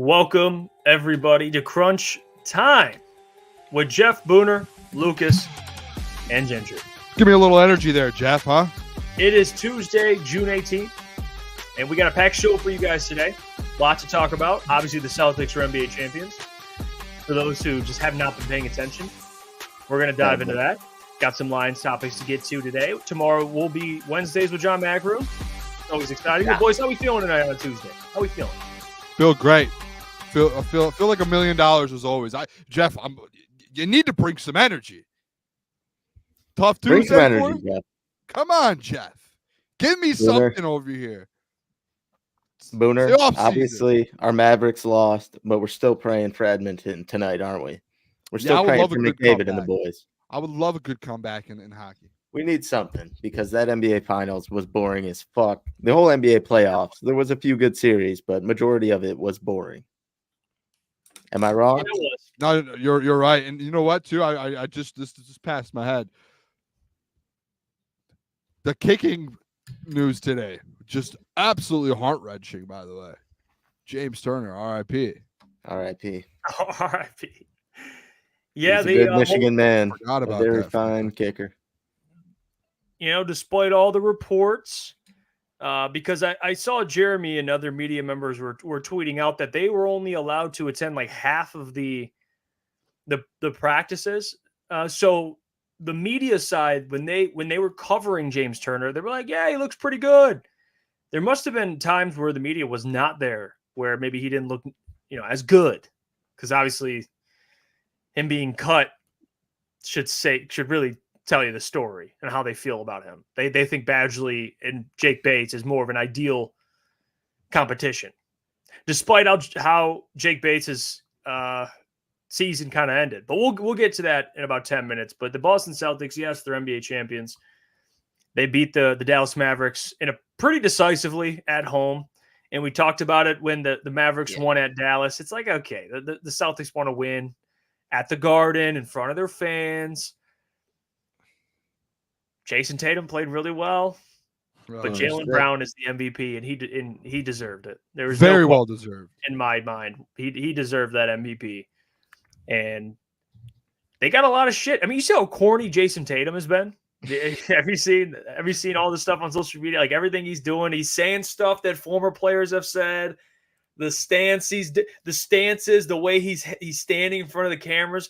Welcome, everybody, to Crunch Time with Jeff, Booner, Lukas, and Gentry. Give me a little energy there, Jeff, huh? It is Tuesday, June 18th, and we got a packed show for you guys today. Lots to talk about. Obviously, the Celtics are NBA champions. For those who just have not been paying attention, we're going to dive into that. Got some Lions topics to get to today. Tomorrow will be Wednesdays with John McRue. Always exciting. Yeah. Boys, how we feeling tonight on Tuesday? How we feeling? Feel great. Feel like $1 million as always. Jeff, you need to bring some energy. Tough Tuesday. Bring some energy, Jeff. Come on, Jeff. Give me something over here. Booner, obviously our Mavericks lost, but we're still praying for Edmonton tonight, aren't we? We're still praying for McDavid and the boys. I would love a good comeback in hockey. We need something because that NBA Finals was boring as fuck. The whole NBA playoffs, there was a few good series, but majority of it was boring. Am I wrong? No, you're right. And you know what, too? I just this passed my head. The kicking news today, just absolutely heart-wrenching, by the way. James Turner, R.I.P. R.I.P. R.I.P. Yeah, he's a good Michigan man. Forgot about a very that. Fine kicker. You know, despite all the reports, because I saw Jeremy and other media members were tweeting out that they were only allowed to attend like half of the practices. So the media side, when they were covering James Turner, they were like, yeah, he looks pretty good. There must have been times where the media was not there, where maybe he didn't look, as good. Because obviously him being cut should really tell you the story and how they feel about him. They think Badgley and Jake Bates is more of an ideal competition, despite how Jake Bates' season kind of ended. But we'll get to that in about 10 minutes. But the Boston Celtics, yes, they're NBA champions. They beat the Dallas Mavericks pretty decisively at home. And we talked about it when the Mavericks won at Dallas. It's like, okay, the Celtics want to win at the Garden in front of their fans. Jason Tatum played really well, but Jaylen Brown is the MVP, and he deserved it. There was very well deserved in my mind. He deserved that MVP, and they got a lot of shit. I mean, you see how corny Jason Tatum has been. Have you seen all this stuff on social media? Like everything he's doing, he's saying stuff that former players have said. The stances, the way he's standing in front of the cameras.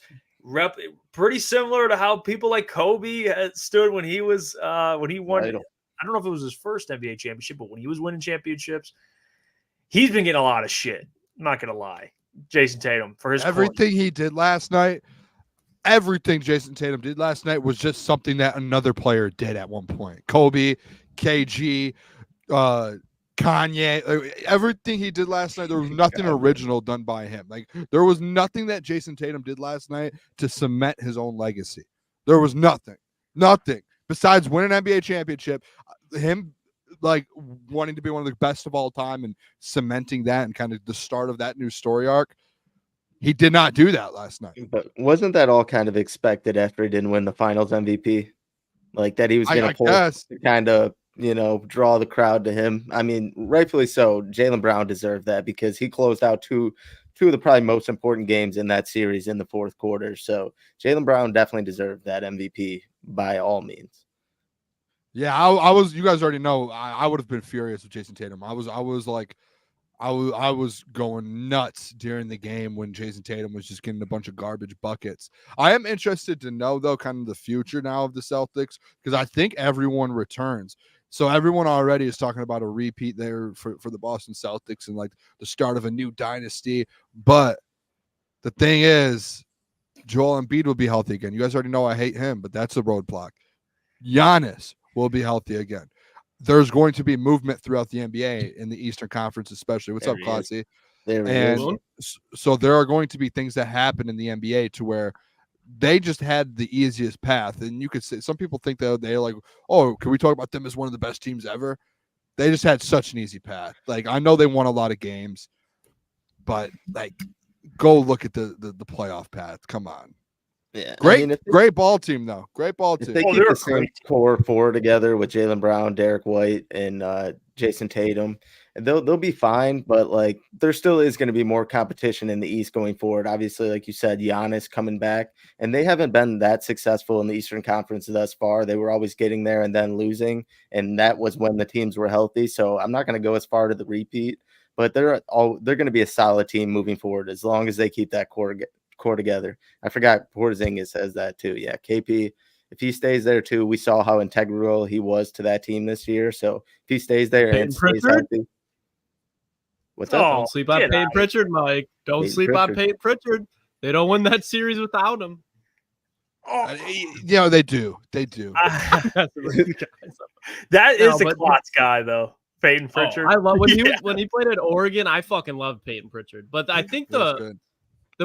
Pretty similar to how people like Kobe stood when he was when he won. I don't know if it was his first NBA championship, but when he was winning championships, he's been getting a lot of shit. I'm not gonna lie, Jason Tatum for his everything he did last night. Everything Jason Tatum did last night was just something that another player did at one point. Kobe, KG, Kanye, everything he did last night, there was nothing original done by him. Like there was nothing that Jason Tatum did last night to cement his own legacy. There was nothing besides winning an NBA championship, him like wanting to be one of the best of all time and cementing that and kind of the start of that new story arc. He did not do that last night. But wasn't that all kind of expected after he didn't win the Finals MVP? Like that he was going to pull to kind of draw the crowd to him. I mean, rightfully so. Jaylen Brown deserved that because he closed out two of the probably most important games in that series in the fourth quarter. So Jaylen Brown definitely deserved that MVP by all means. Yeah, I was. You guys already know. I would have been furious with Jason Tatum. I was going nuts during the game when Jason Tatum was just getting a bunch of garbage buckets. I am interested to know though, kind of the future now of the Celtics because I think everyone returns. So everyone already is talking about a repeat there for the Boston Celtics and like the start of a new dynasty. But the thing is, Joel Embiid will be healthy again. You guys already know I hate him, but that's a roadblock. Giannis will be healthy again. There's going to be movement throughout the NBA in the Eastern Conference, especially. What's up, Klotzy? So there are going to be things that happen in the NBA to where they just had the easiest path. And you could say some people think that they're like, oh, can we talk about them as one of the best teams ever? They just had such an easy path. Like, I know they won a lot of games, but like, go look at the playoff path. Come on. Yeah, great ball team though. Great ball team. If they keep the same core four together with Jaylen Brown, Derek White, and Jason Tatum, they'll be fine, but like there still is going to be more competition in the East going forward. Obviously, like you said, Giannis coming back, and they haven't been that successful in the Eastern Conference thus far. They were always getting there and then losing, and that was when the teams were healthy. So I'm not going to go as far to the repeat, but they're going to be a solid team moving forward as long as they keep that core together. I forgot Porzingis says that too. Yeah, KP. If he stays there too, we saw how integral he was to that team this year. So if he stays there and stays healthy. What's up? Don't sleep on Peyton Pritchard, Mike. Don't sleep on Peyton Pritchard. They don't win that series without him. They do. They do. That is the Klotz guy, though. Peyton Pritchard. I love when he played at Oregon. I fucking loved Peyton Pritchard. But I think the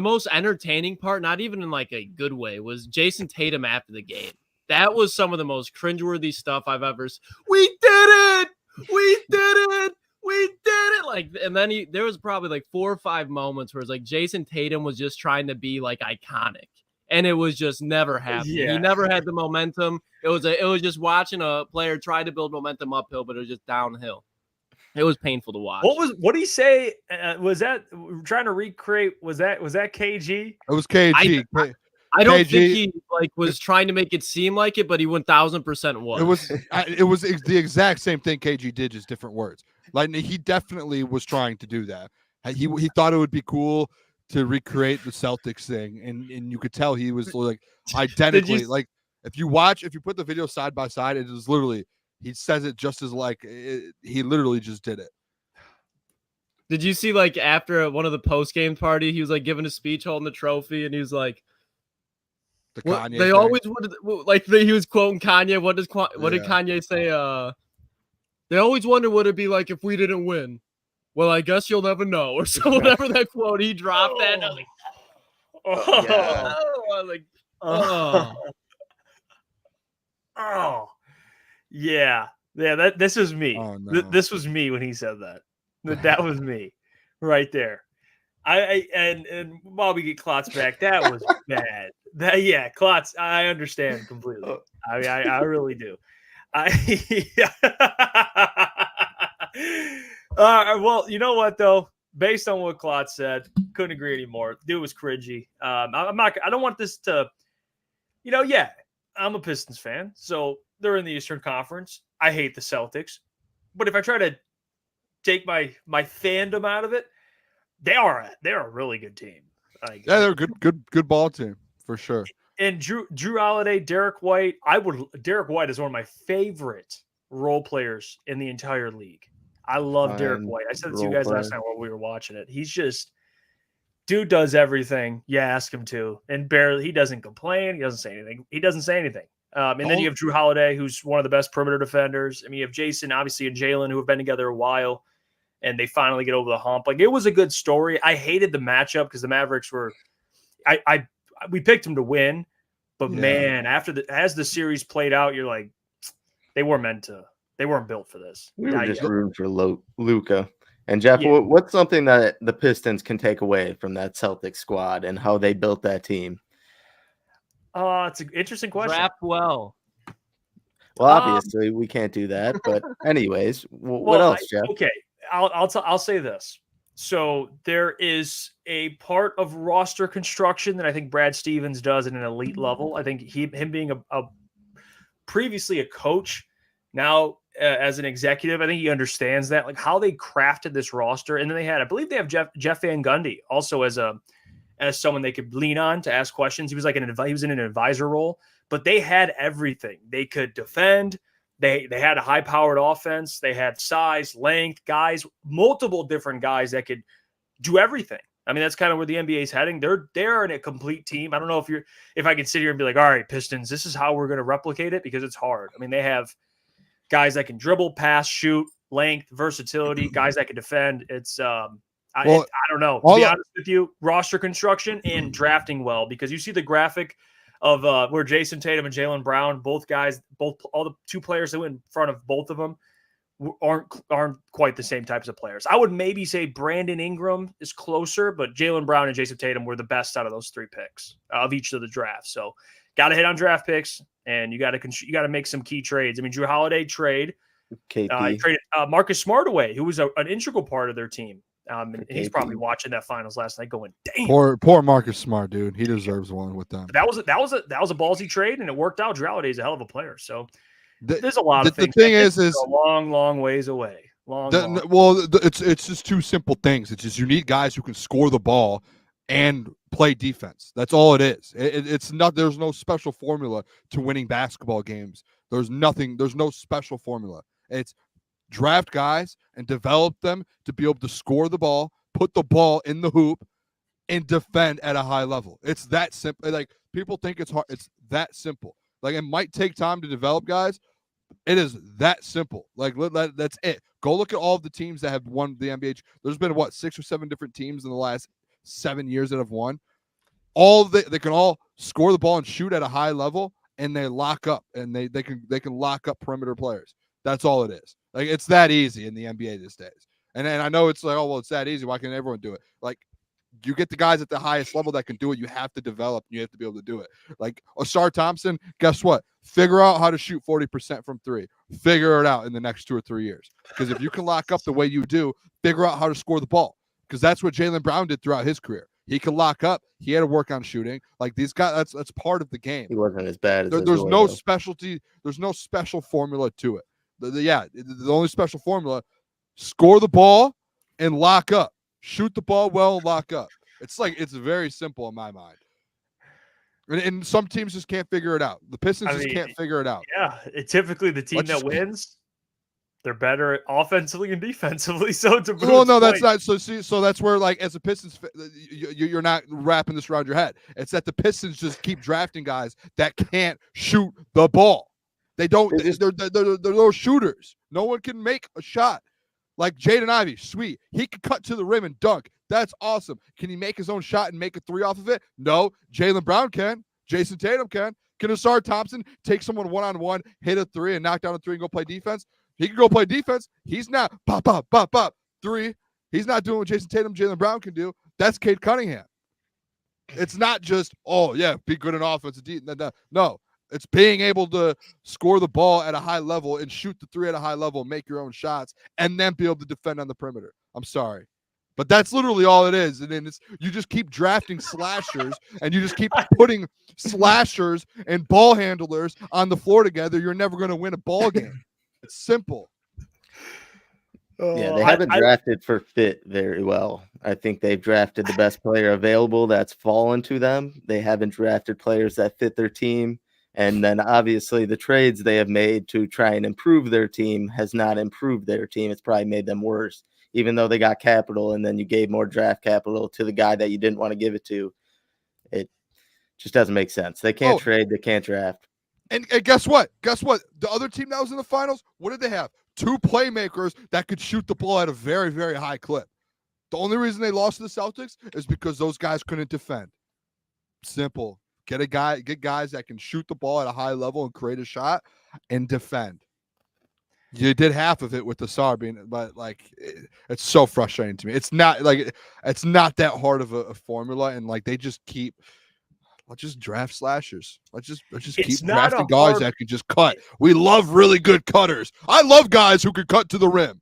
most entertaining part, not even in like a good way, was Jason Tatum after the game. That was some of the most cringeworthy stuff I've ever seen. We did it! We did it! We did it! Like, and then there was probably like 4 or 5 moments where it's like Jason Tatum was just trying to be like iconic, and it was just never happening. Yeah. He never had the momentum. It was just watching a player try to build momentum uphill, but it was just downhill. It was painful to watch. What did he say? Was that trying to recreate? Was that KG? It was KG. I don't think he was trying to make it seem like it, but he 1000% was. It was the exact same thing KG did, just different words. Like he definitely was trying to do that. He thought it would be cool to recreate the Celtics thing, and you could tell he was like identically like if you put the video side by side, it is literally he says it just as he literally just did it. Did you see like after one of the post game party, he was like giving a speech holding the trophy, and he was like. They always wanted, like he was quoting Kanye. What did Kanye say? They always wonder what it'd be like if we didn't win. Well, I guess you'll never know, or so whatever that quote he dropped. That and I was like, This was me. Oh, no. This was me when he said that. That was me, right there. And while we get Klotz back, that was bad. Klotz, I understand completely. I mean, I really do. Well, you know what though? Based on what Klotz said, couldn't agree anymore. Dude was cringy. I don't want this to, I'm a Pistons fan, so they're in the Eastern Conference. I hate the Celtics, but if I try to take my fandom out of it, they're a really good team. They're a good ball team for sure. And Drew Holiday, Derek White. Derek White is one of my favorite role players in the entire league. I love Derek White. I said it to you guys last night while we were watching it. He's just dude does everything you ask him to, and barely he doesn't complain. He doesn't say anything. And then you have Drew Holiday, who's one of the best perimeter defenders. I mean, you have Jason, obviously, and Jalen, who have been together a while. And they finally get over the hump. Like it was a good story. I hated the matchup because the Mavericks were, we picked them to win, but man, as the series played out, you're like, they weren't built for this. We were just rooting for Luka. And Jeff, what's something that the Pistons can take away from that Celtics squad and how they built that team? It's an interesting question. Draft well. Well, obviously we can't do that, but anyways, what else, Jeff? Okay. I'll say this. So there is a part of roster construction that I think Brad Stevens does at an elite level. I think him being a previously a coach, now as an executive, I think he understands that, like how they crafted this roster. And then I believe they have Jeff Van Gundy also as someone they could lean on to ask questions. He was he was in an advisor role, but they had everything. They could defend. They had a high-powered offense. They had size, length, guys, multiple different guys that could do everything. I mean, that's kind of where the NBA is heading. They're in a complete team. I don't know if I could sit here and be like, all right, Pistons, this is how we're going to replicate it, because it's hard. I mean, they have guys that can dribble, pass, shoot, length, versatility, guys that can defend. It's I don't know. To be honest with you, roster construction and drafting well, because you see the graphic of where Jason Tatum and Jaylen Brown, all the two players that went in front of both of them aren't quite the same types of players. I would maybe say Brandon Ingram is closer, but Jaylen Brown and Jason Tatum were the best out of those 3 picks of each of the drafts. So got to hit on draft picks, and you got to make some key trades. I mean, Drew Holiday trade He KP. traded Marcus Smart away, who was an integral part of their team. And he's probably watching that finals last night, going, "Damn, poor Marcus Smart, dude. He deserves one with them." That was a ballsy trade, and it worked out. Drew Holiday's a hell of a player. So there's a lot of things. The thing is a long ways away. It's just two simple things. It's just you need guys who can score the ball and play defense. That's all it is. It's not. There's no special formula to winning basketball games. There's no special formula. It's draft guys and develop them to be able to score the ball, put the ball in the hoop, and defend at a high level. It's that simple. Like, people think it's hard. It's that simple. Like, it might take time to develop guys. It is that simple. Like, that's it. Go look at all of the teams that have won the NBA. There's been 6 or 7 different teams in the last 7 years that have won. They can all score the ball and shoot at a high level, and they lock up, and they can lock up perimeter players. That's all it is. Like, it's that easy in the NBA these days. And I know it's like, oh, well, it's that easy. Why can't everyone do it? Like, you get the guys at the highest level that can do it. You have to develop. You have to be able to do it. Like Osar Thompson, guess what? Figure out how to shoot 40% from 3. Figure it out in the next 2 or 3 years. Because if you can lock up the way you do, figure out how to score the ball. Because that's what Jaylen Brown did throughout his career. He could lock up. He had to work on shooting. Like, these guys, that's part of the game. He wasn't as bad as there's no specialty. There's no special formula to it. The only special formula: score the ball and lock up. Shoot the ball well and lock up. It's very simple in my mind. And some teams just can't figure it out. The Pistons can't figure it out. Yeah, typically the team that wins, they're better offensively and defensively. So that's not. So that's where, like, as a Pistons, you're not wrapping this around your head. It's that the Pistons just keep drafting guys that can't shoot the ball. They don't. They're no shooters. No one can make a shot. Like Jaden Ivey, sweet. He can cut to the rim and dunk. That's awesome. Can he make his own shot and make a 3 off of it? No. Jaylen Brown can. Jason Tatum can. Can Osar Thompson take someone one-on-one, hit a 3, and knock down a 3 and go play defense? He can go play defense. He's not pop, 3. He's not doing what Jason Tatum, Jaylen Brown can do. That's Cade Cunningham. It's not just, be good in offense. No. It's being able to score the ball at a high level and shoot the 3 at a high level, make your own shots, and then be able to defend on the perimeter. I'm sorry. But that's literally all it is. And then you just keep drafting slashers and you just keep putting slashers and ball handlers on the floor together. You're never going to win a ball game. It's simple. Yeah, they haven't drafted for fit very well. I think they've drafted the best player available that's fallen to them. They haven't drafted players that fit their team. And then obviously the trades they have made to try and improve their team has not improved their team. It's probably made them worse, even though they got capital and then you gave more draft capital to the guy that you didn't want to give it to. It just doesn't make sense. They can't trade. They can't draft. And guess what? The other team that was in the finals, what did they have? 2 playmakers that could shoot the ball at a very, very high clip. The only reason they lost to the Celtics is because those guys couldn't defend. Simple. Get guys that can shoot the ball at a high level and create a shot and defend. You did half of it with the Sar being, but like, it's so frustrating to me. It's not that hard of a formula, and like they just keep. Let's just draft slashers. Let's just keep drafting guys that can just cut. We love really good cutters. I love guys who can cut to the rim.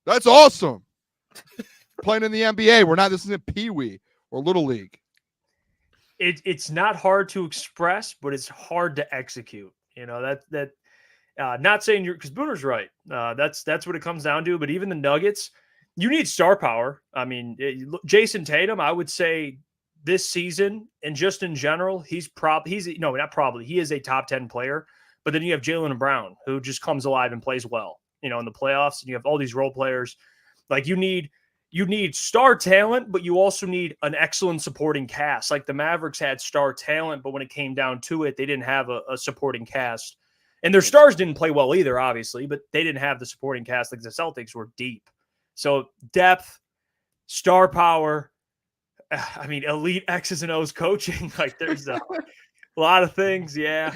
That's awesome. Playing in the NBA, this isn't Pee Wee or Little League. It's not hard to express, but it's hard to execute. You know, not saying because Booner's right. That's what it comes down to. But even the Nuggets, you need star power. I mean, Jason Tatum, I would say this season and just in general, he is a top 10 player. But then you have Jaylen Brown, who just comes alive and plays well, in the playoffs, and you have all these role players. Like, you need star talent, but you also need an excellent supporting cast. Like the Mavericks had star talent, but when it came down to it, they didn't have a supporting cast. And their stars didn't play well either, obviously, but they didn't have the supporting cast. Like the Celtics were deep. So depth, star power, elite X's and O's coaching. Like there's a lot of things. Yeah.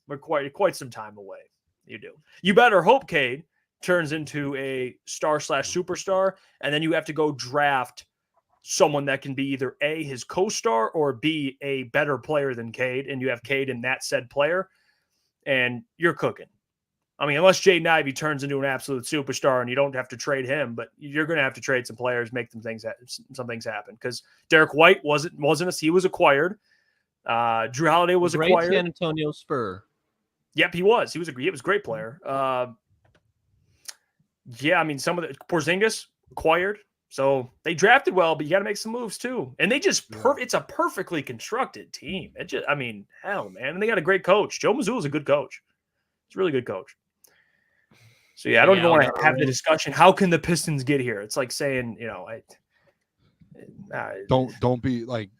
We're quite some time away. You do. You better hope Cade turns into a star/superstar, and then you have to go draft someone that can be either A, his co-star, or B, a better player than Cade, and you have Cade in that said player, and you're cooking. I mean, unless Jaden Ivey turns into an absolute superstar and you don't have to trade him, but you're going to have to trade some players, make some things happen. Because Derek White he was acquired. Drew Holiday was acquired. San Antonio Spur. Yep, he was. He was a great player. Yeah, I mean, some of the Porzingis acquired. So they drafted well, but you got to make some moves too. And they just it's a perfectly constructed team. It just, I mean, hell, man. And they got a great coach. Joe Mazzulla is a good coach. He's a really good coach. So yeah, I don't even want to have the discussion. How can the Pistons get here? It's like saying, don't be like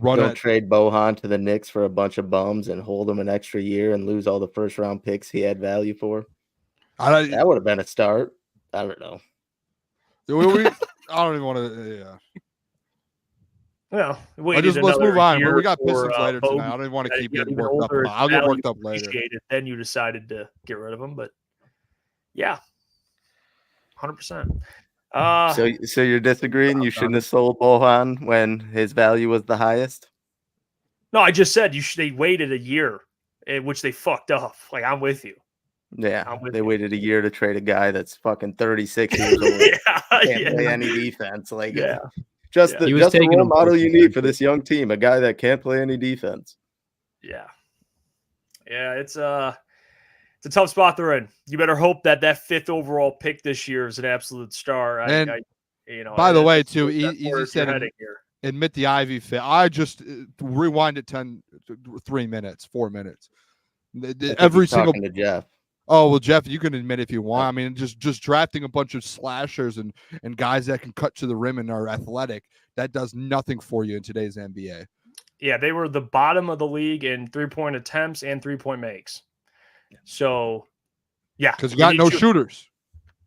don't trade Bohan to the Knicks for a bunch of bums and hold him an extra year and lose all the first round picks he had value for. That would have been a start. I don't know. I don't even want to. Yeah. Well, let's move on. We got Pistons later tonight. I don't even want to keep getting worked up. I'll get worked up later. Then you decided to get rid of him, but yeah, 100%. So you're disagreeing? You shouldn't have sold Bohan when his value was the highest? No, I just said they waited a year, which they fucked up. Like, I'm with you. Yeah, they waited a year to trade a guy that's fucking 36 years old. Can't play any defense. Like, just the role model you need for this young team, a guy that can't play any defense. Yeah, it's a tough spot they're in. You better hope that 5th overall pick this year is an absolute star. By the way, too, Easy said admit the Ivy fit. I just rewind it 4 minutes. Every single to Jeff. Oh, well, Jeff, you can admit if you want. I mean, just drafting a bunch of slashers and guys that can cut to the rim and are athletic, that does nothing for you in today's NBA. Yeah, they were the bottom of the league in 3-point attempts and 3-point makes. So, yeah. Because you got no shooters.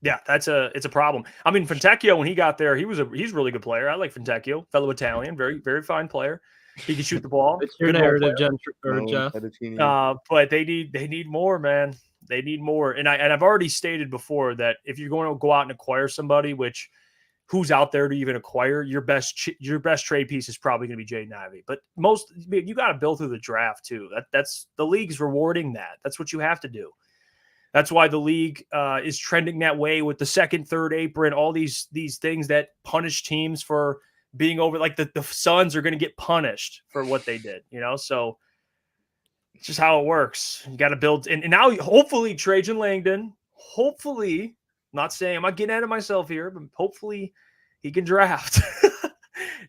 Yeah, it's a problem. I mean, Fontecchio, when he got there, he's a really good player. I like Fontecchio, fellow Italian, very, very fine player. He can shoot the ball. It's your narrative, Jeff. But they need more, man. They need more. And I've already stated before that if you're going to go out and acquire somebody, who's out there to even acquire, your best trade piece is probably going to be Jaden Ivey. But you got to build through the draft too. That's the league's rewarding that. That's what you have to do. That's why the league is trending that way with the second, third apron, all these things that punish teams for being over. Like the Suns are going to get punished for what they did, So it's just how it works. You got to build. And now, hopefully, Trajan Langdon, not saying I'm not getting out of myself here, but hopefully he can draft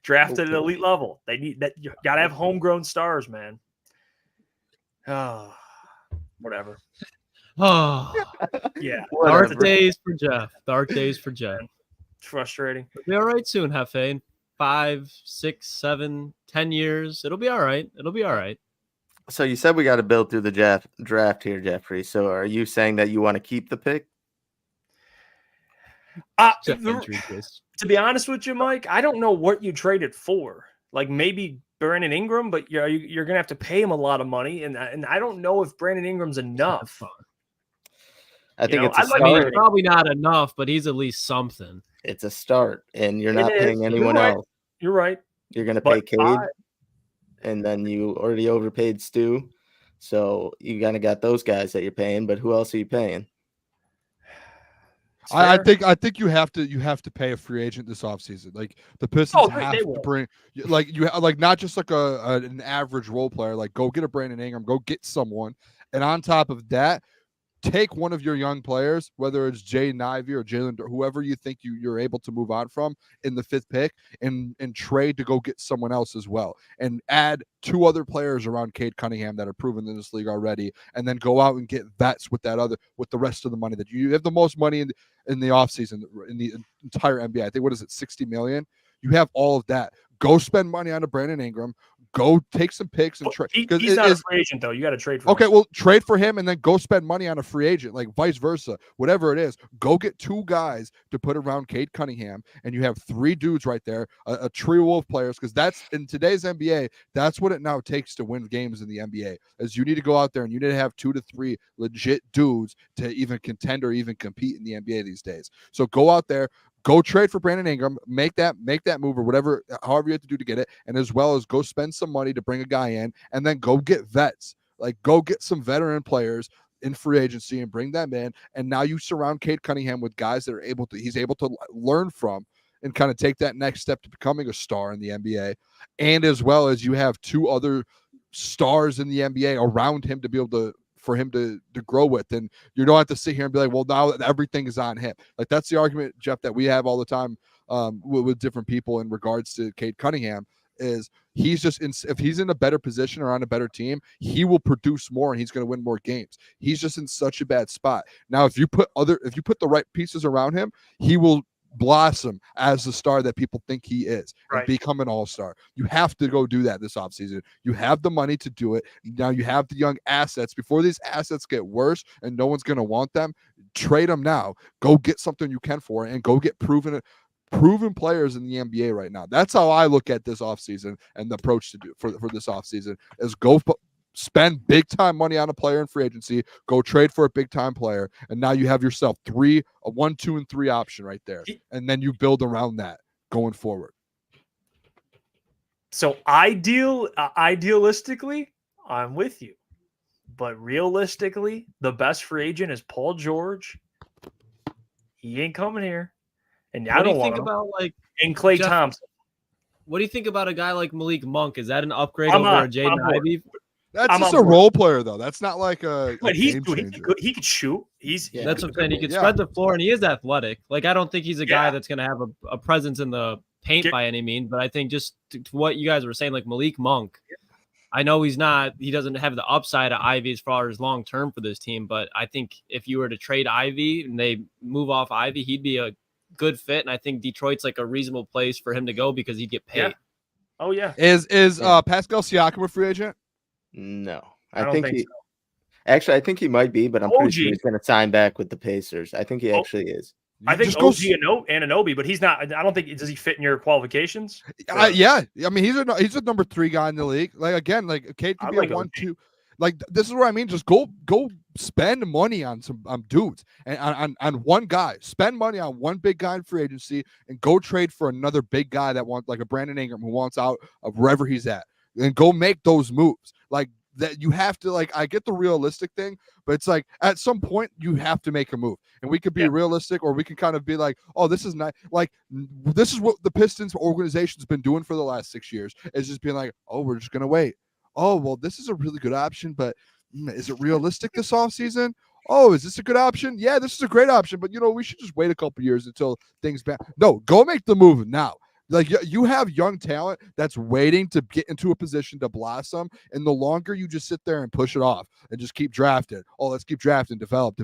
at an elite level. They need that. You got to have homegrown stars, man. Oh, whatever. Oh, yeah. Dark days for Jeff. It's frustrating. It'll be all right soon, Hefe. In 5, 6, 7, 10 years, it'll be all right. So you said we got to build through the draft here, Jeffrey. So are you saying that you want to keep the pick? To be honest with you, Mike, I don't know what you traded for. Like maybe Brandon Ingram, but you're going to have to pay him a lot of money, and I don't know if Brandon Ingram's enough. I think it's a start. Probably not enough, but he's at least something. It's a start, and you're not paying anyone else. You're right. You're going to pay Cade, and then you already overpaid Stu, so you kind of got those guys that you're paying. But who else are you paying? I think you have to pay a free agent this offseason. Like the Pistons have to bring not just like an average role player. Like go get a Brandon Ingram, go get someone, and on top of that, take one of your young players, whether it's Jaden Ivey or Jalen, whoever you think you're able to move on from in the 5th pick, and trade to go get someone else as well, and add 2 other players around Cade Cunningham that are proven in this league already, and then go out and get vets with the rest of the money that you have the most money in the offseason in the entire NBA. I think, what is it, $60 million? You have all of that. Go spend money on a Brandon Ingram. Go take some picks and trade. He's not a free agent, though. You got to trade for him. Okay, well, trade for him and then go spend money on a free agent, like vice versa. Whatever it is, go get 2 guys to put around Cade Cunningham, and you have 3 dudes right there, a trio of players, because that's, in today's NBA, that's what it now takes to win games in the NBA, is you need to go out there and you need to have 2 to 3 legit dudes to even contend or even compete in the NBA these days. So go out there, go trade for Brandon Ingram, make that move or whatever, however you have to do to get it, and as well as go spend some money to bring a guy in, and then go get vets. Like go get some veteran players in free agency and bring them in. And now you surround Cade Cunningham with guys that he's able to learn from and kind of take that next step to becoming a star in the NBA. And as well as you have 2 other stars in the NBA around him to be able for him to grow with. And you don't have to sit here and be like, well, now everything is on him. Like, that's the argument, Jeff, that we have all the time with different people in regards to Cade Cunningham, is he's just if he's in a better position or on a better team, he will produce more and he's going to win more games. He's just in such a bad spot. Now, if you put the right pieces around him, he will blossom as the star that people think he is and become an all-star. You have to go do that this offseason. You have the money to do it. Now you have the young assets. Before these assets get worse and no one's going to want them, trade them now. Go get something you can for it and go get proven players in the NBA right now. That's how I look at this offseason, and the approach to do for this offseason is go spend big time money on a player in free agency, go trade for a big time player, and now you have yourself a 1, 2, and 3 option right there. And then you build around that going forward. So idealistically, I'm with you. But realistically, the best free agent is Paul George. He ain't coming here. And I don't want him. And Klay Thompson. What do you think about a guy like Malik Monk? Is that an upgrade over Jaden Ivey? That's just a role player, though. That's not like But he could shoot. That's what I'm saying. He could spread the floor, and he is athletic. Like, I don't think he's a guy that's going to have a presence in the paint by any means. But I think just to what you guys were saying, like Malik Monk, I know he doesn't have the upside of Ivy as far as long term for this team. But I think if you were to trade Ivy and they move off Ivy, he'd be a good fit. And I think Detroit's like a reasonable place for him to go because he'd get paid. Yeah. Oh, yeah. Is Pascal Siakam a free agent? No, I think so. Actually, I think he might be, but I'm pretty sure he's going to sign back with the Pacers. I think he actually is. I think OG Anunoby, but he's not. I don't think does he fit in your qualifications? Yeah, I mean he's a number 3 guy in the league. Like again, like Cade could be a 1-2. Like this is what I mean. Just go spend money on some dudes and on one guy. Spend money on one big guy in free agency and go trade for another big guy that wants, like a Brandon Ingram, who wants out of wherever he's at, and go make those moves. Like that, you have to, like, I get the realistic thing, but it's like at some point you have to make a move, and we could be realistic, or we can kind of be like, oh, this is not like, this is what the Pistons organization's been doing for the last 6 years, is just being like, oh, we're just gonna wait. Oh, well, this is a really good option, but is it realistic this offseason? Oh, is this a good option? Yeah, this is a great option, but we should just wait a couple years until things No, go make the move now. Like, you have young talent that's waiting to get into a position to blossom, and the longer you just sit there and push it off and just keep drafting, let's keep drafting, develop.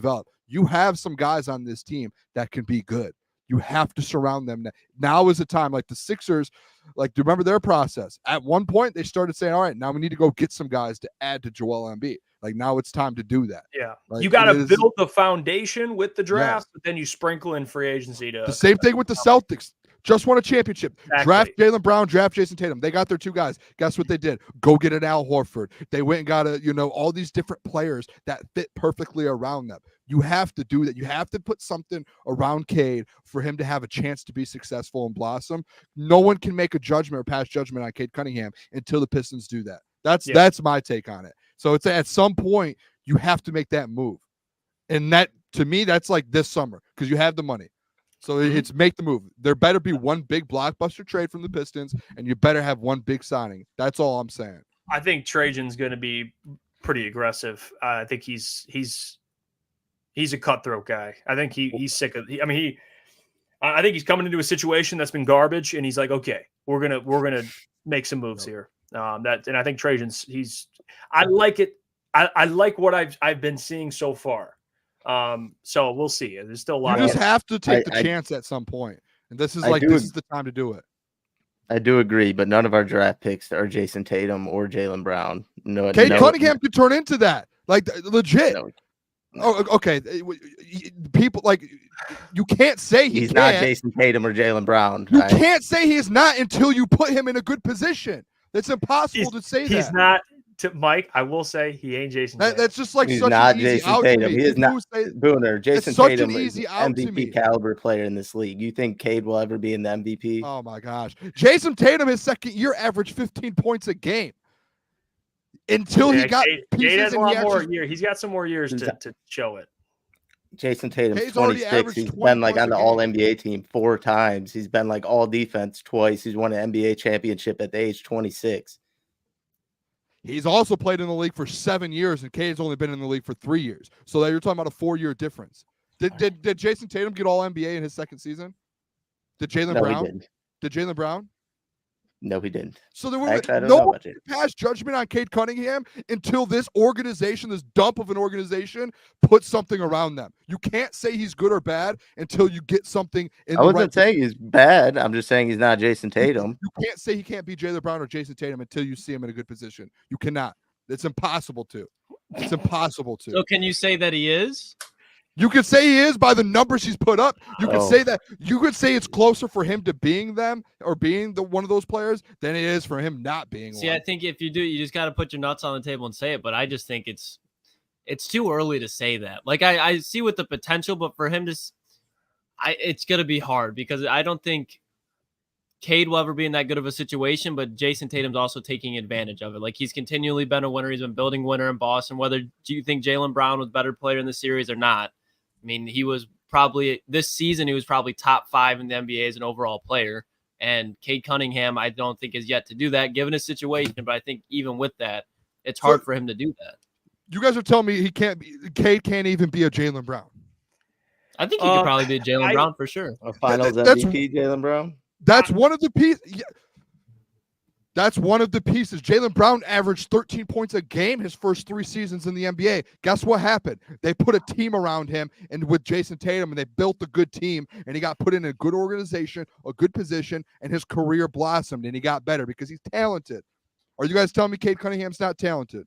You have some guys on this team that can be good. You have to surround them. Now is the time. Like the Sixers, like, do you remember their process? At one point, they started saying, all right, now we need to go get some guys to add to Joel Embiid. Like, now it's time to do that. Yeah. Like, you got to build the foundation with the draft, but then you sprinkle in free agency to. The same thing with the Celtics. Just won a championship. Exactly. Draft Jaylen Brown, draft Jason Tatum. They got their 2 guys. Guess what they did? Go get an Al Horford. They went and got all these different players that fit perfectly around them. You have to do that. You have to put something around Cade for him to have a chance to be successful and blossom. No one can make a judgment or pass judgment on Cade Cunningham until the Pistons do that. That's my take on it. So it's at some point you have to make that move. And that, to me, that's like this summer, because you have the money. So it's make the move. There better be one big blockbuster trade from the Pistons, and you better have one big signing. That's all I'm saying. I think Trajan's going to be pretty aggressive. I think he's a cutthroat guy. I think he's sick of. I think he's coming into a situation that's been garbage, and he's like, okay, we're gonna make some moves here. And I think Trajan's. I like it. I like what I've been seeing so far. So we'll see. There's still a lot. You just have to take the chance at some point, and this is the time to do it. I do agree, but none of our draft picks are Jason Tatum or Jaylen Brown. Cade Cunningham could turn into that, like, legit. No. Oh, okay. People, like, you can't say he's not Jason Tatum or Jaylen Brown. You can't say he is not until you put him in a good position. It's impossible to say he's not. To Mike, I will say he ain't Jason Tatum. That's just like he's such not an easy Jason out Tatum. To me. He is not Booner. Jason Tatum is an MVP caliber player in this league. You think Cade will ever be in the MVP? Oh my gosh. Jason Tatum, his second year, averaged 15 points a game. until he got pieces. Cade has a lot more years. He's got some more years to show it. Jason Tatum's 26. He's been like on the All-NBA team 4 times. He's been like All-Defense twice. He's won an NBA championship at the age 26. He's also played in the league for 7 years, and Cade's only been in the league for 3 years. So you're talking about a 4-year difference. Did Jason Tatum get All-NBA in his second season? Did Jaylen Brown? He didn't. Did Jaylen Brown? No, he didn't. So there was no one passed judgment on Cade Cunningham until this organization, this dump of an organization, put something around them. You can't say he's good or bad until you get something in I wasn't saying he's bad. I'm just saying he's not Jason Tatum. You can't say he can't be Jaylen Brown or Jason Tatum until you see him in a good position. You cannot. It's impossible to. It's impossible to. So can you say that he is? You could say he is by the numbers he's put up. You could say that. You could say it's closer for him to being them or being one of those players than it is for him not being one. I think if you do, you just got to put your nuts on the table and say it. But I just think it's too early to say that. Like I see with the potential, but for him to, it's gonna be hard because I don't think Cade will ever be in that good of a situation. But Jason Tatum's also taking advantage of it. Like he's continually been a winner. He's been building winner in Boston. Whether do you think Jaylen Brown was a better player in the series or not? I mean, he was probably this season, he was probably top 5 in the NBA as an overall player. And Cade Cunningham, I don't think is yet to do that given his situation. But I think even with that, it's hard for him to do that. You guys are telling me Cade can't even be a Jaylen Brown. I think he could probably be a Jaylen Brown for sure. A finals MVP, Jaylen Brown? That's one of the pieces. Yeah. That's one of the pieces. Jaylen Brown averaged 13 points a game his first 3 seasons in the NBA. Guess what happened? They put a team around him and with Jason Tatum, and they built a good team, and he got put in a good organization, a good position, and his career blossomed, and he got better because he's talented. Are you guys telling me Cade Cunningham's not talented?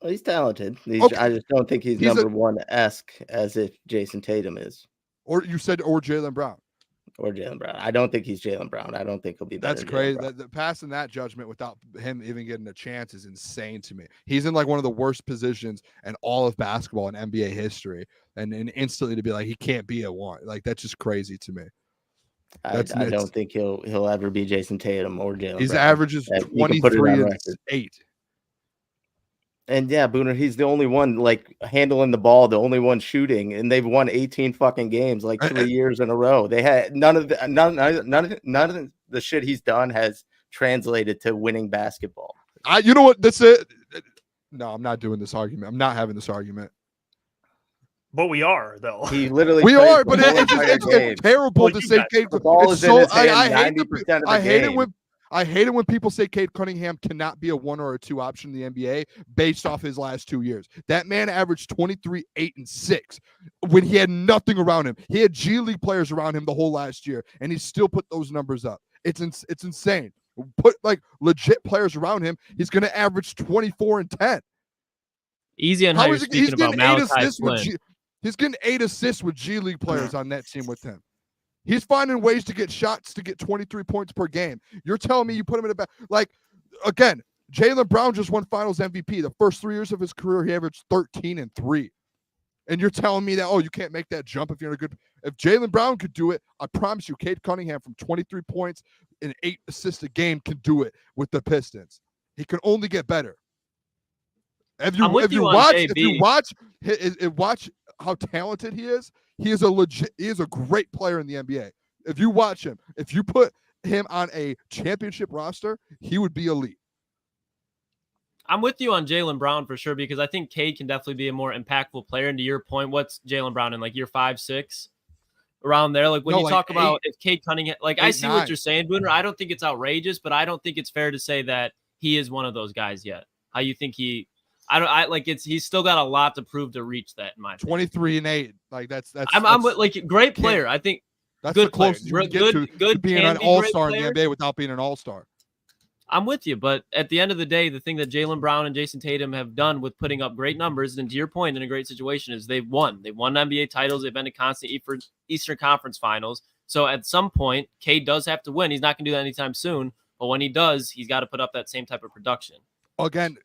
Well, he's talented. I just don't think he's number one-esque as if Jason Tatum is. Or you said or Jaylen Brown. Or Jaylen Brown. I don't think he's Jaylen Brown. I don't think he'll be better. That's crazy. Passing that judgment without him even getting a chance is insane to me. He's in like one of the worst positions in all of basketball in NBA history. And instantly to be like, he can't be a 1. Like, that's just crazy to me. I don't think he'll ever be Jason Tatum or Jaylen Brown. His average is 23 and 8. And yeah, Booner, he's the only one like handling the ball, the only one shooting, and they've won 18 fucking games like 3 years in a row. They had none of the shit he's done has translated to winning basketball. You know what? That's it. No, I'm not doing this argument. I'm not having this argument. But we are, though. He literally we are, but it's terrible to say Cade. The ball is in his hand 90% of the game. I hate it when people say Cade Cunningham cannot be a 1 or a 2 option in the NBA based off his last 2 years. That man averaged 23, 8, and 6 when he had nothing around him. He had G League players around him the whole last year, and he still put those numbers up. It's insane. Put like legit players around him, he's going to average 24 and 10. Easy on how you're speaking about Malachi Flynn. He's getting 8 assists with G League players on that team with him. He's finding ways to get shots to get 23 points per game. You're telling me you put him in a like again, Jaylen Brown just won Finals MVP. The first 3 years of his career, he averaged 13 and 3. And you're telling me that, you can't make that jump if you're in a good. If Jaylen Brown could do it, I promise you, Cade Cunningham from 23 points and 8 assists a game can do it with the Pistons. He can only get better. If you watch how talented he is a great player in the NBA. If you watch him, if you put him on a championship roster, he would be elite. I'm with you on Jaylen Brown for sure, because I think Cade can definitely be a more impactful player. And to your point, what's Jaylen Brown in like year 5, 6 around there? Like when you talk about if Cade Cunningham, like 8, I see 9. What you're saying, Booner. I don't think it's outrageous, but I don't think it's fair to say that he is one of those guys yet. How you think he's still got a lot to prove to reach that in my opinion. 23 and 8. Like that's I'm like great player. I think that's good the closest you can get to being an all-star in the NBA without being an all-star. I'm with you, but at the end of the day, the thing that Jaylen Brown and Jason Tatum have done with putting up great numbers, and to your point, in a great situation, is they've won. They've won NBA titles. They've been to constant Eastern Conference Finals. So at some point, Cade does have to win. He's not going to do that anytime soon, but when he does, he's got to put up that same type of production. Again,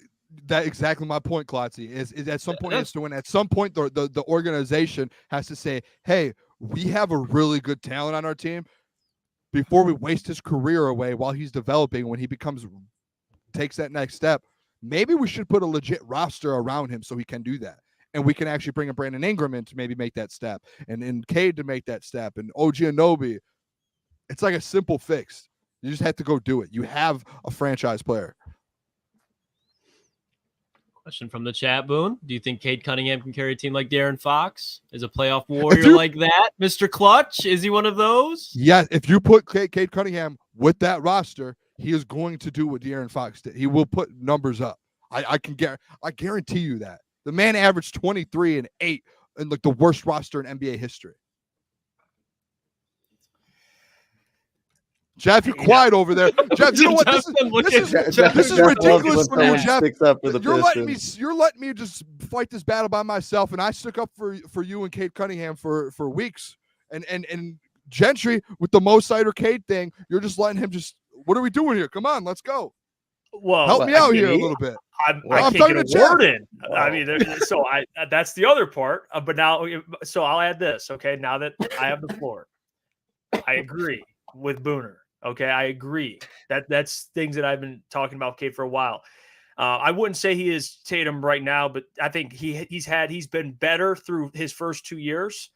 that's exactly my point, Klotzy, is at some point he has to win. At some point, the organization has to say, hey, we have a really good talent on our team. Before we waste his career away while he's developing, when he takes that next step, maybe we should put a legit roster around him so he can do that. And we can actually bring a Brandon Ingram in to maybe make that step, and Cade to make that step, and OG Anunoby. It's like a simple fix. You just have to go do it. You have a franchise player. Question from the chat, Boone. Do you think Cade Cunningham can carry a team like De'Aaron Fox? Is a playoff warrior like that? Mr. Clutch, is he one of those? Yeah, if you put Cade Cunningham with that roster, he is going to do what De'Aaron Fox did. He will put numbers up. I guarantee you that. The man averaged 23 and 8 in like the worst roster in NBA history. Jeff, you're quiet over there. Jeff, you know what? This is ridiculous for me, Jeff. You're letting me just fight this battle by myself, and I stuck up for you and Cade Cunningham for weeks. And Gentry with the Mo Sider Cade thing, you're just letting him just. What are we doing here? Come on, let's go. Well, help me out here a little bit. I'm talking to word in. I mean, so that's the other part. But now, so I'll add this. Okay, now that I have the floor, I agree with Booner. Okay, I agree. That's things that I've been talking about Cade for a while. I wouldn't say he is Tatum right now, but I think he's been better through his first 2 years,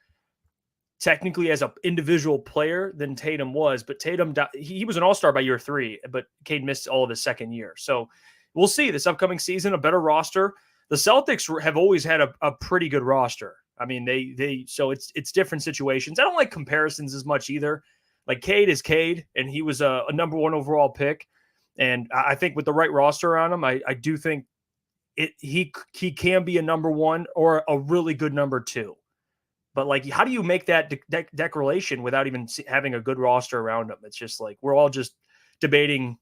technically as an individual player than Tatum was. But Tatum, he was an all-star by year 3, but Cade missed all of his second year. So we'll see this upcoming season, a better roster. The Celtics have always had a pretty good roster. I mean, so it's different situations. I don't like comparisons as much either. Like Cade is Cade, and he was a number 1 overall pick. And I think with the right roster on him, I do think he can be a number 1 or a really good number 2. But like, how do you make that declaration without even having a good roster around him? It's just like we're all just debating,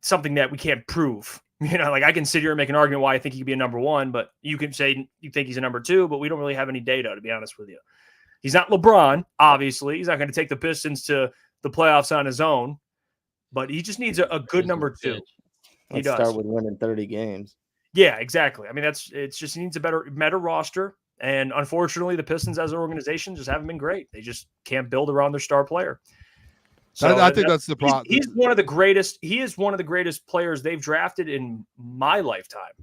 something that we can't prove. Like I can sit here and make an argument why I think he could be a number 1, but you can say you think he's a number 2, but we don't really have any data, to be honest with you. He's not LeBron, obviously. He's not going to take the Pistons to the playoffs on his own, but he just needs a good number 2. He does. Start with winning 30 games. Yeah, exactly. I mean, he needs a better roster. And unfortunately, the Pistons as an organization just haven't been great. They just can't build around their star player. So I think that's the problem. He's one of the greatest. He is one of the greatest players they've drafted in my lifetime.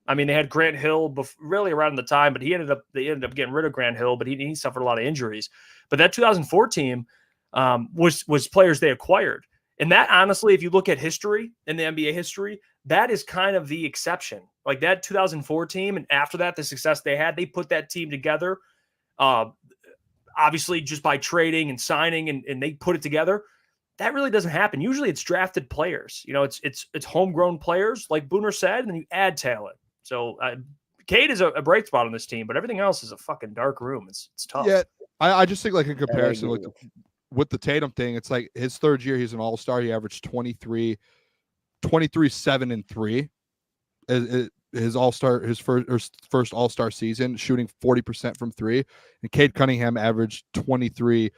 I mean, they had Grant Hill really around the time, but they ended up getting rid of Grant Hill, but he suffered a lot of injuries. But that 2004 team was players they acquired. And that, honestly, if you look at history in the NBA history, that is kind of the exception. Like that 2004 team, and after that, the success they had, they put that team together, obviously just by trading and signing, and they put it together. That really doesn't happen. Usually it's drafted players. It's homegrown players, like Booner said, and then you add talent. So Cade is a bright spot on this team, but everything else is a fucking dark room. It's tough. Yeah, I just think like in comparison with the Tatum thing, it's like his third year, he's an all-star. He averaged 23, 7 and 3. His all-star, his first all-star season, shooting 40% from 3. And Cade Cunningham averaged 23,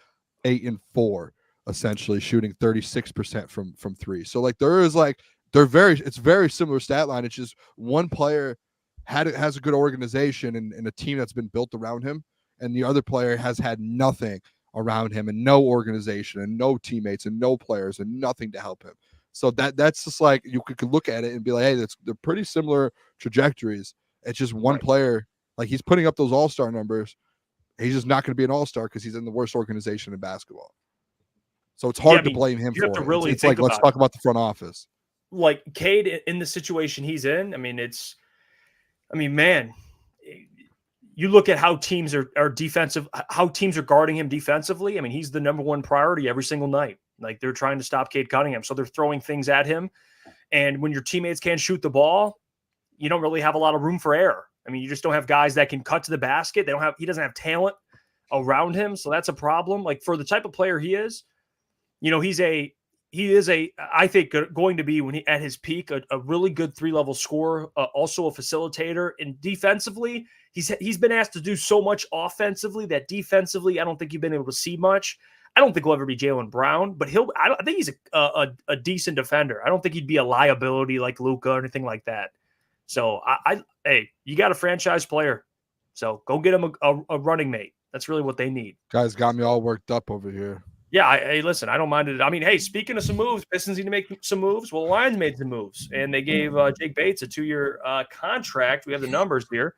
8 and 4, essentially shooting 36% from 3. So like it's very similar stat line. It's just one player has a good organization and a team that's been built around him, and the other player has had nothing around him and no organization and no teammates and no players and nothing to help him. So that's just like you could look at it and be like, hey, they're pretty similar trajectories. It's just one player, like he's putting up those all-star numbers. He's just not going to be an all-star because he's in the worst organization in basketball. So it's hard to blame him for it. It's like, let's talk about the front office. Like Cade in the situation he's in, man, you look at how teams are defensive, how teams are guarding him defensively. I mean, he's the number 1 priority every single night. Like they're trying to stop Cade Cunningham. So they're throwing things at him. And when your teammates can't shoot the ball, you don't really have a lot of room for error. I mean, you just don't have guys that can cut to the basket. He doesn't have talent around him. So that's a problem. Like for the type of player he is, he is I think going to be when he at his peak, a really good 3-level scorer, also a facilitator. And defensively, he's been asked to do so much offensively that defensively, I don't think you've been able to see much. I don't think he'll ever be Jaylen Brown, but I think he's a decent defender. I don't think he'd be a liability like Luka or anything like that. So hey, you got a franchise player, so go get him a running mate. That's really what they need. Guys got me all worked up over here. Yeah, hey, listen, I don't mind it. I mean, hey, speaking of some moves, Pistons need to make some moves. Well, the Lions made some moves, and they gave Jake Bates a 2-year contract. We have the numbers here.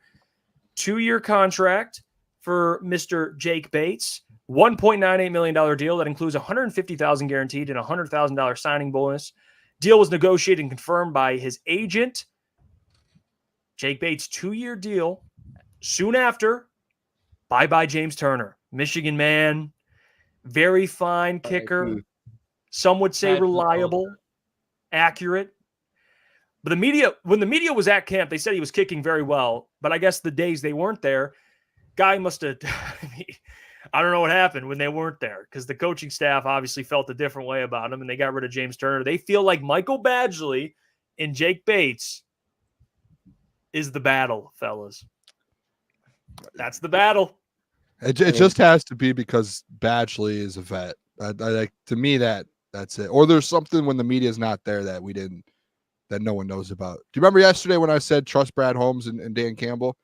2-year contract for Mr. Jake Bates. $1.98 million deal that includes $150,000 guaranteed and $100,000 signing bonus. Deal was negotiated and confirmed by his agent. Jake Bates, 2-year deal. Soon after, bye-bye James Turner. Michigan man, very fine kicker. Some would say reliable, accurate. But when the media was at camp, they said he was kicking very well. But I guess the days they weren't there, guy must have, I don't know what happened when they weren't there, because the coaching staff obviously felt a different way about him, and they got rid of James Turner. They feel like Michael Badgley and Jake Bates is the battle, fellas. That's the battle. It just has to be because Badgley is a vet. Like, to me, that's it. Or there's something when the media is not there that that no one knows about. Do you remember yesterday when I said trust Brad Holmes and Dan Campbell?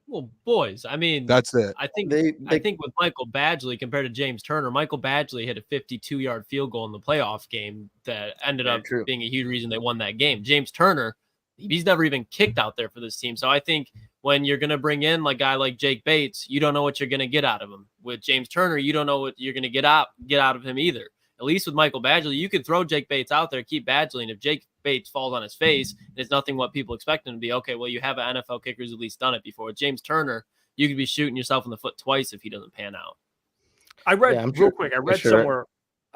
Well, boys, I mean, that's it. I think with Michael Badgley compared to James Turner, Michael Badgley hit a 52-yard field goal in the playoff game that ended up being a huge reason they won that game. James Turner, he's never even kicked out there for this team. So I think when you're going to bring in a guy like Jake Bates, you don't know what you're going to get out of him. With James Turner, you don't know what you're going to get out of him either. At least with Michael Badgley, you could throw Jake Bates out there, keep Badgley, and if Jake Bates falls on his face, and it's nothing what people expect him to be, okay, well, you have an NFL kicker who's at least done it before. With James Turner, you could be shooting yourself in the foot twice if he doesn't pan out. I read somewhere,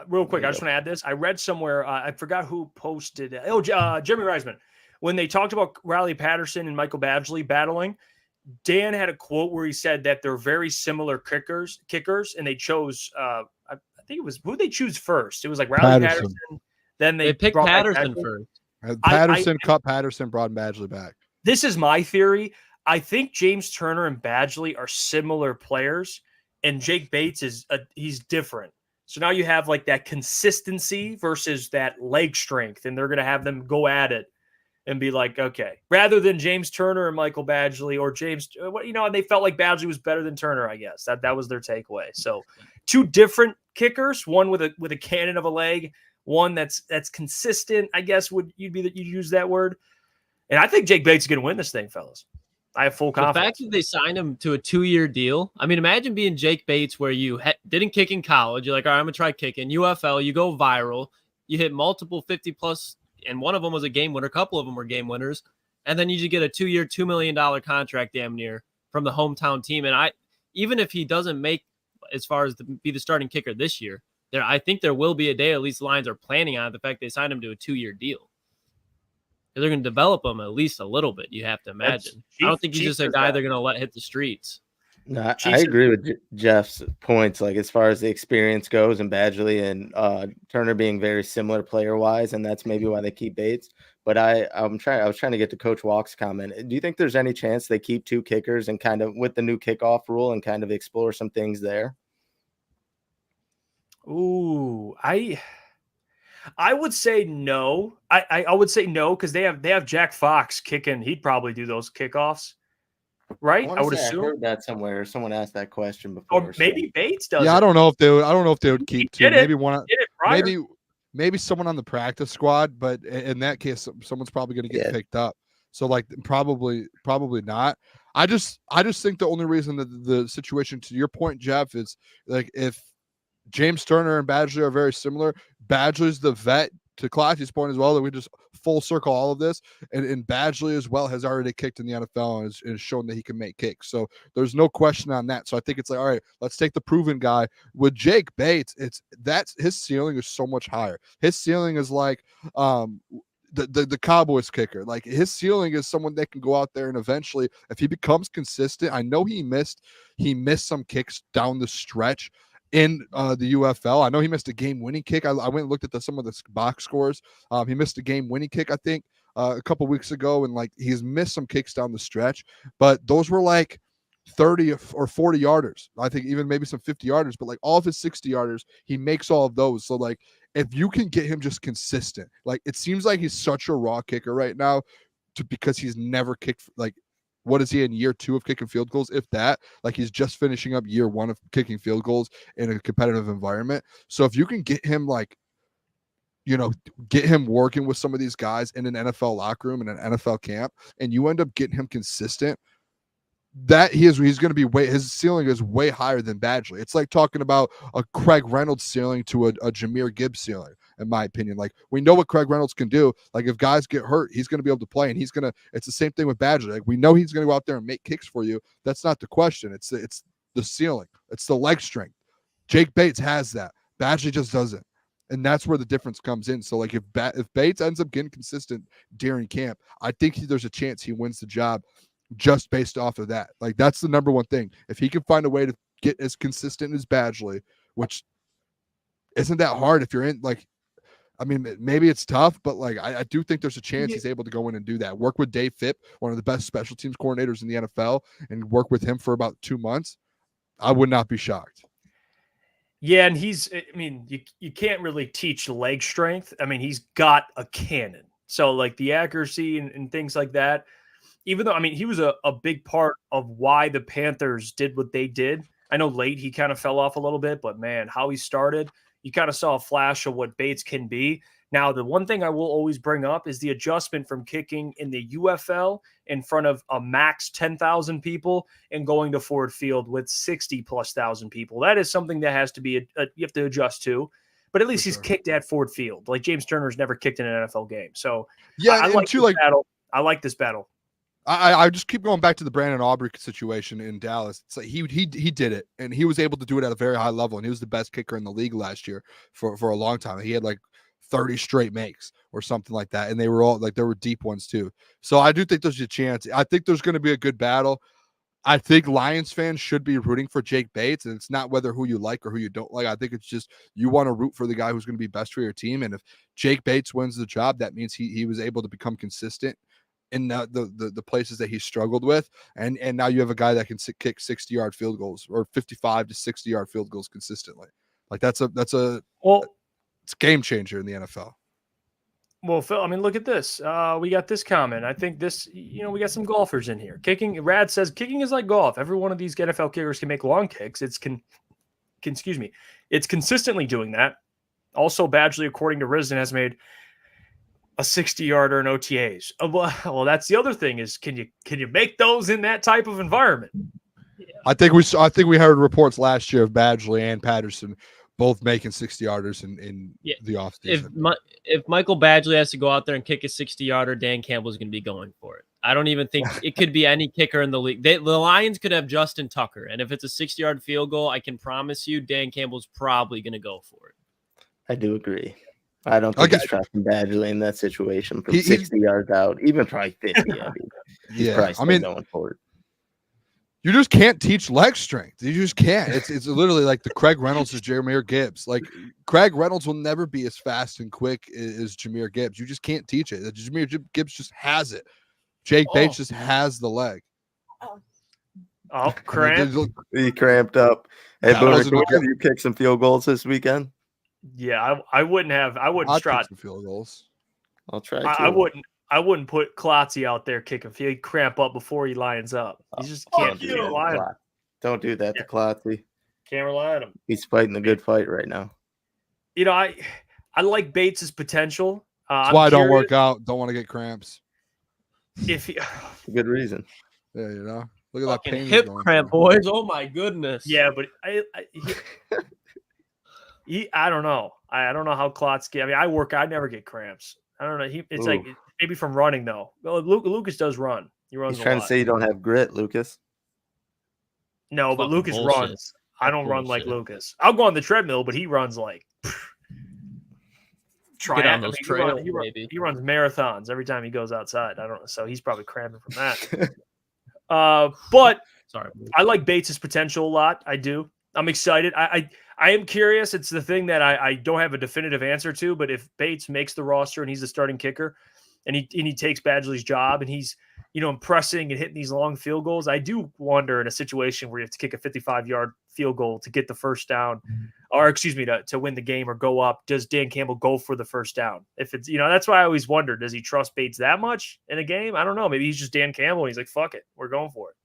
real quick, I just want to add this. I read somewhere, I forgot who posted it. Jeremy Reisman. When they talked about Riley Patterson and Michael Badgley battling, Dan had a quote where he said that they're very similar kickers, and they chose, I think it was, who they choose first. It was like Riley Patterson. Then they picked Patterson first. Patterson cut Patterson, brought Badgley back. This is my theory. I think James Turner and Badgley are similar players, and Jake Bates he's different. So now you have like that consistency versus that leg strength, and they're going to have them go at it and be like, okay, rather than James Turner and Michael Badgley, or James, and they felt like Badgley was better than Turner, I guess. That was their takeaway. So two different kickers, one with a cannon of a leg, one that's consistent, I guess you'd use that word. And I think Jake Bates is going to win this thing, fellas. I have full confidence. The fact that they signed him to a 2-year deal, I mean, imagine being Jake Bates where you didn't kick in college. You're like, all right, I'm going to try kicking. UFL, you go viral. You hit multiple 50-plus, and one of them was a game winner. A couple of them were game winners. And then you just get a 2-year, $2 million contract damn near from the hometown team. And even if he doesn't make as far as be the starting kicker this year, I think there will be a day, at least the Lions are planning on the fact they signed him to a 2-year deal. They're going to develop him at least a little bit, you have to imagine. I don't think he's just a guy they're going to let hit the streets. No, I agree with Jeff's points, like as far as the experience goes, and Badgley and Turner being very similar player-wise, and that's maybe why they keep Bates. But I was trying to get to Coach Walk's comment. Do you think there's any chance they keep two kickers and kind of with the new kickoff rule and kind of explore some things there? Ooh, I would say no. I would say no because they have Jack Fox kicking. He'd probably do those kickoffs, right? I would assume. I heard that somewhere. Someone asked that question before. Or maybe Bates does. Yeah, I don't know if they would keep two. Maybe one. Maybe someone on the practice squad, but in that case, someone's probably going to get picked up. So like probably not. I just think the only reason that the situation, to your point, Jeff, is like if James Turner and Badgley are very similar. Badgley's the vet, to Clatsy's point as well, that we just full circle all of this. And Badgley as well has already kicked in the NFL and has shown that he can make kicks. So there's no question on that. So I think it's like, all right, let's take the proven guy. With Jake Bates, his ceiling is so much higher. His ceiling is like the Cowboys kicker. Like his ceiling is someone that can go out there and eventually, if he becomes consistent, I know he missed some kicks down the stretch in the UFL. I know he missed a game-winning kick. I went and looked at some of the box scores. He missed a game-winning kick, I think, a couple weeks ago, and like he's missed some kicks down the stretch, but those were like 30 or 40 yarders. I think even maybe some 50 yarders, but like all of his 60 yarders, he makes all of those. So like if you can get him just consistent, like it seems like he's such a raw kicker right now because he's never kicked like what is he in year 2 of kicking field goals? If that, like he's just finishing up year 1 of kicking field goals in a competitive environment. So if you can get him get him working with some of these guys in an NFL locker room, in an NFL camp, and you end up getting him consistent, that he's going to be his ceiling is way higher than Badgley. It's like talking about a Craig Reynolds ceiling to a Jahmyr Gibbs ceiling, in my opinion. Like, we know what Craig Reynolds can do. Like, if guys get hurt, he's going to be able to play, and it's the same thing with Badgley. Like, we know he's going to go out there and make kicks for you. That's not the question. It's the ceiling. It's the leg strength. Jake Bates has that. Badgley just doesn't. And that's where the difference comes in. So, like, if Bates ends up getting consistent during camp, I think there's a chance he wins the job just based off of that. Like, that's the number one thing. If he can find a way to get as consistent as Badgley, which isn't that hard if you're in, like, I mean, maybe it's tough, but like, I do think there's a chance he's able to go in and do that. Work with Dave Phipp, one of the best special teams coordinators in the NFL, and work with him for about 2 months. I would not be shocked. Yeah, and you can't really teach leg strength. I mean, he's got a cannon. So, like, the accuracy and things like that, even though, he was a big part of why the Panthers did what they did. I know late he kind of fell off a little bit, but, man, how he started, you kind of saw a flash of what Bates can be. Now, the one thing I will always bring up is the adjustment from kicking in the UFL in front of a max 10,000 people and going to Ford Field with 60,000+ people. That is something that has to be you have to adjust to. But at least he's kicked at Ford Field. Like, James Turner's never kicked in an NFL game. So yeah, I like this battle. I like this battle. I just keep going back to the Brandon Aubrey situation in Dallas. It's like he did it, and he was able to do it at a very high level, and he was the best kicker in the league last year for a long time. He had like 30 straight makes or something like that, and they were all like, there were deep ones too. So I do think there's a chance. I think there's going to be a good battle. I think Lions fans should be rooting for Jake Bates, and it's not whether who you like or who you don't like. I think it's just you want to root for the guy who's going to be best for your team, and if Jake Bates wins the job, that means he was able to become consistent in the places that he struggled with, and now you have a guy that can kick 60-yard field goals or 55 to 60-yard field goals consistently. Like, it's a game changer in the NFL. Well, Phil, look at this. We got this comment. I think this, we got some golfers in here. Rad says kicking is like golf. Every one of these NFL kickers can make long kicks. It's consistently doing that. Also, Badgley, according to Risden, has made a 60-yarder in OTAs. Well, that's the other thing is, can you make those in that type of environment? Yeah. I think we heard reports last year of Badgley and Patterson both making 60-yarders in the offseason. If Michael Badgley has to go out there and kick a 60-yarder, Dan Campbell's going to be going for it. I don't even think it could be any kicker in the league. The Lions could have Justin Tucker, and if it's a 60-yard field goal, I can promise you Dan Campbell's probably going to go for it. I do agree. I don't think he's trusting Badgley in that situation from 60 yards out, even probably 50. He's probably going for it. You just can't teach leg strength. You just can't. It's literally like the Craig Reynolds to Jahmyr Gibbs. Like, Craig Reynolds will never be as fast and quick as Jahmyr Gibbs. You just can't teach it. Jahmyr Gibbs just has it. Jake Bates just has the leg. Oh, cramped. He cramped up. Hey, Booner, can you kick some field goals this weekend? Yeah, I wouldn't try some field goals. I'll try. I wouldn't put Klotz out there kicking. He'd cramp up before he lines up. He just can't rely on him. Don't do that to Klotz. Can't rely on him. He's fighting a good fight right now. I like Bates' potential. That's why I don't work out. Don't want to get cramps. Good reason. Yeah, look at that pain. Hip cramp, boys. Oh my goodness. Yeah, but I don't know. I don't know how Klotz get. I work. I never get cramps. I don't know. It's like maybe from running though. Well, Lukas does run. He runs. He's trying to say you don't have grit, Lukas. No, but Lukas runs. I don't run like Lukas. I'll go on the treadmill, but he runs like. Get on those trails, he runs marathons every time he goes outside. I don't know. So he's probably cramping from that. But sorry, I like Bates' potential a lot. I do. I'm excited. I am curious. It's the thing that I don't have a definitive answer to, but if Bates makes the roster and he's the starting kicker and he takes Badgley's job and he's, impressing and hitting these long field goals, I do wonder in a situation where you have to kick a 55-yard field goal to get the first down. or excuse me, to win the game or go up, does Dan Campbell go for the first down? If it's, that's why I always wonder, does he trust Bates that much in a game? I don't know. Maybe he's just Dan Campbell and he's like, fuck it, we're going for it.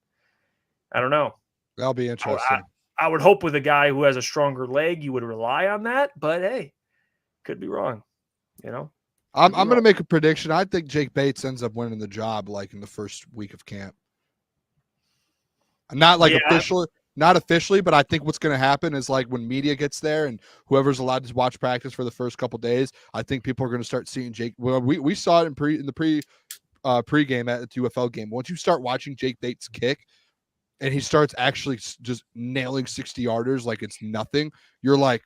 I don't know. That'll be interesting. I would hope with a guy who has a stronger leg, you would rely on that, but hey, could be wrong. I'm going to make a prediction. I think Jake Bates ends up winning the job like in the first week of camp. Not like not officially, but I think what's going to happen is like when media gets there and whoever's allowed to watch practice for the first couple of days, I think people are going to start seeing Jake. Well, we saw it in the pregame at the UFL game. Once you start watching Jake Bates kick and he starts actually just nailing 60-yarders like it's nothing, you're like,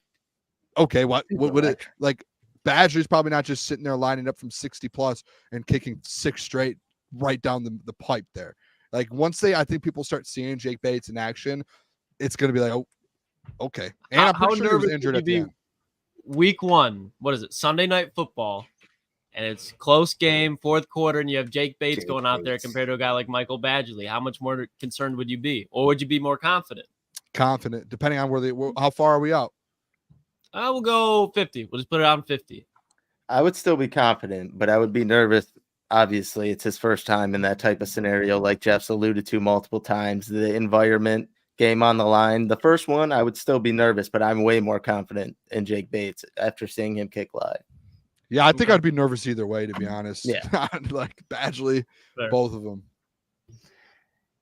okay, what would it like? Badgley's probably not just sitting there lining up from 60 plus and kicking 6 straight right down the pipe there. Like once I think people start seeing Jake Bates in action, it's going to be like, oh, okay. And I'm pretty sure he was injured at the end. Week 1, what is it? Sunday Night Football, and it's close game, fourth quarter, and you have Jake Bates going out there compared to a guy like Michael Badgley. How much more concerned would you be, or would you be more confident? Confident, depending on how far are we out. I will go 50. We'll just put it on 50. I would still be confident, but I would be nervous. Obviously, it's his first time in that type of scenario, like Jeff's alluded to multiple times. The environment, game on the line. The first one, I would still be nervous, but I'm way more confident in Jake Bates after seeing him kick live. Yeah, I think I'd be nervous either way, to be honest. Yeah. Like Badgley, both of them.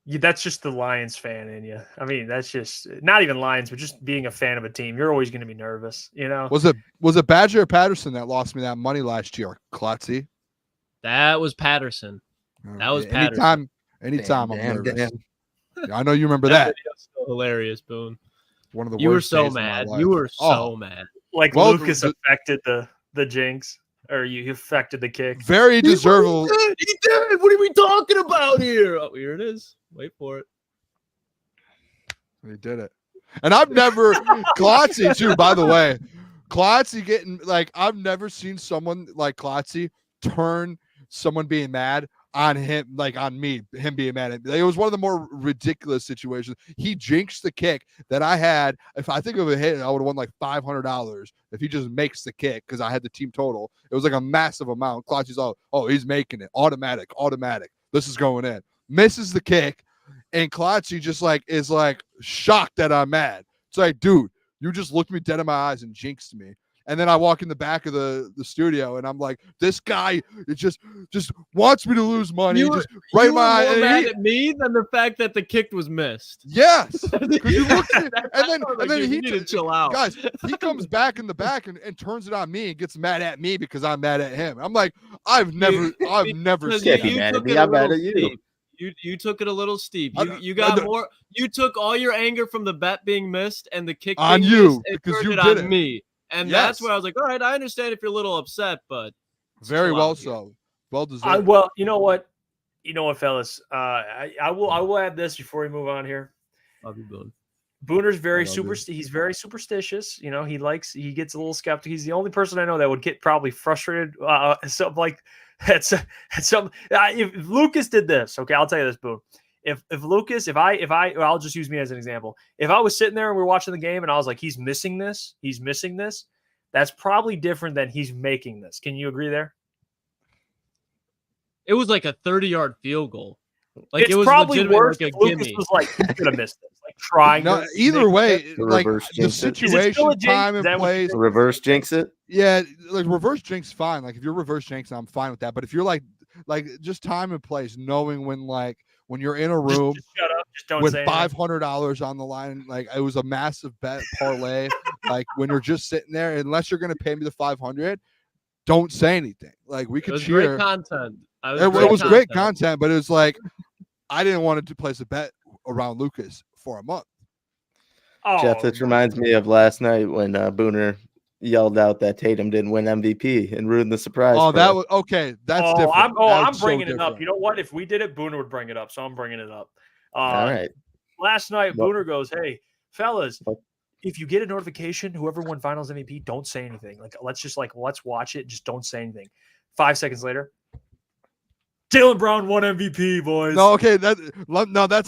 Yeah, that's just the Lions fan in you. I mean, that's just not even Lions, but just being a fan of a team. You're always going to be nervous, Was it Badger or Patterson that lost me that money last year? Klotzy? That was Patterson. That was Patterson. Anytime I'm nervous. Yeah, I know you remember that. So hilarious, Boone. One of the you worst. You were so mad. You were so mad. Like Lukas affected the jinx. Or you affected the kick. Very deservable. He did. What are we talking about here? Oh, here it is. Wait for it. He did it. And I've never Klotzy too, by the way. Klotzy getting like I've never seen someone like Klotzy turn someone being mad on him, like on me, him being mad at me. It was one of the more ridiculous situations. He jinxed the kick that I had. If I think of a hit, I would have won like $500 if he just makes the kick because I had the team total. It was like a massive amount. Klotzy's oh, he's making it. Automatic. This is going in. Misses the kick, and Klotzy just like is like shocked that I'm mad. It's like, dude, you just looked me dead in my eyes and jinxed me. And then I walk in the back of the studio, and I'm like, this guy just wants me to lose money. You were more mad at me than the fact that the kick was missed. Yes. You looked at it, and then he need to chill out. Guys, he comes back in the back and turns it on me and gets mad at me because I'm mad at him. I'm like, I've never seen you mad at me. I'm mad at you. You took it a little steep. You got more. You took all your anger from the bet being missed and the kick on being you missed because and you turned did it on it. me. And that's where I was like, all right, I understand if you're a little upset, but very well so. Well deserved. Well, you know what, fellas, I will add this before we move on here. Love you, Boone. Booner's he's very superstitious. He gets a little skeptical. He's the only person I know that would get probably frustrated. Something like that's some. If Lukas did this, okay, I'll tell you this, Boone. If Lukas, I'll just use me as an example. If I was sitting there and we were watching the game and I was like, he's missing this, that's probably different than he's making this. Can you agree there? It was like a 30-yard field goal. Like it's it was probably worse. Like Lukas was like, he's gonna miss this. Like trying. No, either way, like the situation, time, and place. Reverse jinx it. Yeah, like reverse jinx, fine. Like if you're reverse jinx, I'm fine with that. But if you're like just time and place, knowing when you're in a room just shut up, just don't with say $500 on the line, like it was a massive bet parlay. Like when you're just sitting there, unless you're gonna pay me the $500, don't say anything. Like we could cheer. Great content. It was great content, but it was like I didn't want to place a bet around Lukas for a month. Oh, Jeff, this reminds me of last night when Booner yelled out that Tatum didn't win MVP and ruined the surprise. Oh, that was okay. That's different. I'm bringing it up. You know what? If we did it, Booner would bring it up. So I'm bringing it up. All right. Last night, Booner goes, "Hey, fellas, if you get a notification, whoever won Finals MVP, don't say anything. Like, let's watch it. Just don't say anything." 5 seconds later, Jaylen Brown won MVP, boys. No, okay, that's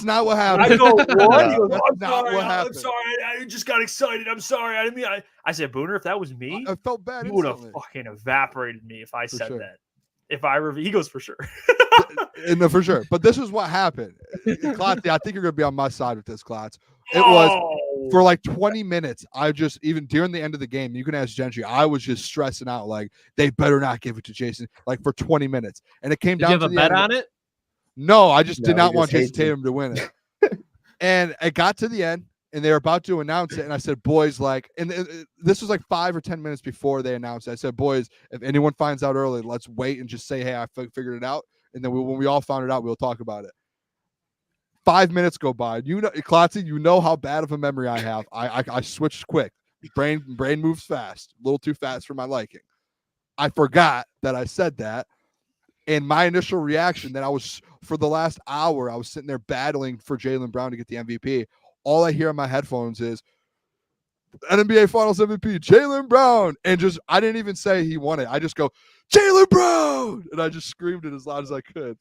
not what happened. I go, what? He goes, That's I'm not sorry. what I'm happened. sorry. I just got excited. I'm sorry. I didn't mean. I said, Booner, if that was me, I felt bad you would have instantly. fucking evaporated me if I For said sure. that. If I he goes for sure. No, for sure. But this is what happened. Klotz, I think you're gonna be on my side with this, Klotz. It was for like 20 minutes. I just, even during the end of the game, you can ask Gentry, I was just stressing out like they better not give it to Jason, like for 20 minutes. And it came Did down you have to a the bet end. on it? No, I just did No, not he want just Jason hates him. Tatum to win it. And it got to the end, and they were about to announce it. And I said, boys, like, and this was like 5 or 10 minutes before they announced it. I said, boys, if anyone finds out early, let's wait and just say, hey, I figured it out. And then when we all found it out, we'll talk about it. 5 minutes go by. You know, Klotz, you know how bad of a memory I have. I switched quick. Brain moves fast, a little too fast for my liking. I forgot that I said that. And my initial reaction that I was, for the last hour, I was sitting there battling for Jaylen Brown to get the MVP. All I hear on my headphones is NBA Finals MVP, Jaylen Brown. And just, I didn't even say he won it. I just go, Jaylen Brown. And I just screamed it as loud as I could.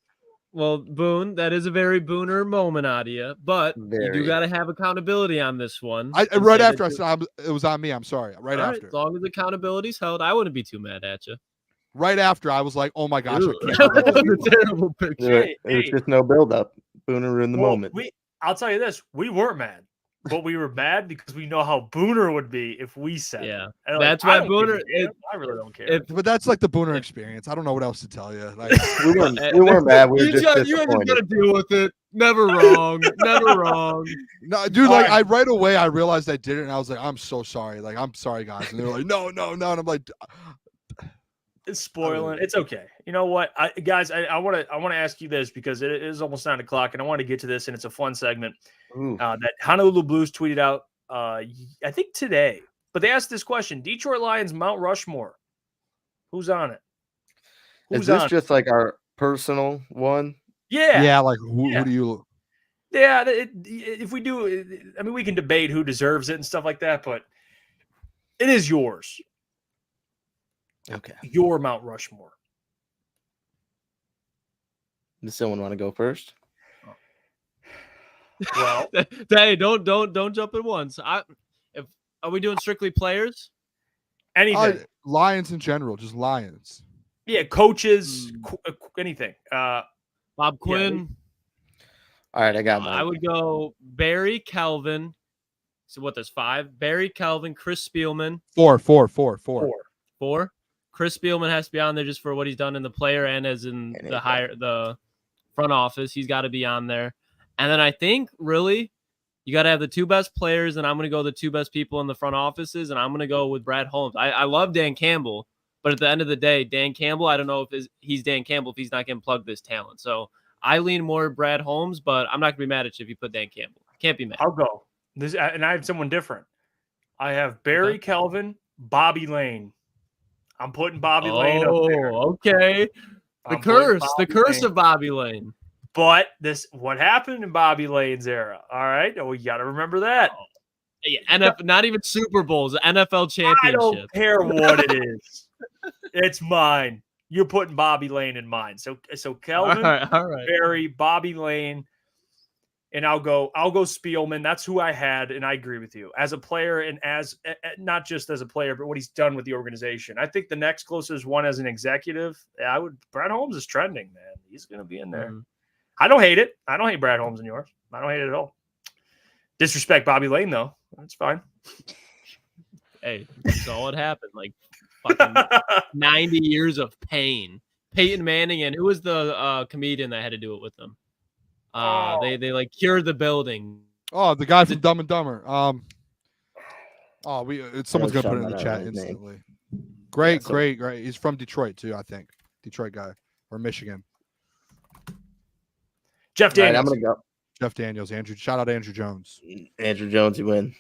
Well, Boone, that is a very Booner moment out of you, but you do Very. got to have accountability on this one. Right after I said it was on me. I'm sorry. Right All after. as long as accountability's held, I wouldn't be too mad at you. Right after, I was like, oh my gosh, I can't That believe was a terrible picture. It was just no build up. Booner ruined the moment. I'll tell you this: we weren't mad, but we were mad because we know how Booner would be if we said, Yeah, it. that's I why don't give a Booner. damn. I really don't care. But that's like the Booner experience. I don't know what else to tell you. Like, We weren't mad. We were just you guys disappointed. got to deal with it. Never wrong. Never wrong. no, dude, like right. right away I realized I did it, and I was like, I'm so sorry. Like, I'm sorry, guys. And they're like, no. And I'm like, It's spoiling. It's okay. You know what, guys? I want to ask you this because it is almost 9 o'clock, and I want to get to this, and it's a fun segment that Honolulu Blues tweeted out. I think today, but they asked this question: Detroit Lions Mount Rushmore. Who's on it? Is this just like our personal one? Yeah. like who do you? Yeah. If we do, I mean, we can debate who deserves it and stuff like that, but it is yours. Okay. Your Mount Rushmore. Does someone want to go first? Well, hey, don't jump at once. Are we doing strictly players? anything. Lions in general, just Lions. Yeah, coaches, anything. Bob Quinn. All right, I got mine. I would go Barry, Kelvin. So what? There's 5. Barry, Kelvin, Chris Spielman. Four. 4. Chris Spielman has to be on there just for what he's done in the player and as in the front office. He's got to be on there. And then I think really you got to have the 2 best players, and I'm going to go the 2 best people in the front offices, and I'm going to go with Brad Holmes. I love Dan Campbell, but at the end of the day, Dan Campbell, I don't know if he's Dan Campbell if he's not getting plugged this talent. So I lean more Brad Holmes, but I'm not going to be mad at you if you put Dan Campbell. Can't be mad. I'll go. And I have someone different. I have Barry Kelvin, Bobby Lane. I'm putting Bobby Lane up there. Okay. The curse of Bobby Lane. But what happened in Bobby Lane's era? All right, we got to remember that. Yeah, not even Super Bowls, NFL championship. I don't care what it is. It's mine. You're putting Bobby Lane in mine. So Kelvin, all right. Barry, Bobby Lane, and I'll go Spielman. That's who I had, and I agree with you as a player and as not just as a player, but what he's done with the organization. I think the next closest one as an executive, Brad Holmes is trending, man. He's going to be in there. Mm-hmm. I don't hate it. I don't hate Brad Holmes in yours. I don't hate it at all. Disrespect Bobby Lane though. That's fine. Hey, that's all it happened. Like fucking 90 years of pain. Peyton Manning and who was the comedian that had to do it with them? They like cured the building. Oh, the guy from Dumb and Dumber. Someone's gonna put it in the chat instantly. Great. He's from Detroit too, I think. Detroit guy or Michigan. Jeff Daniels. Right, I'm gonna go. Jeff Daniels. Shout out Andrew Jones. Andrew Jones, you win.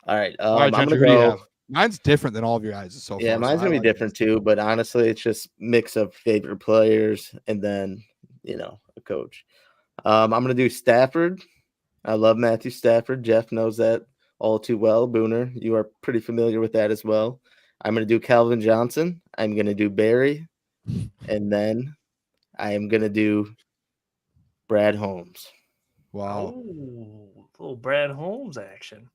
All right. I'm gonna go. Mine's different than all of your guys' so far. Yeah, mine's gonna be different too, but honestly, it's just mix of favorite players and then a coach. I'm gonna do Stafford. I love Matthew Stafford. Jeff knows that all too well. Booner, you are pretty familiar with that as well. I'm gonna do Calvin Johnson. I'm gonna do Barry, and then I am going to do Brad Holmes. Wow. Oh, little Brad Holmes action.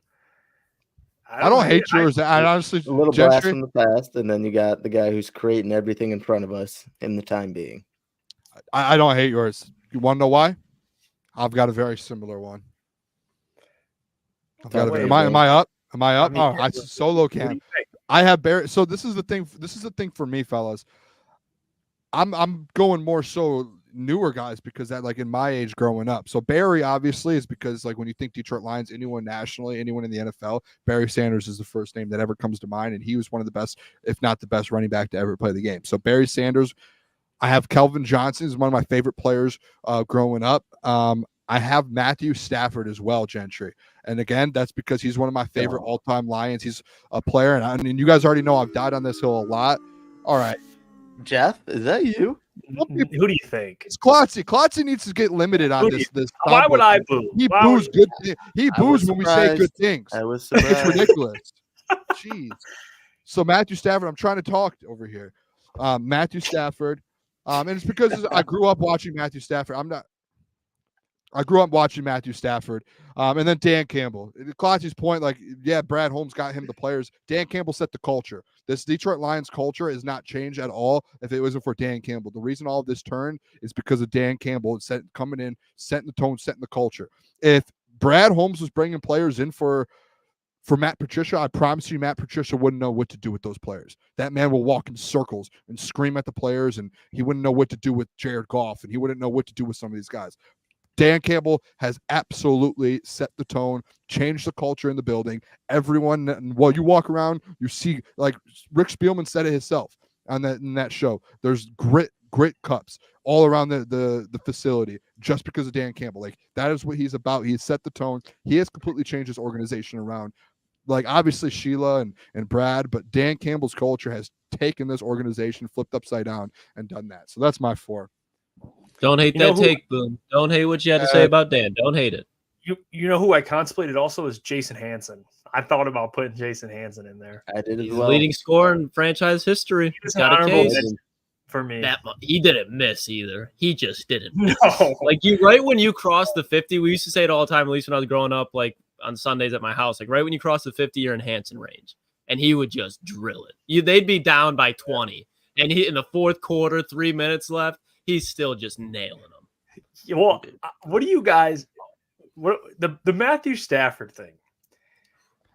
I don't hate yours. I honestly, a little Gentry, blast from the past, and then you got the guy who's creating everything in front of us in the time being. I don't hate yours. You want to know why? I've got a very similar one. Am I up? Am I up? I solo cam. I have Barry. So this is the thing. This is the thing for me, fellas. I'm going more so newer guys because that, like, in my age growing up. So Barry obviously is because, like, when you think Detroit Lions, anyone nationally, anyone in the NFL, Barry Sanders is the first name that ever comes to mind, and he was one of the best, if not the best, running back to ever play the game. So Barry Sanders. I have Kelvin Johnson is one of my favorite players growing up. I have Matthew Stafford as well, Gentry. And again, that's because he's one of my favorite all-time Lions. He's a player, and I mean, you guys already know I've died on this hill a lot. All right. Jeff, is that you? Who do you think? It's Klotzy. Klotzy needs to get limited on this. Why would I boo? He boos good. He boos when we say good things. I was surprised. It's ridiculous. Jeez. So Matthew Stafford, I'm trying to talk over here. Matthew Stafford. And it's because I grew up watching Matthew Stafford. I grew up watching Matthew Stafford. And then Dan Campbell. Klotzy's point, like, yeah, Brad Holmes got him the players. Dan Campbell set the culture. This Detroit Lions culture is not changed at all if it wasn't for Dan Campbell. The reason all of this turned is because of Dan Campbell coming in, setting the tone, setting the culture. If Brad Holmes was bringing players in for Matt Patricia, I promise you Matt Patricia wouldn't know what to do with those players. That man will walk in circles and scream at the players, and he wouldn't know what to do with Jared Goff, and he wouldn't know what to do with some of these guys. Dan Campbell has absolutely set the tone, changed the culture in the building. Everyone, while you walk around, you see, like Rick Spielman said it himself in that show, there's great cups all around the facility just because of Dan Campbell. Like, that is what he's about. He set the tone. He has completely changed his organization around. Like, obviously Sheila and Brad, but Dan Campbell's culture has taken this organization, flipped upside down, and done that. So that's my 4. Don't hate that take, Boom. Don't hate what you had to say about Dan. Don't hate it. You know who I contemplated also is Jason Hanson. I thought about putting Jason Hanson in there. I did as He's well. Leading scorer in franchise history. He's got a case. For me. He didn't miss either. He just didn't miss. No. Like, right when you cross the 50, we used to say it all the time, at least when I was growing up, like on Sundays at my house, like right when you cross the 50, you're in Hanson range. And he would just drill it. They'd be down by 20. And he in the fourth quarter, 3 minutes left, he's still just nailing them. Well, what do you guys? What the Matthew Stafford thing?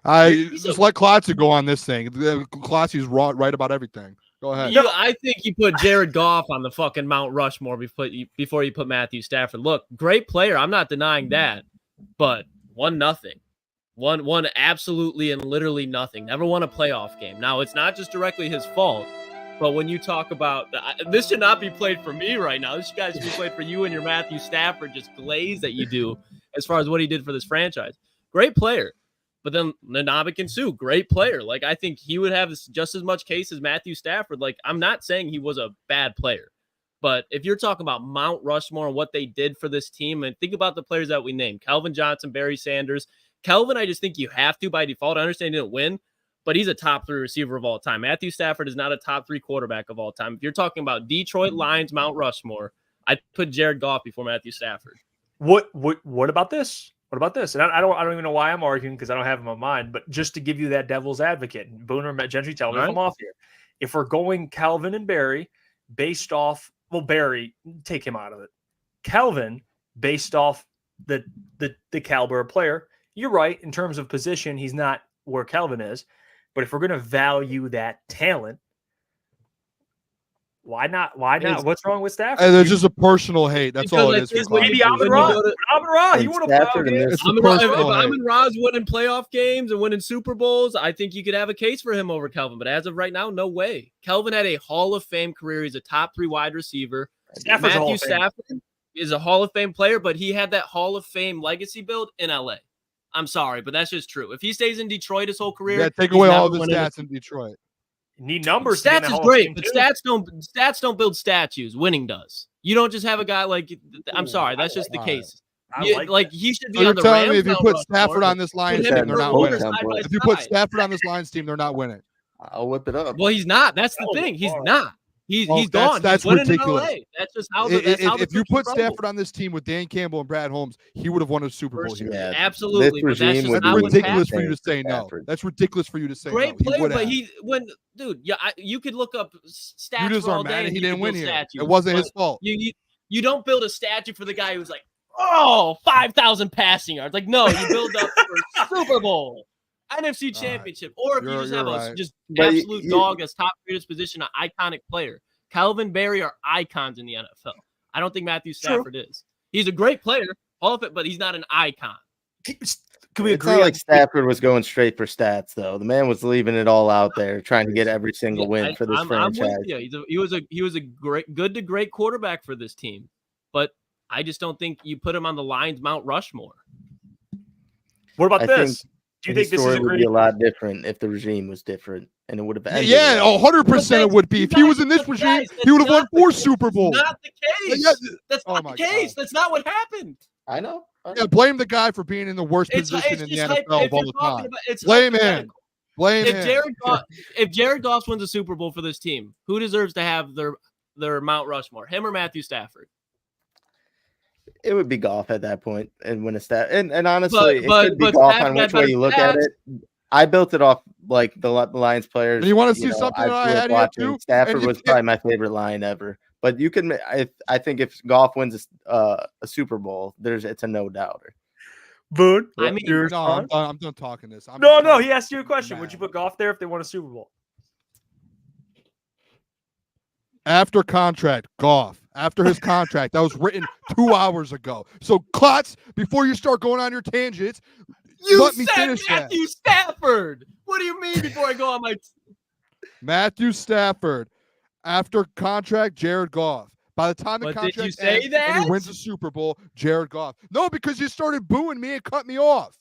I just let Klotzy go on this thing. Klotzy's right about everything. Go ahead. I think you put Jared Goff on the fucking Mount Rushmore before you put Matthew Stafford. Look, great player. I'm not denying that, but 1-0. One absolutely and literally nothing. Never won a playoff game. Now, it's not just directly his fault. But when you talk about this, should not be played for me right now. This guy should be played for you and your Matthew Stafford just glaze that you do as far as what he did for this franchise. Great player. But then Ndamukong Suh, great player. Like, I think he would have just as much case as Matthew Stafford. Like, I'm not saying he was a bad player. But if you're talking about Mount Rushmore and what they did for this team, and think about the players that we named, Kelvin Johnson, Barry Sanders. Kelvin, I just think you have to by default. I understand he didn't win, but he's a top 3 receiver of all time. Matthew Stafford is not a top 3 quarterback of all time. If you're talking about Detroit Lions, Mount Rushmore, I'd put Jared Goff before Matthew Stafford. What about this? What about this? And I don't even know why I'm arguing because I don't have it in my mind, but just to give you that devil's advocate, Booner, Gentry, tell me if I'm off here. If we're going Calvin and Barry based off, well, Barry, take him out of it. Calvin based off the caliber of player, you're right. In terms of position, he's not where Calvin is. But if we're going to value that talent, why not? What's wrong with Stafford? There's just a personal hate. That's all it is. Maybe Amon-Ra. You want to Amon-Ra's winning playoff games and winning Super Bowls. I think you could have a case for him over Kelvin. But as of right now, no way. Kelvin had a Hall of Fame career. He's a top 3 wide receiver. Matthew Stafford is a Hall of Fame player, but he had that Hall of Fame legacy build in LA. I'm sorry, but that's just true. If he stays in Detroit his whole career, take away all of his stats in Detroit. Need numbers. Stats is great, but stats don't build statues. Winning does. You don't just have a guy like. I'm sorry, that's just the case. He should be on the Rams. You're telling me if you put Stafford on this Lions team, they're not winning. If you put Stafford on this Lions team, they're not winning. I'll whip it up. Well, he's not. That's the thing. He's not. He's gone. That's he's winning ridiculous. in LA. That's just how if you put Pistons Stafford on this team with Dan Campbell and Brad Holmes, he would have won a Super Bowl here. Yeah, absolutely. But that's just That's not ridiculous for you to say no. Stafford. That's ridiculous for you to say Great no. player, but dude, you could look up stats You just for are all mad day. that And he didn't win here. Statues, It wasn't his fault. You don't build a statue for the guy who's like, 5,000 passing yards. Like, no, you build up for Super Bowl, NFC Championship, or if you just have a absolute dog as top greatest position, an iconic player. Calvin Berry are icons in the NFL. I don't think Matthew Stafford is. He's a great player, all of it, but he's not an icon. Can we agree? It's not like Stafford was going straight for stats, though. The man was leaving it all out there, trying to get every single win for this franchise. I'm with you. He was a good to great quarterback for this team, but I just don't think you put him on the Lions Mount Rushmore. What about this? Do you think this is would be a lot different if the regime was different, and it would have ended? Yeah, 100% it would be. If he was in this regime, he would have won 4 Super Bowls. Not the case. That's not the case. That's not what happened. I know. Yeah, blame the guy for being in the worst position in the NFL of all time. Blame him. Blame him. If Jared Goff wins a Super Bowl for this team, who deserves to have their Mount Rushmore? Him or Matthew Stafford? It would be Goff at that point, and win a stat. And honestly, it could be Goff on which way you look at it. I built it off like the Lions players. And you want to see something that I had here too? Stafford was probably my favorite line ever. But you can, I think, if Goff wins a Super Bowl, it's a no doubter. Boone, I'm done talking this. No, he asked you a question. Would you put Goff there if they won a Super Bowl? After contract, Goff. After his contract, that was written 2 hours ago. So, Klotz, before you start going on your tangents, let me finish Matthew Stafford. What do you mean before I go on my? Matthew Stafford. After contract, Jared Goff. By the time the contract ends and he wins the Super Bowl, Jared Goff. No, because you started booing me and cut me off.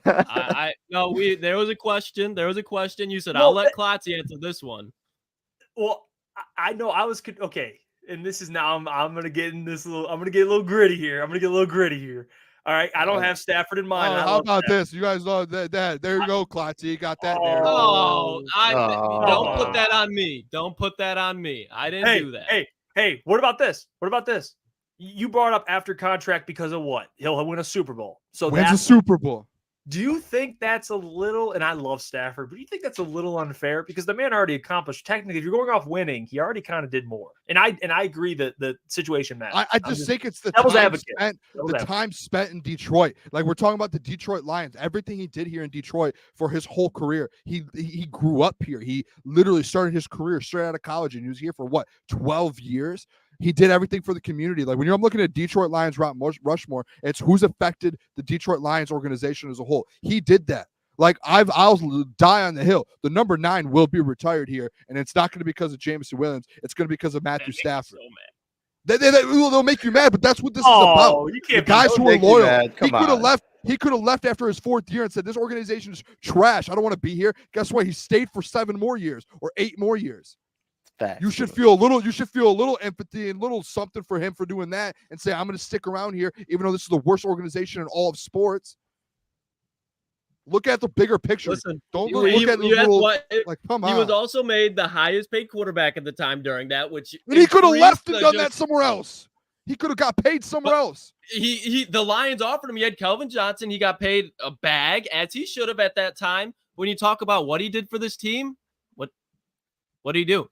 There was a question. You said, I'll let Klotz answer this one. Well, I know I was okay. And this is now I'm gonna get in this little. I'm gonna get a little gritty here. All right, I don't have Stafford in mind. How about this? You guys love that. There you go, Klotz. You got that there. Don't put that on me. Don't put that on me. I didn't do that. Hey, what about this? You brought up after contract because of what? He'll win a Super Bowl. So wins a Super Bowl. Do you think that's a little, and I love Stafford, but do you think that's a little unfair? Because the man already accomplished, technically, if you're going off winning, he already kind of did more. And I agree that the situation matters. I just think it's the time spent in Detroit. Like, we're talking about the Detroit Lions. Everything he did here in Detroit for his whole career. He grew up here. He literally started his career straight out of college, and he was here for 12 years? He did everything for the community. Like, when you're looking at Detroit Lions Mount Rushmore, it's who's affected the Detroit Lions organization as a whole. He did that. Like, I'll die on the hill. The number 9 will be retired here, and it's not going to be because of Jameson Williams. It's going to be because of Matthew Stafford. So they'll make you mad, but that's what this is about. You can't the guys who are loyal. He could have left after his 4th year and said, this organization is trash. I don't want to be here. Guess what? He stayed for 7 more years or 8 more years. You should feel a little empathy and a little something for him for doing that and say, I'm going to stick around here, even though this is the worst organization in all of sports. Look at the bigger picture. Listen, don't look at the little, come on. He was also made the highest paid quarterback at the time during that, which and he could have left and done that somewhere else. He could have got paid somewhere else. The Lions offered him. He had Kelvin Johnson. He got paid a bag, as he should have at that time. When you talk about what he did for this team, what did he do?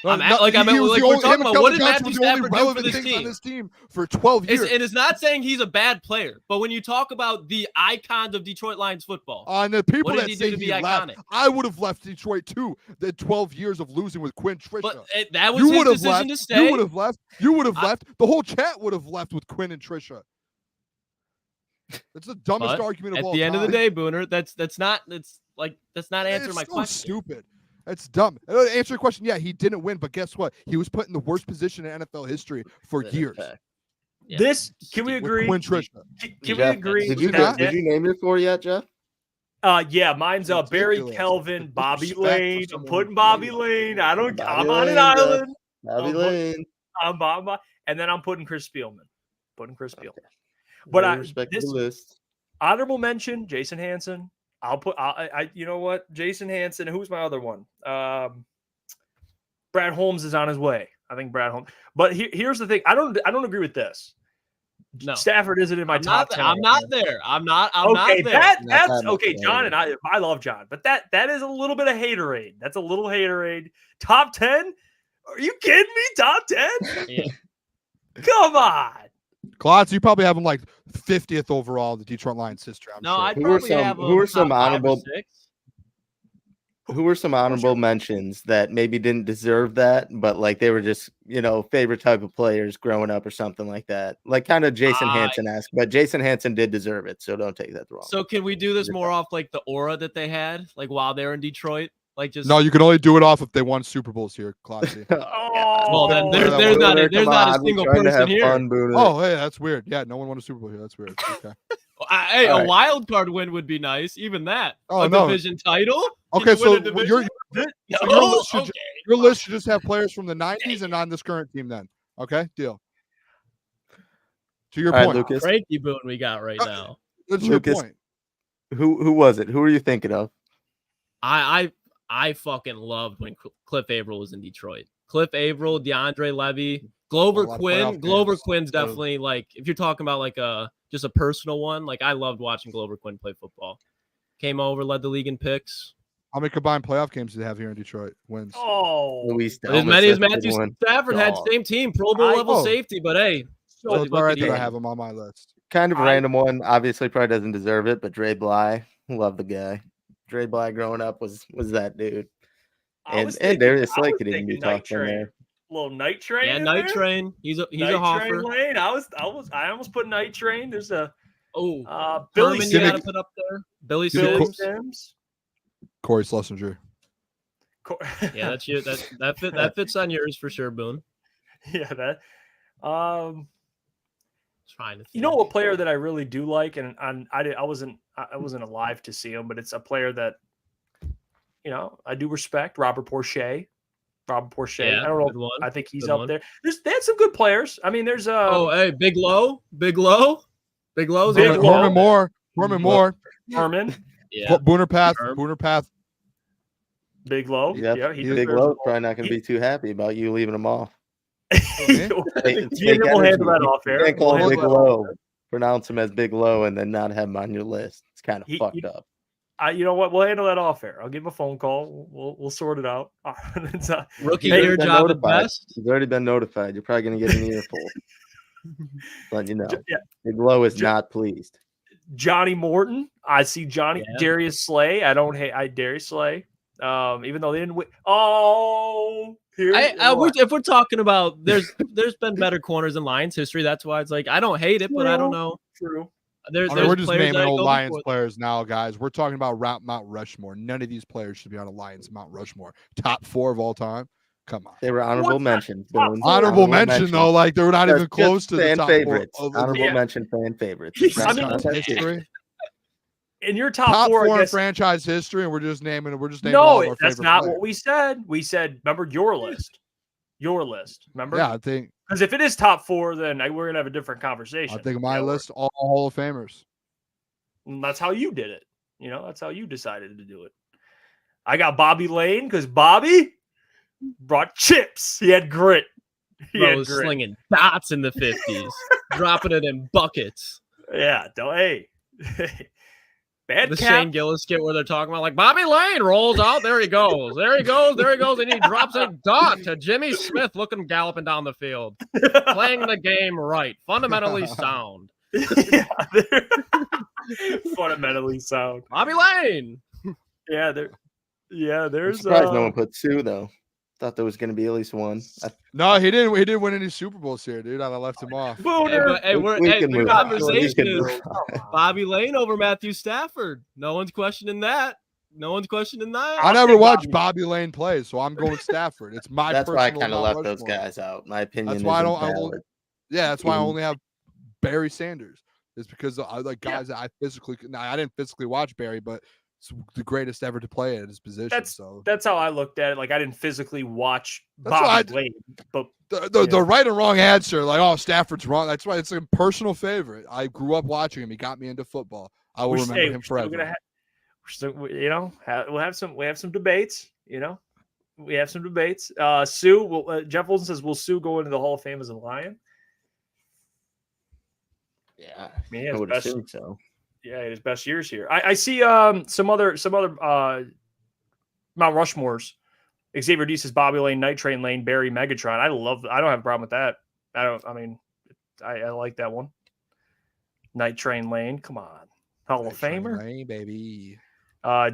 We're talking about what did Matthew Stafford do for this team? On this team for 12 years. And it's not saying he's a bad player, but when you talk about the icons of Detroit Lions football, and the people that say he left, I would have left Detroit too. The 12 years of losing with Quinn Trisha. But that was his decision to stay. You would have left. You would have left. The whole chat would have left with Quinn and Trisha. That's the dumbest argument of all time. At the end of the day, Booner, that's not answering my question. Stupid. That's dumb. Answer your question. Yeah, he didn't win, but guess what? He was put in the worst position in NFL history for years. Yeah. Can we agree? With Quinn Trisha. Can we agree? Did you name your 4 yet, Jeff? Yeah, mine's Barry Kelvin, Bobby Lane. I'm putting Bobby Lane. I'm on an island. Bobby Lane. And then I'm putting Chris Spielman. Okay. But I respect the list. Honorable mention, Jason Hansen. You know what? Jason Hansen. Who's my other one? Brad Holmes is on his way. I think Brad Holmes. But here's the thing. I don't agree with this. No. Stafford isn't in my top 10. I'm not there. I'm not there. That's okay. John and I love John, but that is a little bit of haterade. That's a little haterade. Top 10? Are you kidding me? Top 10? Yeah. Come on. Klotz, you probably have him like 50th overall in the Detroit Lions history. I'm No, sure. I'd probably have who are some honorable? 5 or 6. Who were some honorable mentions that maybe didn't deserve that, but like they were just, favorite type of players growing up or something like that? Like kind of Jason Hansen-esque, but Jason Hansen did deserve it, so don't take that wrong. So can we do this more off like the aura that they had, like while they were in Detroit? Like just No, you can only do it off if they won Super Bowls here, Klotzy. Well, then there's not a single person here. Oh, hey, that's weird. Yeah, no one won a Super Bowl here. That's weird. Okay. Hey, a wild card win would be nice. Even that. Oh, a division title. Okay, so your list should just have players from the 90s and on this current team then. Okay, deal. To your point. Lucas. Cranky Boone we got right now. That's Lucas, your point. Who was it? Who are you thinking of? I fucking loved when Cliff Averill was in Detroit. Cliff Averill, DeAndre Levy, Glover Quinn. Glover Quinn's definitely like, if you're talking about like just a personal one, like I loved watching Glover Quinn play football. Came over, led the league in picks. How many combined playoff games do they have here in Detroit? Wins. Oh, as many as Matthew Stafford had, same team, Pro Bowl level safety. But hey, so it's all right that I have him on my list. Kind of random one. Obviously, probably doesn't deserve it, but Dre Bly, love the guy. Dre Bly growing up was that dude. And Darius Slay could even be talking there. Little Night Train. Yeah, Night Train. He's a Hoffer. Lane. I almost put Night Train. There's a Billy Sims. You gotta put up there. Billy Sims. Corey Schlesinger. Yeah, that's you. That fits on yours for sure, Boone. Yeah, that. Trying to think. You know a player that I really do like, and I wasn't alive to see him, but it's a player that I do respect. Robert Porcher. Yeah, I don't know. I think he's up there. They had some good players. I mean, there's Big Low. Herman Moore. Herman. Yeah. Booner Path. Big Low. Yep. Yeah, Big Low probably not going to be too happy about you leaving him off. We'll handle that off air. You can't call him Big Low. Pronounce him as Big Low and then not have him on your list. It's kind of fucked up. You know what? We'll handle that off air. I'll give him a phone call. We'll sort it out. Rookie year job at best. He's already been notified. You're probably going to get an earful. But Big Low is not pleased. Johnny Morton. I see Johnny. Yeah. Darius Slay. I don't hate. Darius Slay. Even though they didn't win. Oh, if we're talking about there's been better corners in Lions history. That's why it's like I don't hate it, but I don't know. True. We're just naming old Lions players now, guys. We're talking about Mount Rushmore. None of these players should be on a Lions Mount Rushmore. Top 4 of all time. Come on. They were honorable mentions. Honorable mention though, like they were not even close to the top favorites. Honorable mention fan favorites. History. In your top 4 in franchise history, and we're just naming. No, that's not what we said. We said, remember your list. Remember? Yeah, I think. Because if it is top 4, then we're gonna have a different conversation. I think my list all Hall of Famers. And that's how you did it. That's how you decided to do it. I got Bobby Lane because Bobby brought chips. He had grit. He was slinging dots in the 50s, dropping it in buckets. Yeah, bad the cap. Shane Gillis skit where they're talking about like Bobby Lane rolls out. There he goes. And he drops a dot to Jimmy Smith looking galloping down the field. Playing the game right. Fundamentally sound. Fundamentally sound. Bobby Lane. There's I'm surprised no one put 2 though. Thought there was going to be at least 1. No, he didn't. He didn't win any Super Bowls here, dude. I left him off. Booner. The conversation is Bobby Lane over Matthew Stafford. No one's questioning that. I never watched Bobby Lane play, so I'm going Stafford. It's my. That's why I kind of left those guys out. My opinion. That's why I don't. That's why I only have Barry Sanders. It's because I like guys that I physically. Now I didn't physically watch Barry, but. The greatest ever to play at his position. That's how I looked at it. Like I didn't physically watch Bobby Lane, but the right and wrong answer, like Stafford's wrong. That's why it's a personal favorite. I grew up watching him. He got me into football. I will remember him forever. We'll have some debates. We have some debates. Sue, Jeff Wilson says, will Sue go into the Hall of Fame as a Lion? Yeah, I would assume so. Yeah, his best years here. I see some other Mount Rushmores. Xavier D says Bobby Lane, Night Train Lane, Barry, Megatron. I don't have a problem with that. I like that one. Night Train Lane. Come on. Hall of Famer. Lane, baby.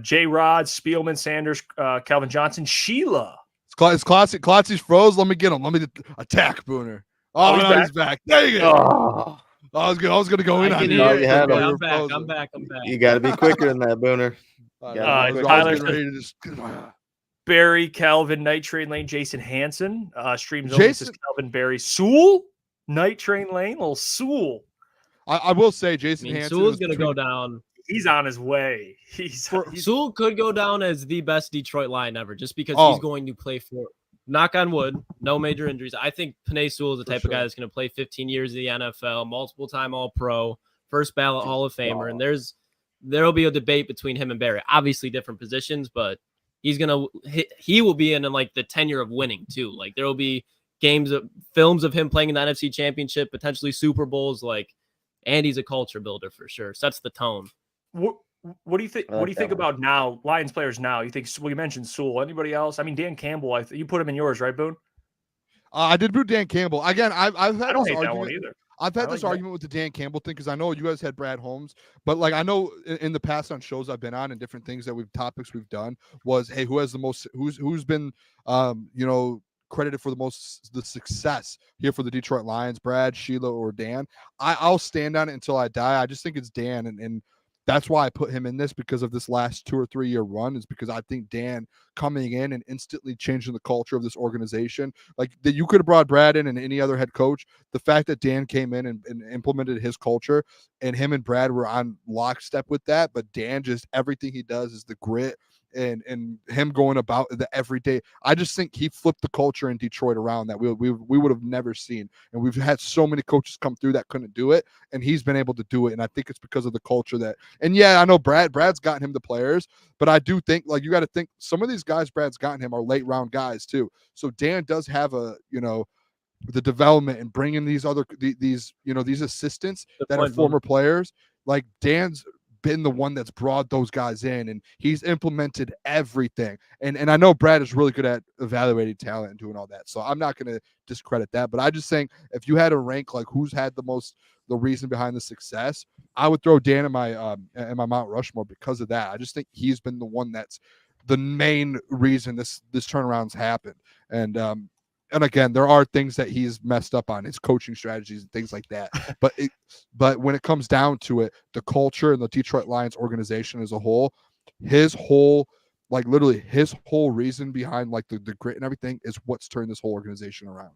J. Rod, Spielman, Sanders, Calvin Johnson, Sheila. It's classic. Klotzy's froze. Let me get him. Let me attack Booner. He's back. Dang it. Oh. I was gonna go in on you. I'm back. You got to be quicker than that, Booner. Tyler, Barry, Calvin, Night Train Lane, Jason Hansen. Streams only says Calvin, Barry, Sewell, Night Train Lane, little Sewell. I will say Jason Hansen. Sewell's gonna go down. He's on his way. Sewell could go down as the best Detroit Lion ever, just because he's going to play for. Knock on wood, no major injuries. I think Penei Sewell is the type of guy that's going to play 15 years in the NFL, multiple-time All-Pro, first ballot Hall of Famer, and there'll be a debate between him and Barry. Obviously, different positions, but he will be in like the tenure of winning too. Like there will be films of him playing in the NFC Championship, potentially Super Bowls. Like, and he's a culture builder for sure. Sets the tone. What do you think? What do you think about now? Lions players now. You think? Well, you mentioned Sewell. Anybody else? I mean, Dan Campbell. You put him in yours, right, Boone? I did put Dan Campbell again. I've had I don't this hate argument. that one either. I've had this argument with the Dan Campbell thing because I know you guys had Brad Holmes, but like I know in the past on shows I've been on and different things that topics we've done was, hey, who has the most? Who's been credited for the success here for the Detroit Lions? Brad, Sheila, or Dan? I'll stand on it until I die. I just think it's Dan, and that's why I put him in this, because of this last 2 or 3 year run, is because I think Dan coming in and instantly changing the culture of this organization. Like that, you could have brought Brad in and any other head coach. The fact that Dan came in and implemented his culture, and him and Brad were on lockstep with that. But Dan, just everything he does is the grit and him going about the everyday. I just think he flipped the culture in Detroit around that we would have never seen. And we've had so many coaches come through that couldn't do it, and he's been able to do it. And I think it's because of the culture that. And yeah, I know Brad's gotten him the players, but I do think, like, you got to think some of these guys Brad's gotten him are late round guys too. So Dan does have the development and bringing these assistants that are former players. Like Dan's been the one that's brought those guys in, and he's implemented everything. And I know Brad is really good at evaluating talent and doing all that. So I'm not going to discredit that, but I just think if you had to rank like who's had the reason behind the success, I would throw Dan in my Mount Rushmore because of that. I just think he's been the one that's the main reason this turnaround's happened. And again, there are things that he's messed up on, his coaching strategies and things like that. But when it comes down to it, the culture and the Detroit Lions organization as a whole, his whole reason behind like the grit and everything is what's turned this whole organization around.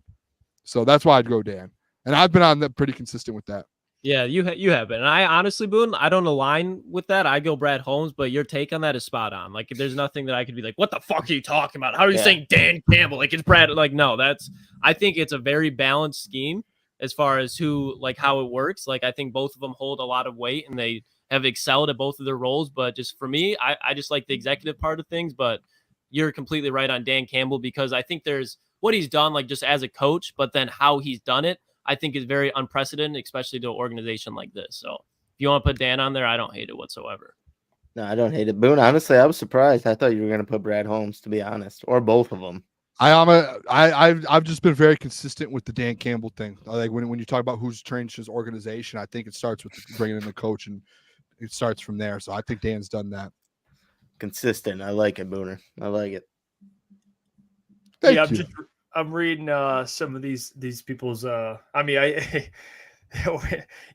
So that's why I'd go Dan. And I've been on that pretty consistent with that. Yeah, you have been. And I honestly, Boone, I don't align with that. I go Brad Holmes, but your take on that is spot on. Like, there's nothing that I could be like, what the fuck are you talking about? How are you saying Dan Campbell? Like, it's Brad. Like, no, I think it's a very balanced scheme as far as how it works. Like, I think both of them hold a lot of weight and they have excelled at both of their roles. But just for me, I just like the executive part of things. But you're completely right on Dan Campbell, because I think there's what he's done, like just as a coach, but then how he's done it, I think is very unprecedented, especially to an organization like this. So if you want to put Dan on there, I don't hate it whatsoever. No, I don't hate it. Boone, honestly, I was surprised. I thought you were going to put Brad Holmes, to be honest, or both of them. I've just been very consistent with the Dan Campbell thing. Like when you talk about who's changed his organization, I think it starts with bringing in the coach, and it starts from there. So I think Dan's done that. Consistent. I like it, Booner. I like it. Thank you. I'm reading some of these people's. You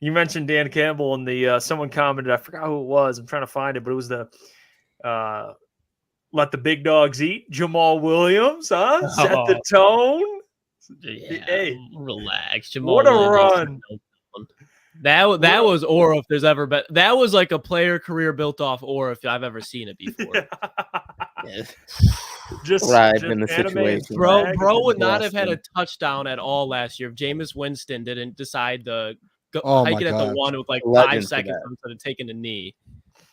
mentioned Dan Campbell, and someone commented. I forgot who it was. I'm trying to find it, but it was the let the big dogs eat. Jamal Williams, huh? Set the tone. Yeah, hey, relax, Jamal. What a Williams. Run! That was aura if there's ever been. That was like a player career built off aura if I've ever seen it before. Yeah. Just in the situation. Bro would not have had a touchdown at all last year if Jameis Winston didn't decide to hike it at the 1 with like 5 seconds instead of taking a knee.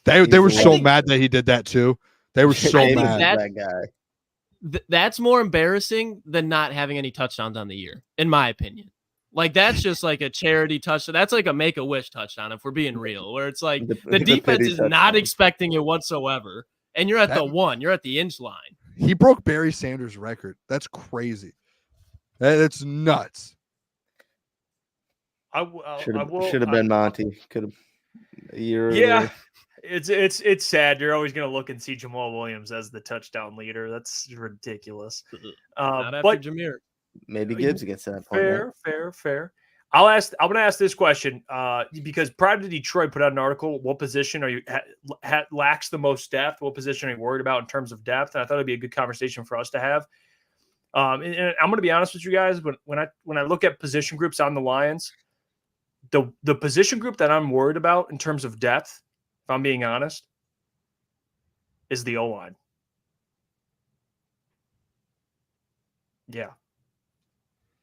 They were so mad that he did that too. They were so mad. That guy. That's more embarrassing than not having any touchdowns on the year, in my opinion. Like, that's just like a charity touchdown. That's like a Make-A-Wish touchdown, if we're being real, where it's like the defense is not expecting it whatsoever, and you're at the 1. You're at the inch line. He broke Barry Sanders' record. That's crazy. That's nuts. Should have been Monty. Could have a year Yeah. earlier. It's sad. You're always going to look and see Jamal Williams as the touchdown leader. That's ridiculous. Not after But Jameer. Maybe Gibbs gets to that point. Fair. I'm going to ask this question because prior to Detroit put out an article, what position are you lacks the most depth? What position are you worried about in terms of depth? And I thought it'd be a good conversation for us to have. And I'm going to be honest with you guys. When I look at position groups on the Lions, the position group that I'm worried about in terms of depth, if I'm being honest, is the O-line. Yeah.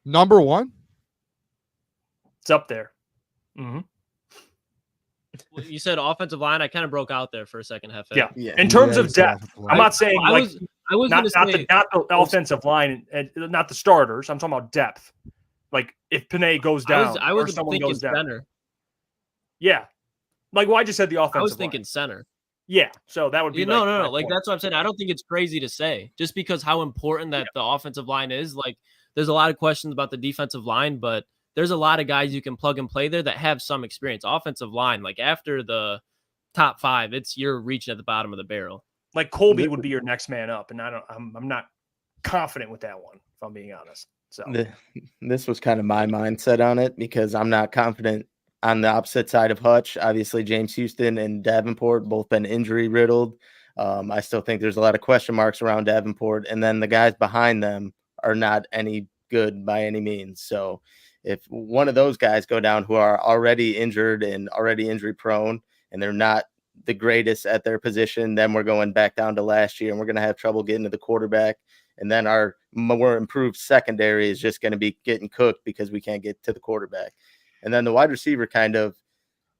Number 1? It's up there. Mm-hmm. You said offensive line. I kind of broke out there for a second, Hefe. Yeah. In terms of depth, I'm not saying I was not the offensive line and not the starters. I'm talking about depth. Like if Panay goes down, I was or someone thinking goes down. center. Yeah. Like, well, I just said the offensive I was thinking line. Center. Yeah. So that would be no. Like, that's what I'm saying. I don't think it's crazy to say just because how important that the offensive line is. Like, there's a lot of questions about the defensive line, but there's a lot of guys you can plug and play there that have some experience. Offensive line, like after the top 5, you're reaching at the bottom of the barrel. Like Colby would be your next man up, and I'm not confident with that one, if I'm being honest. So this was kind of my mindset on it because I'm not confident on the opposite side of Hutch. Obviously, James Houston and Davenport both been injury riddled. I still think there's a lot of question marks around Davenport, and then the guys behind them are not any good by any means. So if one of those guys go down who are already injured and already injury prone, and they're not the greatest at their position, then we're going back down to last year, and we're going to have trouble getting to the quarterback. And then our more improved secondary is just going to be getting cooked because we can't get to the quarterback. And then the wide receiver kind of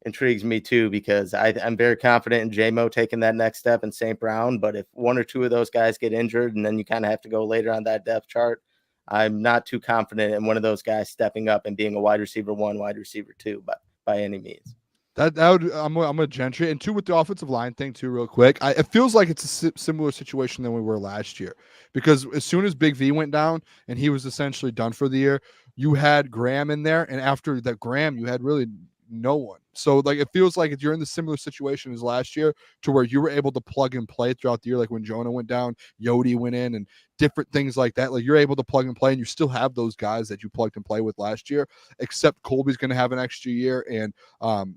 intrigues me too, because I'm very confident in J-Mo taking that next step in St. Brown. But if one or two of those guys get injured and then you kind of have to go later on that depth chart, I'm not too confident in one of those guys stepping up and being a wide receiver 1, wide receiver 2, but by any means. I'm a Gentry, and 2 with the offensive line thing too, real quick. It feels like it's a similar situation than we were last year, because as soon as Big V went down and he was essentially done for the year, you had Graham in there, and after that Graham, you had really no one. So like it feels like you're in the similar situation as last year, to where you were able to plug and play throughout the year. Like when Jonah went down, Yodi went in, and different things like that. Like you're able to plug and play, and you still have those guys that you plugged and play with last year, except Colby's going to have an extra year, and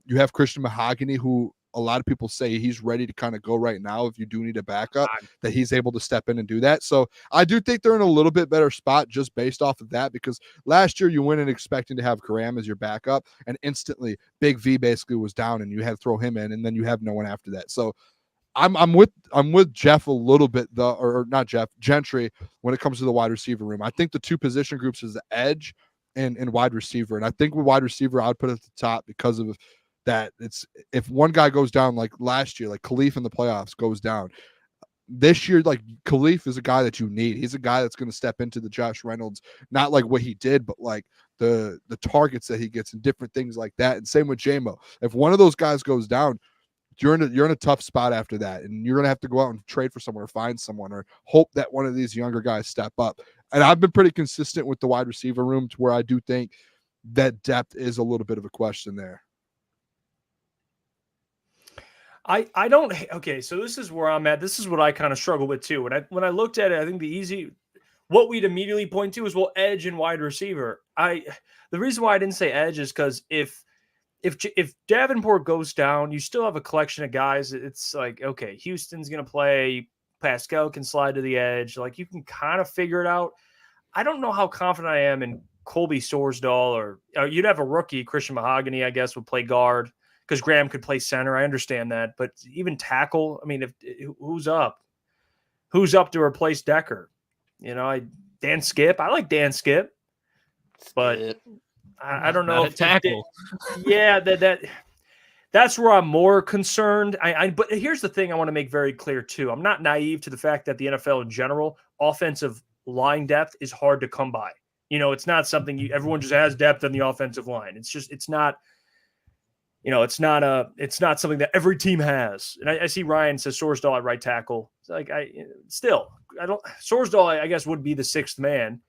you have Christian Mahogany, who a lot of people say he's ready to kind of go right now if you do need a backup, that he's able to step in and do that. So I do think they're in a little bit better spot just based off of that, because last year you went in expecting to have Graham as your backup, and instantly Big V basically was down and you had to throw him in, and then you have no one after that. So I'm with Jeff a little bit, or not Jeff, Gentry, when it comes to the wide receiver room. I think the 2 position groups is the edge and wide receiver. And I think with wide receiver, I would put it at the top because of that. It's if one guy goes down, like last year, like Khalif in the playoffs goes down. This year, like Khalif is a guy that you need. He's a guy that's going to step into the Josh Reynolds, not like what he did, but like the targets that he gets and different things like that. And same with J-Mo. If one of those guys goes down, you're in a tough spot after that, and you're going to have to go out and trade for someone or find someone or hope that one of these younger guys step up. And I've been pretty consistent with the wide receiver room, to where I do think that depth is a little bit of a question there. I don't. Okay, so this is where I'm at. This is what I kind of struggle with too. When I looked at it, I think what we'd immediately point to is, well, edge and wide receiver. The reason why I didn't say edge is because if Davenport goes down, you still have a collection of guys. It's like, okay, Houston's going to play. Pascal can slide to the edge. Like, you can kind of figure it out. I don't know how confident I am in Colby Sorsdahl, or you'd have a rookie, Christian Mahogany, I guess, would play guard, because Graham could play center. I understand that. But even tackle, I mean, who's up? Who's up to replace Decker? Dan Skip. I like Dan Skip. But I don't know if tackle. That's where I'm more concerned. But here's the thing I want to make very clear too. I'm not naive to the fact that the NFL in general, offensive line depth is hard to come by. It's not something everyone just has depth on the offensive line. It's not something that every team has. And I see Ryan says Sorsdal at right tackle. It's like Sorsdal, I guess, would be the sixth man.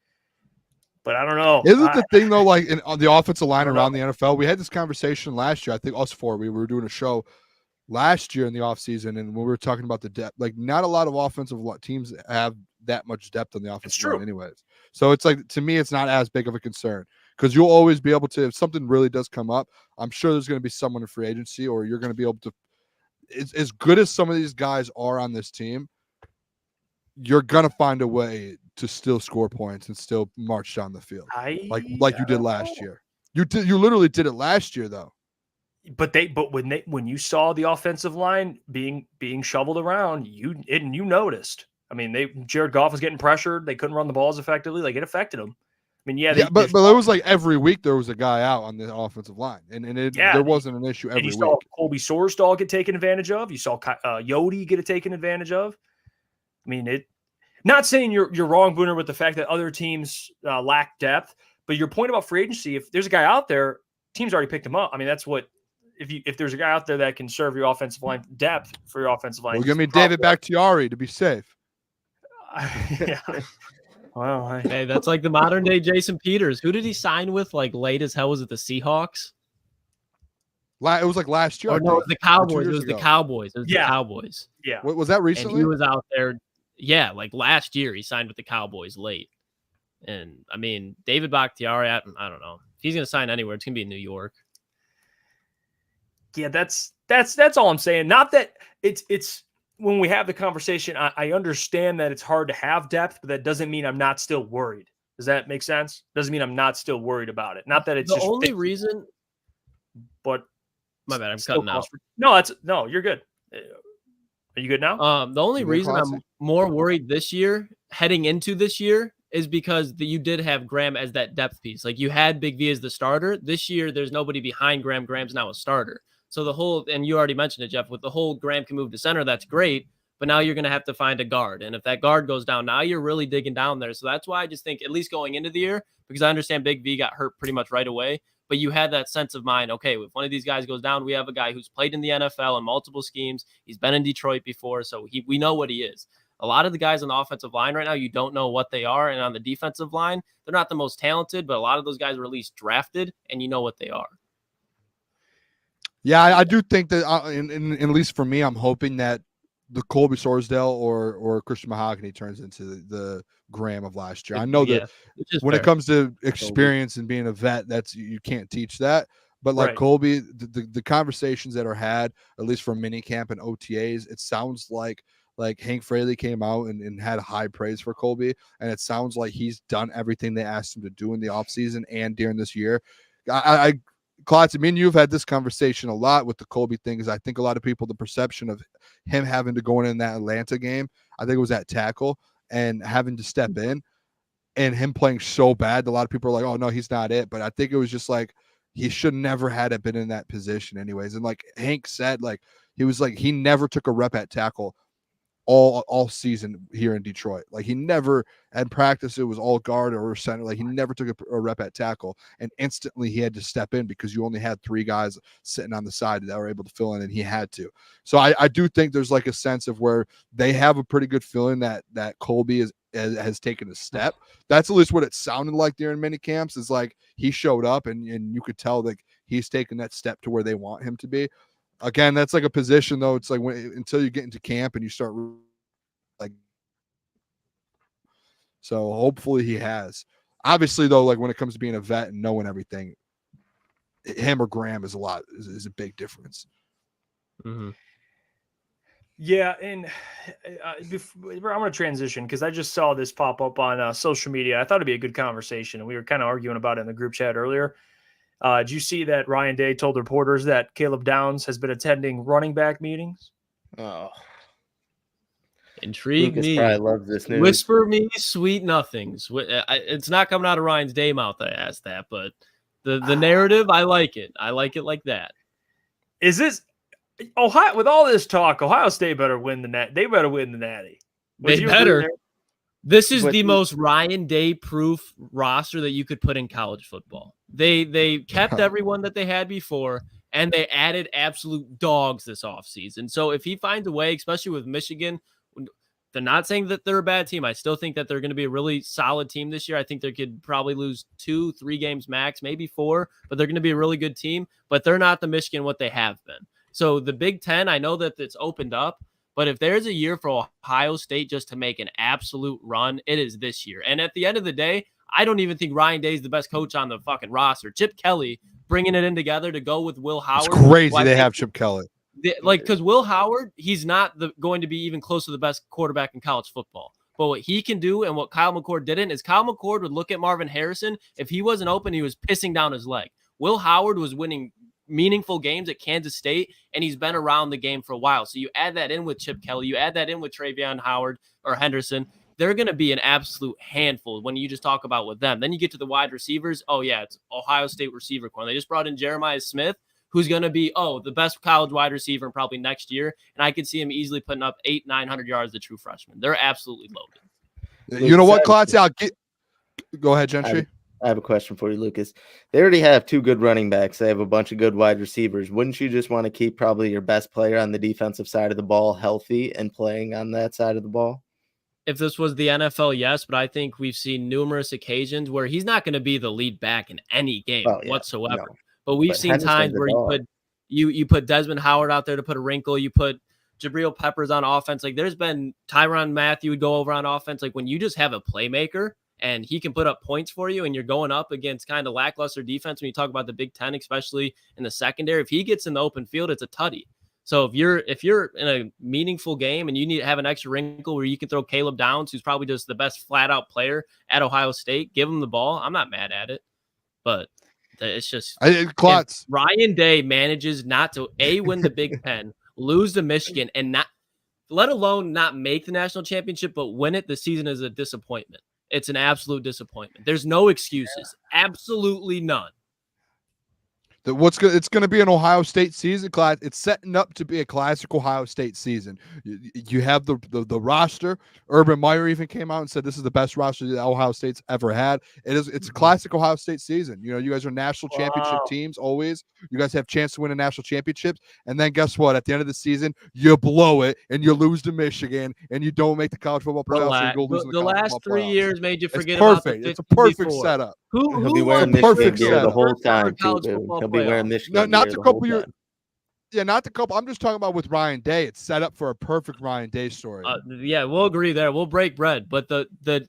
But I don't know. Isn't the thing though, like on the offensive line around the NFL, we had this conversation last year. I think us four, we were doing a show last year in the offseason, and we were talking about the depth. Like, not a lot of offensive teams have that much depth on the offensive line anyways. So it's like, to me, it's not as big of a concern because you'll always be able to, if something really does come up, I'm sure there's going to be someone in free agency, or you're going to be able to, as good as some of these guys are on this team, you're going to find a way to still score points and still march down the field. Like you did last year. You literally did it last year though. But when you saw the offensive line being shoveled around, you noticed. I mean, Jared Goff was getting pressured. They couldn't run the balls effectively. Like, it affected them. I mean, but it was like every week there was a guy out on the offensive line, and there wasn't an issue every week. You saw Colby Sorsdal get taken advantage of. You saw Yodi get taken advantage of. I mean, not saying you're wrong, Booner, with the fact that other teams lack depth, but your point about free agency, if there's a guy out there, teams already picked him up. I mean, that's what if there's a guy out there that can serve your offensive line depth for your offensive line. Well, give me David Bakhtiari to be safe. Yeah. Well, hey, that's like the modern day Jason Peters. Who did he sign with? Like, late as hell, was it the Seahawks? It was like last year. Oh no, it was the Cowboys. It was the Cowboys. It was the Cowboys. Yeah. What was that recently? And he was out there. Yeah, like last year he signed with the Cowboys late. And I mean, David Bakhtiari, I don't know. If he's gonna sign anywhere, it's gonna be in New York. Yeah, that's all I'm saying. Not that it's when we have the conversation, I understand that it's hard to have depth, but that doesn't mean I'm not still worried. Does that make sense? Doesn't mean I'm not still worried about it. Not that it's the only reason. But my bad, I'm cutting out. No, you're good. Are you good now? The only reason I'm more worried this year, heading into this year, is because you did have Graham as that depth piece. Like, you had Big V as the starter. This year, there's nobody behind Graham. Graham's now a starter. So and you already mentioned it, Jeff, with the whole Graham can move to center, that's great. But now you're going to have to find a guard. And if that guard goes down, now you're really digging down there. So that's why I just think, at least going into the year, because I understand Big V got hurt pretty much right away, but you had that sense of mind, okay, if one of these guys goes down, we have a guy who's played in the NFL in multiple schemes. He's been in Detroit before, so we know what he is. A lot of the guys on the offensive line right now, you don't know what they are. And on the defensive line, they're not the most talented, but a lot of those guys were at least drafted, and you know what they are. Yeah, I do think that, at least for me, I'm hoping that the Colby Sorsdal or Christian Mahogany turns into the Graham of last year. I know that when it comes to experience and being a vet, you can't teach that. But like Colby, the conversations that are had, at least for minicamp and OTAs, it sounds like Hank Fraley came out and had high praise for Colby, and it sounds like he's done everything they asked him to do in the offseason and during this year. Klotz, me and you have had this conversation a lot with the Colby thing, because I think a lot of people, the perception of him having to go in that Atlanta game, I think it was at tackle, and having to step in, and him playing so bad, a lot of people are like, oh, no, he's not it. But I think it was just like, he should never had been in that position anyways. And like Hank said, like, he never took a rep at tackle all season here in Detroit. Like, he never had practice, it was all guard or center. Like, he never took a rep at tackle, and instantly he had to step in because you only had three guys sitting on the side that were able to fill in, and he had to. So I do think there's like a sense of where they have a pretty good feeling that Colby has taken a step. That's at least what it sounded like during mini camps, is like he showed up and you could tell like he's taken that step to where they want him to be. Again, that's like a position though. It's like until you get into camp and you start like, so hopefully he has. Obviously though, like when it comes to being a vet and knowing everything, him or Graham is a big difference. Mm-hmm. Yeah, and I'm going to transition because I just saw this pop up on social media. I thought it'd be a good conversation, and we were kind of arguing about it in the group chat earlier. Did you see that Ryan Day told reporters that Caleb Downs has been attending running back meetings? Oh, intrigue Lucas me. probably loves this news. Whisper me sweet nothings. It's not coming out of Ryan's Day mouth. I asked that, but The narrative, I like it. I like it like that. Is this Ohio? With all this talk, Ohio State better win the Natty. They better win the Natty. They better. This is the most Ryan Day proof roster that you could put in college football. They kept everyone that they had before, and they added absolute dogs this offseason. So if he finds a way, especially with Michigan, they're not saying that they're a bad team. I still think that they're going to be a really solid team this year. I think they could probably lose 2-3 games max, maybe 4, but they're going to be a really good team. But they're not the Michigan what they have been. So the Big Ten, I know that it's opened up. But if there's a year for Ohio State just to make an absolute run, it is this year. And at the end of the day, I don't even think Ryan Day is the best coach on the fucking roster. Chip Kelly bringing it in together to go with Will Howard. It's crazy they have Chip Kelly. Because Will Howard, he's not going to be even close to the best quarterback in college football. But what he can do and what Kyle McCord didn't is Kyle McCord would look at Marvin Harrison. If he wasn't open, he was pissing down his leg. Will Howard was winning meaningful games at Kansas State, and he's been around the game for a while. So you add that in with Chip Kelly, you add that in with Travion Howard or Henderson, they're going to be an absolute handful when you just talk about with them. Then you get to the wide receivers. Oh, yeah, it's Ohio State receiver corps. They just brought in Jeremiah Smith, who's going to be, the best college wide receiver probably next year. And I could see him easily putting up 800-900 yards as a true freshman. They're absolutely loaded. You know what, Klotz? Go ahead, Gentry. I have a question for you, Lucas. They already have 2 good running backs. They have a bunch of good wide receivers. Wouldn't you just want to keep probably your best player on the defensive side of the ball healthy and playing on that side of the ball? If this was the NFL, yes, but I think we've seen numerous occasions where he's not going to be the lead back in any game whatsoever. No. But we've seen times where you put Desmond Howard out there to put a wrinkle. You put Jabril Peppers on offense. Like there's been Tyrann Mathieu would go over on offense. Like when you just have a playmaker and he can put up points for you and you're going up against kind of lackluster defense when you talk about the Big Ten, especially in the secondary, if he gets in the open field, it's a tutty. So if you're in a meaningful game and you need to have an extra wrinkle where you can throw Caleb Downs, who's probably just the best flat out player at Ohio State, give him the ball. I'm not mad at it, but it's just Klotz. Ryan Day manages not to win the Big Ten, lose to Michigan, and not let alone not make the national championship, but win it. The season is a disappointment. It's an absolute disappointment. There's no excuses. Absolutely none. It's going to be an Ohio State season, class. It's setting up to be a classic Ohio State season. You have the roster. Urban Meyer even came out and said this is the best roster that Ohio State's ever had. It's a classic Ohio State season. You know, you guys are national championship teams always. You guys have a chance to win a national championship. And then guess what? At the end of the season, you blow it and you lose to Michigan and you don't make the college football playoffs. So the last 3 years made you forget about the 50 It's a perfect before. setup. He'll be wearing Michigan gear the whole time. He'll be wearing Michigan. Not a couple years. Yeah, not the couple. I'm just talking about with Ryan Day. It's set up for a perfect Ryan Day story. Yeah, we'll agree there. We'll break bread. But the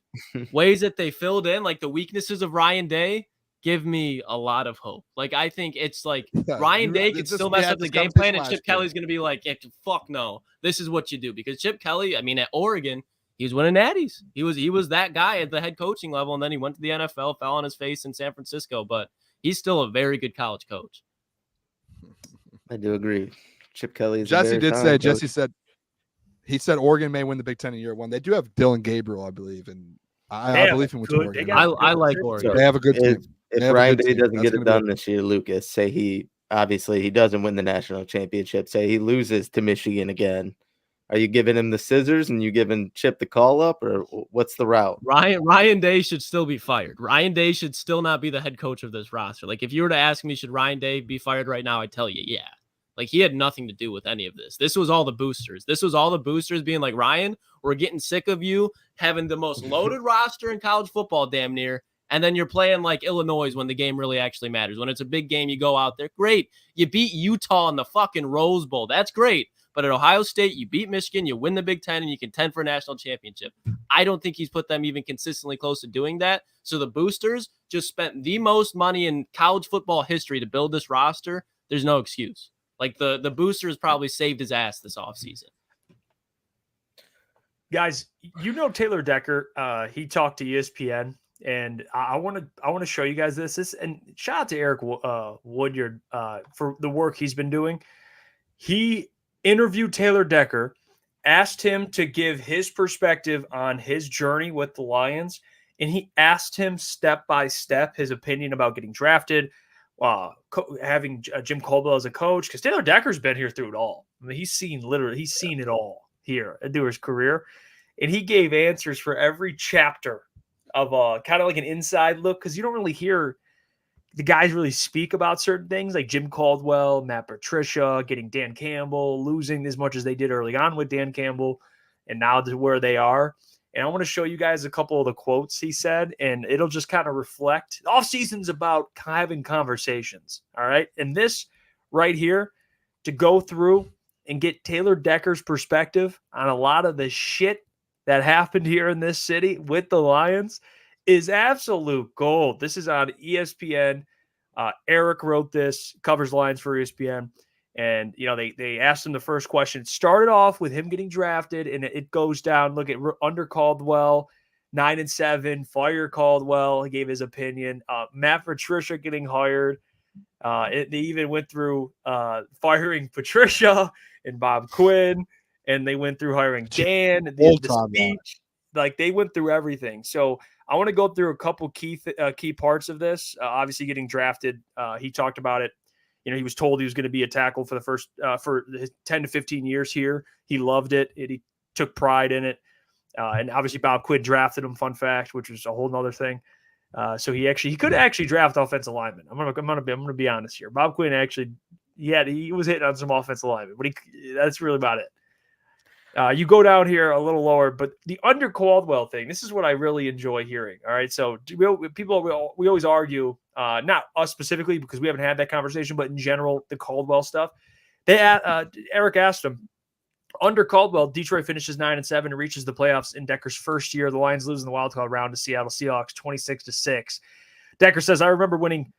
ways that they filled in, like the weaknesses of Ryan Day, give me a lot of hope. Like I think it's like Ryan Day could still mess up the game plan, and Chip Kelly's going to be like, "Fuck no, this is what you do." Because Chip Kelly, I mean, at Oregon, he was winning natties. He was that guy at the head coaching level, and then he went to the NFL, fell on his face in San Francisco. But he's still a very good college coach. I do agree. Chip Kelly is Jesse said he said Oregon may win the Big Ten in year 1. They do have Dylan Gabriel, I believe, and I believe him with Oregon. I like Oregon. They have a good team. If Ryan Day doesn't get it done this year, Lucas, say he doesn't win the national championship, say he loses to Michigan again. Are you giving him the scissors and you giving Chip the call up, or what's the route? Ryan Day should still be fired. Ryan Day should still not be the head coach of this roster. Like if you were to ask me, should Ryan Day be fired right now? I'd tell you, yeah. Like he had nothing to do with any of this. This was all the boosters. This was all the boosters being like, Ryan, we're getting sick of you having the most loaded roster in college football, damn near. And then you're playing like Illinois when the game really actually matters. When it's a big game, you go out there. Great. You beat Utah in the fucking Rose Bowl. That's great. But at Ohio State, you beat Michigan, you win the Big Ten, and you contend for a national championship. I don't think he's put them even consistently close to doing that. So the boosters just spent the most money in college football history to build this roster. There's no excuse. Like the boosters probably saved his ass this offseason. Guys, you know Taylor Decker. He talked to ESPN, and I want to show you guys this. And shout out to Eric Woodyard for the work he's been doing. He interviewed Taylor Decker, asked him to give his perspective on his journey with the Lions, and he asked him step by step his opinion about getting drafted, having Jim Caldwell as a coach, because Taylor Decker's been here through it all. I mean, he's seen it all here through his career, and he gave answers for every chapter of kind of like an inside look, because you don't really hear the guys really speak about certain things like Jim Caldwell, Matt Patricia, getting Dan Campbell, losing as much as they did early on with Dan Campbell, and now to where they are. And I want to show you guys a couple of the quotes he said, and it'll just kind of reflect. Off season's about having conversations, all right? And this right here, to go through and get Taylor Decker's perspective on a lot of the shit that happened here in this city with the Lions, is absolute gold. This is on ESPN. Eric wrote this, covers Lions for ESPN. And, they asked him the first question. It started off with him getting drafted, and it goes down. Look at under Caldwell, 9-7, fire Caldwell. He gave his opinion. Matt Patricia getting hired. They even went through the Patricia and Bob Quinn, and they went through hiring Dan. The speech. Like, they went through everything. So I want to go through a couple key parts of this. Obviously, getting drafted. He talked about it. He was told he was going to be a tackle for the first for 10 to 15 years here. He loved it. He took pride in it. And obviously, Bob Quinn drafted him. Fun fact, which was a whole nother thing. So he could actually draft offensive linemen. I'm gonna be honest here. Bob Quinn actually, he was hitting on some offensive linemen, but that's really about it. You go down here a little lower, but the under Caldwell thing, this is what I really enjoy hearing. All right. So we always argue, not us specifically because we haven't had that conversation, but in general, the Caldwell stuff. Eric asked him, under Caldwell, Detroit finishes 9-7 and reaches the playoffs in Decker's first year. The Lions lose in the wild card round to Seattle Seahawks 26-6. Decker says, I remember winning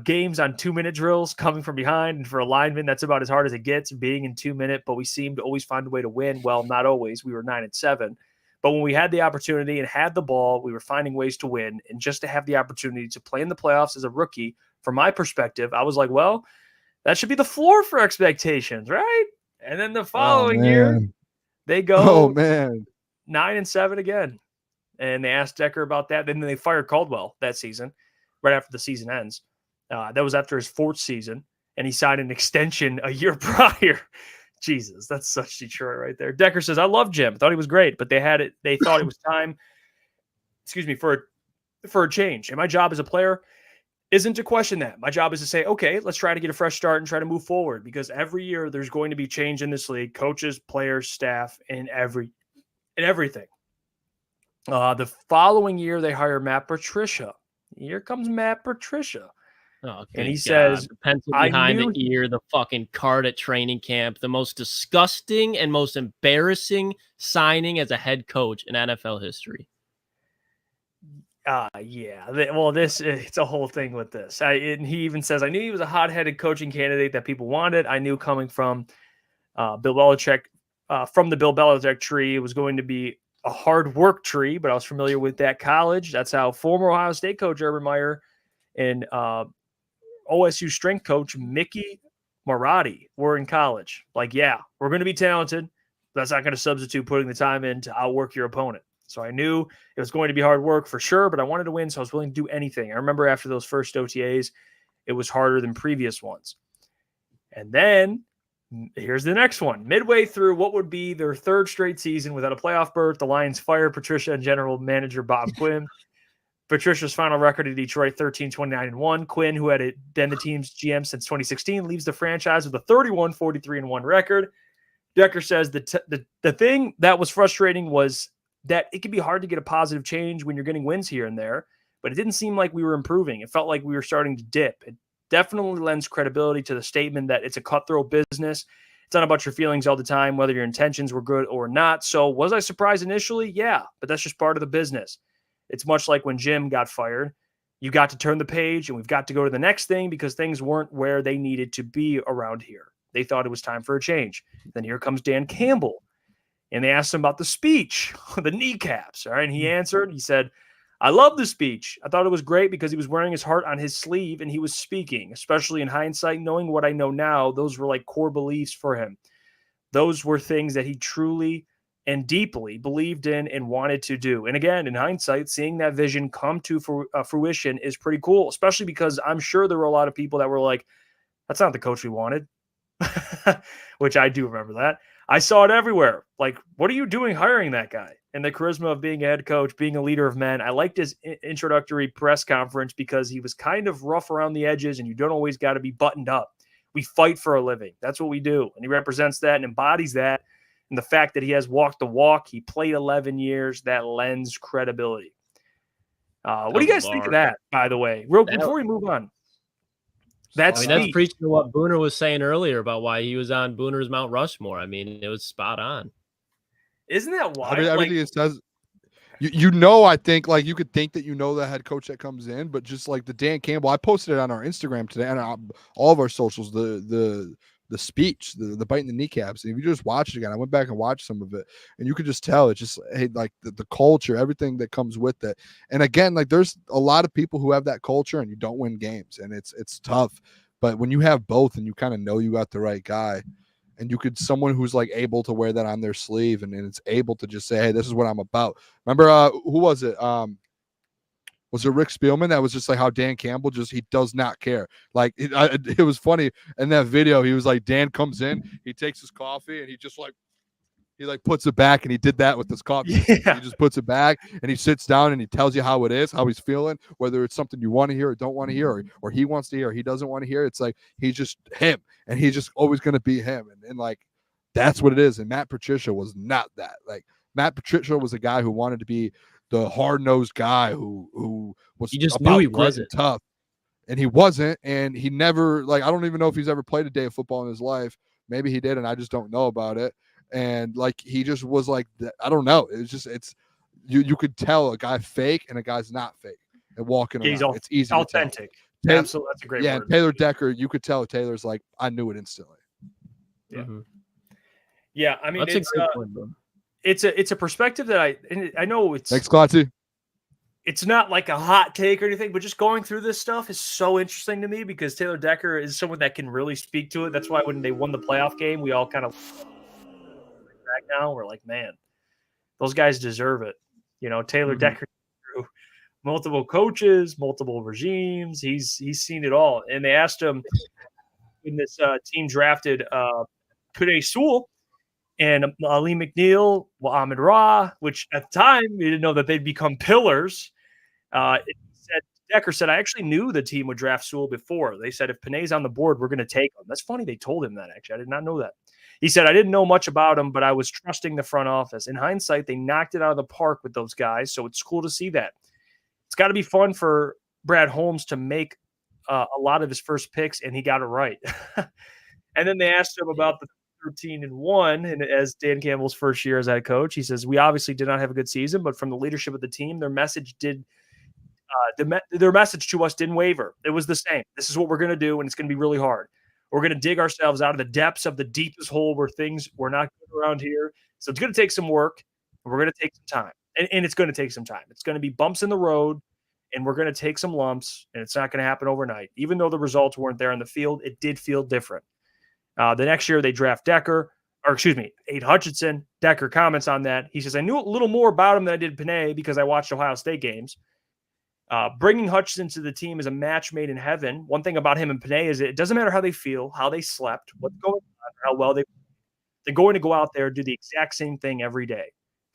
games on 2-minute drills coming from behind, and for a lineman, that's about as hard as it gets, being in 2 minute, but we seem to always find a way to win. Well, not always. We were 9-7, but when we had the opportunity and had the ball, we were finding ways to win. And just to have the opportunity to play in the playoffs as a rookie, from my perspective, I was like, well, that should be the floor for expectations, right? And then the following year, they go 9-7 again. And they asked Decker about that. Then they fired Caldwell that season, right after the season ends. That was after his fourth season, and he signed an extension a year prior. Jesus, that's such Detroit right there. Decker says, I love Jim. I thought he was great, but they thought it was time, for a change. And my job as a player isn't to question that. My job is to say, okay, let's try to get a fresh start and try to move forward, because every year there's going to be change in this league, coaches, players, staff, and everything. The following year, they hire Matt Patricia. Here comes Matt Patricia. Oh, and he says, the pencil behind the ear, the fucking card at training camp, the most disgusting and most embarrassing signing as a head coach in NFL history. It's a whole thing with this. And he even says, I knew he was a hot-headed coaching candidate that people wanted. I knew coming from Bill Belichick, from the Bill Belichick tree, it was going to be a hard work tree, but I was familiar with that college. That's how former Ohio State coach Urban Meyer and OSU strength coach Mickey Marotti were in college. Like, yeah, we're going to be talented. But that's not going to substitute putting the time in to outwork your opponent. So I knew it was going to be hard work for sure, but I wanted to win, so I was willing to do anything. I remember after those first OTAs, it was harder than previous ones. And then here's the next one. Midway through what would be their third straight season without a playoff berth, the Lions fired Patricia and general manager Bob Quinn. Patricia's final record in Detroit, 13-29-1. Quinn, who had been the team's GM since 2016, leaves the franchise with a 31-43-1 record. Decker says the thing that was frustrating was that it can be hard to get a positive change when you're getting wins here and there, but it didn't seem like we were improving. It felt like we were starting to dip. It definitely lends credibility to the statement that it's a cutthroat business. It's not about your feelings all the time, whether your intentions were good or not. So was I surprised initially? Yeah, but that's just part of the business. It's much like when Jim got fired. You got to turn the page, and we've got to go to the next thing because things weren't where they needed to be around here. They thought it was time for a change. Then here comes Dan Campbell, and they asked him about the speech, the kneecaps. All right, and he answered. He said, I love the speech. I thought it was great because he was wearing his heart on his sleeve, and he was speaking, especially in hindsight, knowing what I know now. Those were like core beliefs for him. Those were things that he truly and deeply believed in and wanted to do. And again, in hindsight, seeing that vision come to fruition is pretty cool, especially because I'm sure there were a lot of people that were like, that's not the coach we wanted, which I do remember that. I saw it everywhere. Like, what are you doing hiring that guy? And the charisma of being a head coach, being a leader of men. I liked his introductory press conference because he was kind of rough around the edges, and you don't always got to be buttoned up. We fight for a living. That's what we do. And he represents that and embodies that. And the fact that he has walked the walk, he played 11 years, that lends credibility. What do you guys think of that, by the way? Before we move on. That's preaching to what Booner was saying earlier about why he was on Booner's Mount Rushmore. I mean, it was spot on. Isn't that wild? Everything it says, I think, like, you could think that the head coach that comes in, but just like the Dan Campbell, I posted it on our Instagram today and all of our socials, the speech, the biting the kneecaps. And if you just watch it again, I went back and watched some of it, and you could just tell it's just, hey, like the culture, everything that comes with it. And again, like, there's a lot of people who have that culture and you don't win games, and it's tough. But when you have both and you kind of know you got the right guy, and you could someone who's like able to wear that on their sleeve and it's able to just say, hey, this is what I'm about. Remember, who was it? Was it Rick Spielman? That was just like how Dan Campbell he does not care. Like, it was funny in that video. He was like, Dan comes in, he takes his coffee and he just like, puts it back, and he did that with his coffee. Yeah. He just puts it back and he sits down and he tells you how it is, how he's feeling, whether it's something you want to hear or don't want to hear, or he wants to hear or he doesn't want to hear. It's like, he's just him, and he's just always going to be him. And like, that's what it is. And Matt Patricia was not that. Like, Matt Patricia was a guy who wanted to be the hard-nosed guy who was, he just knew he wasn't tough, and he wasn't. And he never, like, I don't even know if he's ever played a day of football in his life. Maybe he did, and I just don't know about it. And like, he just was like, I don't know. It's just, you could tell a guy fake and a guy's not fake and walking around. It's easy, authentic. To tell. Absolutely, that's a great word. Taylor Decker, you could tell Taylor's like, I knew it instantly. Yeah, yeah. I mean, that's a great point, bro. It's a perspective that I know it's. Thanks, Klotzy. It's not like a hot take or anything, but just going through this stuff is so interesting to me because Taylor Decker is someone that can really speak to it. That's why when they won the playoff game, we all kind of back now. We're like, man, those guys deserve it. Taylor Decker through multiple coaches, multiple regimes. He's seen it all. And they asked him when this team drafted Penei Sewell and Ali McNeil, Ahmed Ra, which at the time we didn't know that they'd become pillars. Decker said, I actually knew the team would draft Sewell before. They said, if Penei's on the board, we're going to take him. That's funny. They told him that, actually. I did not know that. He said, I didn't know much about him, but I was trusting the front office. In hindsight, they knocked it out of the park with those guys, so it's cool to see that. It's got to be fun for Brad Holmes to make a lot of his first picks, and he got it right. And then they asked him about the 13-1, and as Dan Campbell's first year as head coach, he says, we obviously did not have a good season, but from the leadership of the team, their message their message to us didn't waver. It was the same. This is what we're going to do, and it's going to be really hard. We're going to dig ourselves out of the depths of the deepest hole where things were not good around here. So it's going to take some work, and we're going to take some time. And it's going to take some time. It's going to be bumps in the road, and we're going to take some lumps, and it's not going to happen overnight. Even though the results weren't there on the field, it did feel different. The next year, they draft Aiden Hutchinson. Decker comments on that. He says, I knew a little more about him than I did Penei because I watched Ohio State games. Bringing Hutchinson to the team is a match made in heaven. One thing about him and Penei is it doesn't matter how they feel, how they slept, what's going on, how well they're going to go out there and do the exact same thing every day.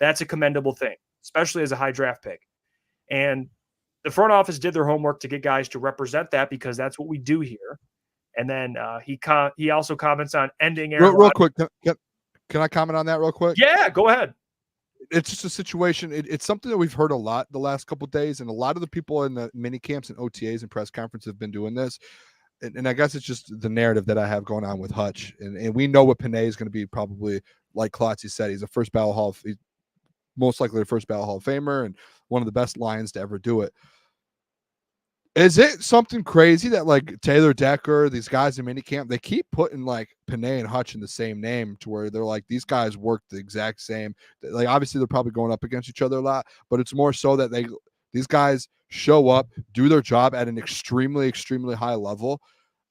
That's a commendable thing, especially as a high draft pick. And the front office did their homework to get guys to represent that because that's what we do here. And then he also comments on ending Aaron real quick. Can I comment on that real quick? Yeah, go ahead. It's just a situation. It's something that we've heard a lot the last couple of days, and a lot of the people in the mini camps and OTAs and press conferences have been doing this. And I guess it's just the narrative that I have going on with Hutch. And we know what Penei is going to be, probably, like Klotzy said, he's most likely the first ballot Hall of Famer and one of the best Lions to ever do it. Is it something crazy that like Taylor Decker, these guys in minicamp, they keep putting like Penei and Hutch in the same name to where they're like, these guys work the exact same. Like, obviously they're probably going up against each other a lot, but it's more so that these guys show up, do their job at an extremely, extremely high level.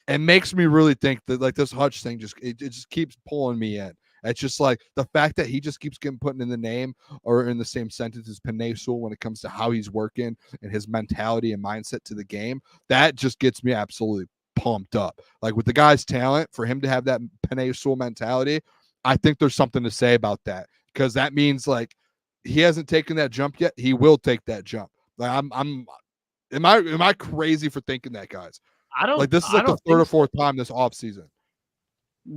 And makes me really think that like this Hutch thing it just keeps pulling me in. It's just like the fact that he just keeps getting put in the name or in the same sentence as Penei Sewell when it comes to how he's working and his mentality and mindset to the game. That just gets me absolutely pumped up. Like with the guy's talent, for him to have that Penei Sewell mentality, I think there's something to say about that, because that means like he hasn't taken that jump yet. He will take that jump. Like am I crazy for thinking that, guys? I don't like this is like the third or fourth time this offseason.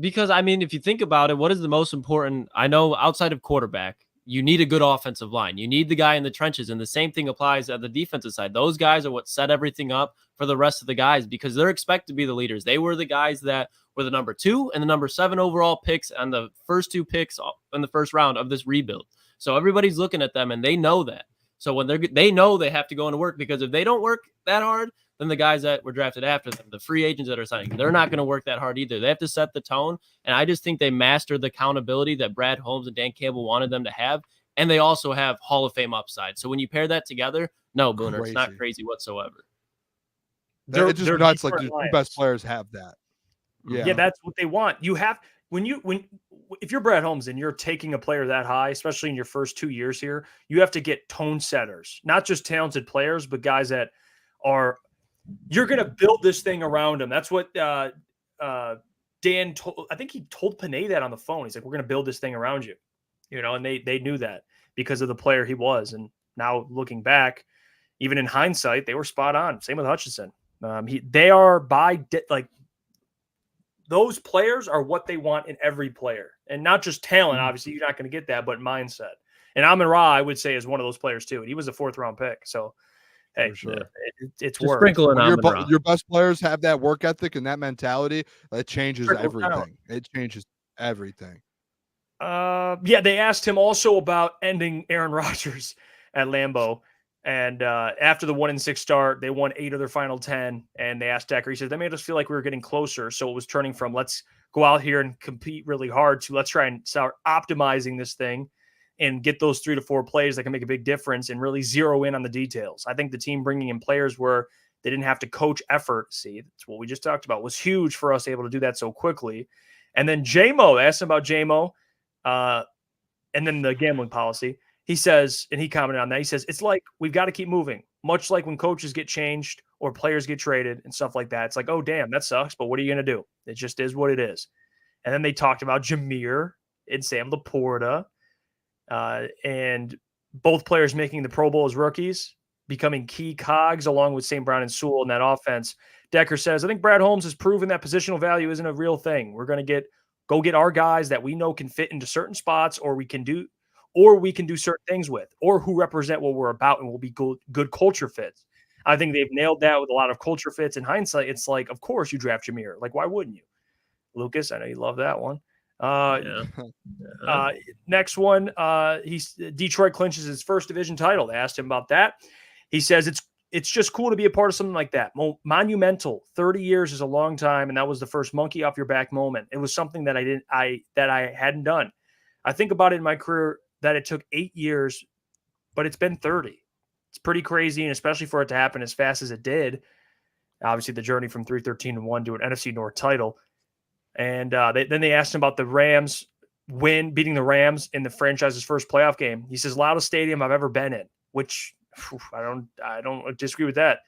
Because I mean, if you think about it, what is the most important? I know outside of quarterback, you need a good offensive line. You need the guy in the trenches, and the same thing applies at the defensive side. Those guys are what set everything up for the rest of the guys, because they're expected to be the leaders. They were the guys that were the number 2 and the number 7 overall picks and the first 2 picks in the first round of this rebuild. So everybody's looking at them, and they know that. So when they know they have to go into work, because if they don't work that hard, then the guys that were drafted after them, the free agents that are signing, they're not going to work that hard either. They have to set the tone. And I just think they mastered the accountability that Brad Holmes and Dan Campbell wanted them to have. And they also have Hall of Fame upside. So when you pair that together, no, Booner, it's not crazy whatsoever. It's just nuts. Like the 2 best players have that. Yeah, that's what they want. You have if you're Brad Holmes and you're taking a player that high, especially in your first 2 years here, you have to get tone setters, not just talented players, but guys that are. You're going to build this thing around him. That's what Dan told. I think he told Penei that on the phone. He's like, "We're going to build this thing around you," and they knew that because of the player he was. And now looking back, even in hindsight, they were spot on. Same with Hutchinson. They are like those players are what they want in every player, and not just talent. Obviously, you're not going to get that, but mindset. And Amon-Ra, I would say, is one of those players too. And he was a 4th-round pick, so. Hey, for sure. It's just sprinkling on your best players have that work ethic and that mentality. It changes everything. It changes everything. They asked him also about ending Aaron Rodgers at Lambeau, and after the 1-6 start, they won 8 of their final 10. And they asked Decker. He said, "That made us feel like we were getting closer." So it was turning from let's go out here and compete really hard to let's try and start optimizing this thing and get those 3 to 4 plays that can make a big difference and really zero in on the details. I think the team bringing in players where they didn't have to coach effort. See, that's what we just talked about, was huge for us able to do that so quickly. And then J-Mo, asked him about J-Mo and then the gambling policy. He says, and he commented on that, he says, it's like we've got to keep moving, much like when coaches get changed or players get traded and stuff like that. It's like, oh, damn, that sucks, but what are you going to do? It just is what it is. And then they talked about Jameer and Sam Laporta. And both players making the Pro Bowl as rookies, becoming key cogs along with St. Brown and Sewell in that offense. Decker says, I think Brad Holmes has proven that positional value isn't a real thing. We're going to go get our guys that we know can fit into certain spots, or we can do certain things with, or who represent what we're about and will be good culture fits. I think they've nailed that with a lot of culture fits. In hindsight, it's like, of course you draft Jameer. Like, why wouldn't you? Lucas, I know you love that one. Next one, Detroit clinches his first division title. They asked him about that. He says it's just cool to be a part of something like that. Monumental. 30 years is a long time, and that was the first monkey off your back moment. It was something that I hadn't done. I think about it in my career that it took 8 years, but it's been 30. It's pretty crazy, and especially for it to happen as fast as it did. Obviously, the journey from 3-13-1 to an NFC North title. And then they asked him about the Rams beating the Rams in the franchise's first playoff game. He says, loudest stadium I've ever been in, which I don't disagree with that.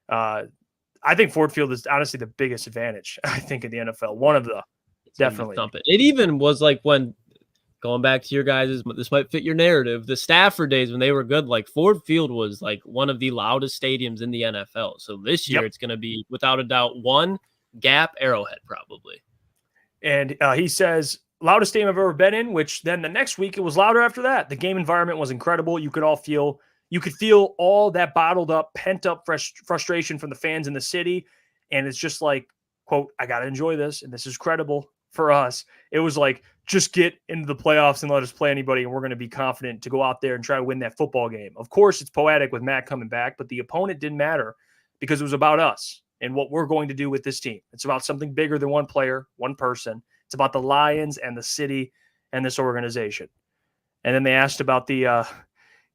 I think Ford Field is honestly the biggest advantage, I think, in the NFL. One of the, definitely. It even was like when, going back to your guys', this might fit your narrative, the Stafford days when they were good, like Ford Field was like one of the loudest stadiums in the NFL. So this year it's going to be, without a doubt, one gap Arrowhead probably. And he says, loudest stadium I've ever been in, which then the next week it was louder after that. The game environment was incredible. You could feel all that bottled up, pent up frustration from the fans in the city. And it's just like, quote, I got to enjoy this. And this is credible for us. It was like, just get into the playoffs and let us play anybody. And we're going to be confident to go out there and try to win that football game. Of course, it's poetic with Matt coming back, but the opponent didn't matter because it was about us and what we're going to do with this team. It's about something bigger than one player, one person. It's about the Lions and the city and this organization. And then they asked about the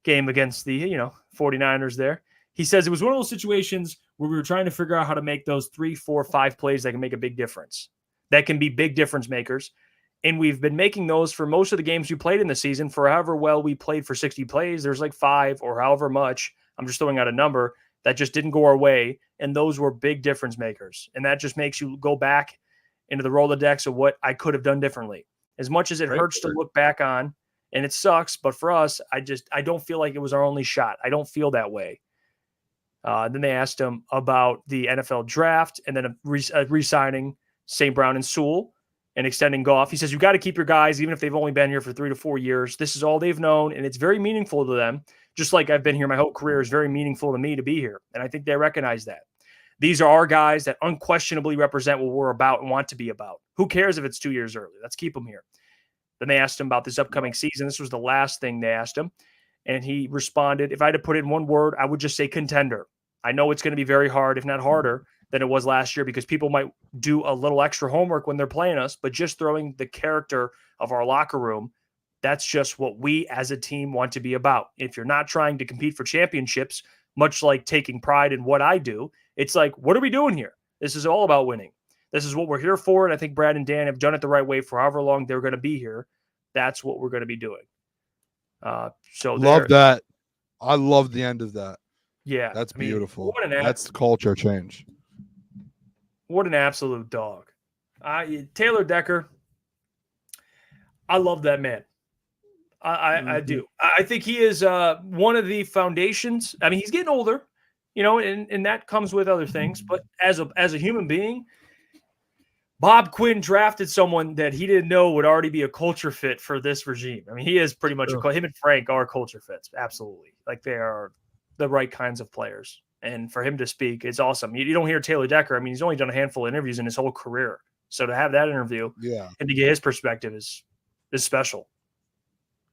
game against the 49ers there. He says it was one of those situations where we were trying to figure out how to make those 3, 4, 5 plays that can make a big difference. That can be big difference makers. And we've been making those for most of the games we played in the season. For however well we played for 60 plays, there's like 5 or however much, I'm just throwing out a number, that just didn't go our way. And those were big difference makers. And that just makes you go back into the Rolodex of what I could have done differently. As much as it hurts to look back on, and it sucks, but for us, I don't feel like it was our only shot. I don't feel that way. Then they asked him about the NFL draft and then re-signing St. Brown and Sewell and extending Goff. He says, you got to keep your guys, even if they've only been here for 3 to 4 years. This is all they've known, and it's very meaningful to them. Just like I've been here my whole career, is very meaningful to me to be here. And I think they recognize that. These are our guys that unquestionably represent what we're about and want to be about. Who cares if it's 2 years early? Let's keep them here. Then they asked him about this upcoming season. This was the last thing they asked him. And he responded, if I had to put it in one word, I would just say contender. I know it's going to be very hard, if not harder, than it was last year, because people might do a little extra homework when they're playing us, but just throwing the character of our locker room, that's just what we as a team want to be about. If you're not trying to compete for championships, much like taking pride in what I do, it's like, what are we doing here? This is all about winning. This is what we're here for, and I think Brad and Dan have done it the right way for however long they're going to be here. That's what we're going to be doing. So love that. I love the end of that. Yeah, that's beautiful. Mean, that's the culture change. What an absolute dog. Taylor Decker, I love that man. I do. I think he is one of the foundations. I mean, he's getting older, and that comes with other things. But as a human being, Bob Quinn drafted someone that he didn't know would already be a culture fit for this regime. I mean, he is pretty much him and Frank are culture fits. Absolutely. Like, they are the right kinds of players. And for him to speak is awesome. You don't hear Taylor Decker. I mean, he's only done a handful of interviews in his whole career. So to have that interview and to get his perspective is special.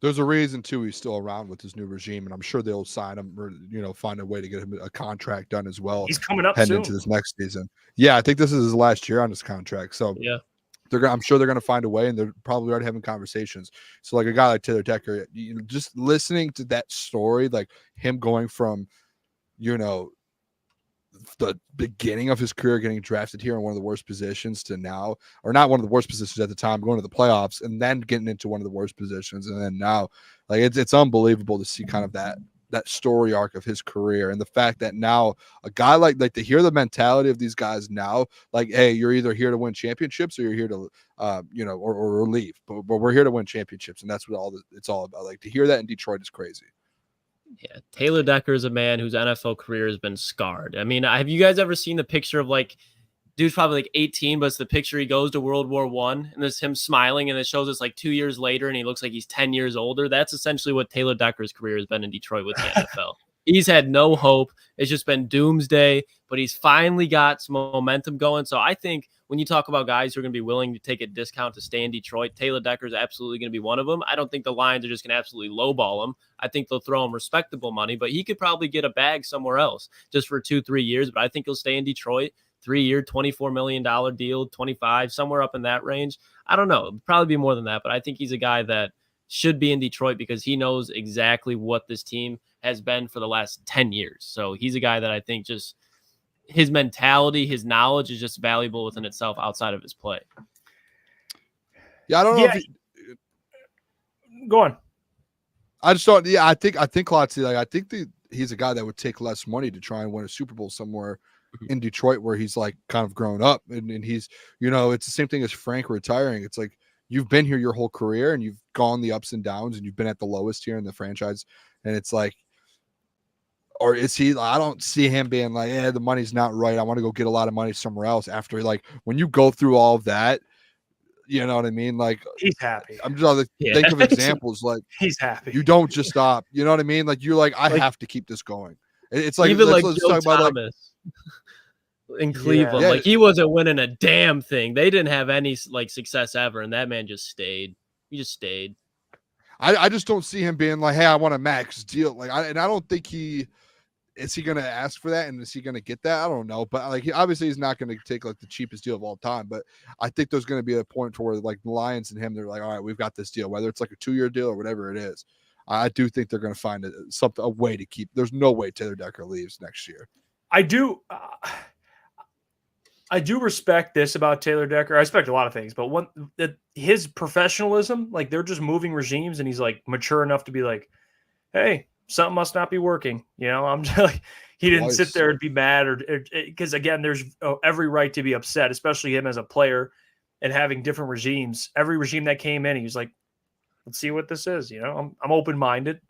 There's a reason, too, he's still around with his new regime, and I'm sure they'll sign him or, find a way to get him a contract done as well. He's coming up heading soon. Into this next season. Yeah, I think this is his last year on his contract. So yeah, I'm sure they're going to find a way, and they're probably already having conversations. So like a guy like Taylor Decker, just listening to that story, like him going from, the beginning of his career getting drafted here in one of the worst positions to now, or not one of the worst positions at the time, going to the playoffs and then getting into one of the worst positions. And then now, like, it's unbelievable to see kind of that story arc of his career. And the fact that now a guy like to hear the mentality of these guys now, like, hey, you're either here to win championships or you're here to, or leave, but we're here to win championships. And that's what it's all about. Like, to hear that in Detroit is crazy. Yeah, Taylor Decker is a man whose NFL career has been scarred. I mean, have you guys ever seen the picture of, like, dude's probably like 18, but it's the picture he goes to World War I, and there's him smiling, and it shows us like 2 years later, and he looks like he's 10 years older. That's essentially what Taylor Decker's career has been in Detroit with the NFL. He's had no hope. It's just been doomsday, but he's finally got some momentum going. So I think when you talk about guys who are going to be willing to take a discount to stay in Detroit, Taylor Decker is absolutely going to be one of them. I don't think the Lions are just going to absolutely lowball him. I think they'll throw him respectable money, but he could probably get a bag somewhere else just for 2-3 years. But I think he'll stay in Detroit. 3-year, $24 million deal, 25, somewhere up in that range. I don't know. It'll probably be more than that, but I think he's a guy that should be in Detroit because he knows exactly what this team has been for the last 10 years. So he's a guy that I think just his mentality, his knowledge is just valuable within itself outside of his play. Yeah, I don't know. Go on. I just thought, I think Klotz, like, I think he's a guy that would take less money to try and win a Super Bowl somewhere in Detroit where he's like kind of grown up and he's, it's the same thing as Frank retiring. It's like, you've been here your whole career and you've gone the ups and downs and you've been at the lowest here in the franchise. And it's like, or is he, I don't see him being like, the money's not right. I want to go get a lot of money somewhere else after, like, when you go through all of that, you know what I mean? Like, he's happy. I'm just think of examples like he's happy. You don't just stop. You know what I mean? Like, you're like, I have to keep this going. It's like, even let's Joe talk about Thomas in Cleveland. Like, he wasn't winning a damn thing. They didn't have any like success ever, and that man just stayed. He just stayed. I just don't see him being like, hey, I want a max deal. Like, I don't think is he going to ask for that, and is he going to get that? I don't know, but like, obviously he's not going to take like the cheapest deal of all time. But I think there's going to be a point where like the Lions and him, they're like, all right, we've got this deal, whether it's like a 2-year deal or whatever it is. I do think they're going to find a way to keep. There's no way Taylor Decker leaves next year. I do. I do respect this about Taylor Decker. I respect a lot of things, but his professionalism, like they're just moving regimes, and he's like mature enough to be like, hey, something must not be working. I'm just like, he didn't sit there and be mad or because again, there's every right to be upset, especially him as a player and having different regimes. Every regime that came in, he was like, let's see what this is. I'm open-minded.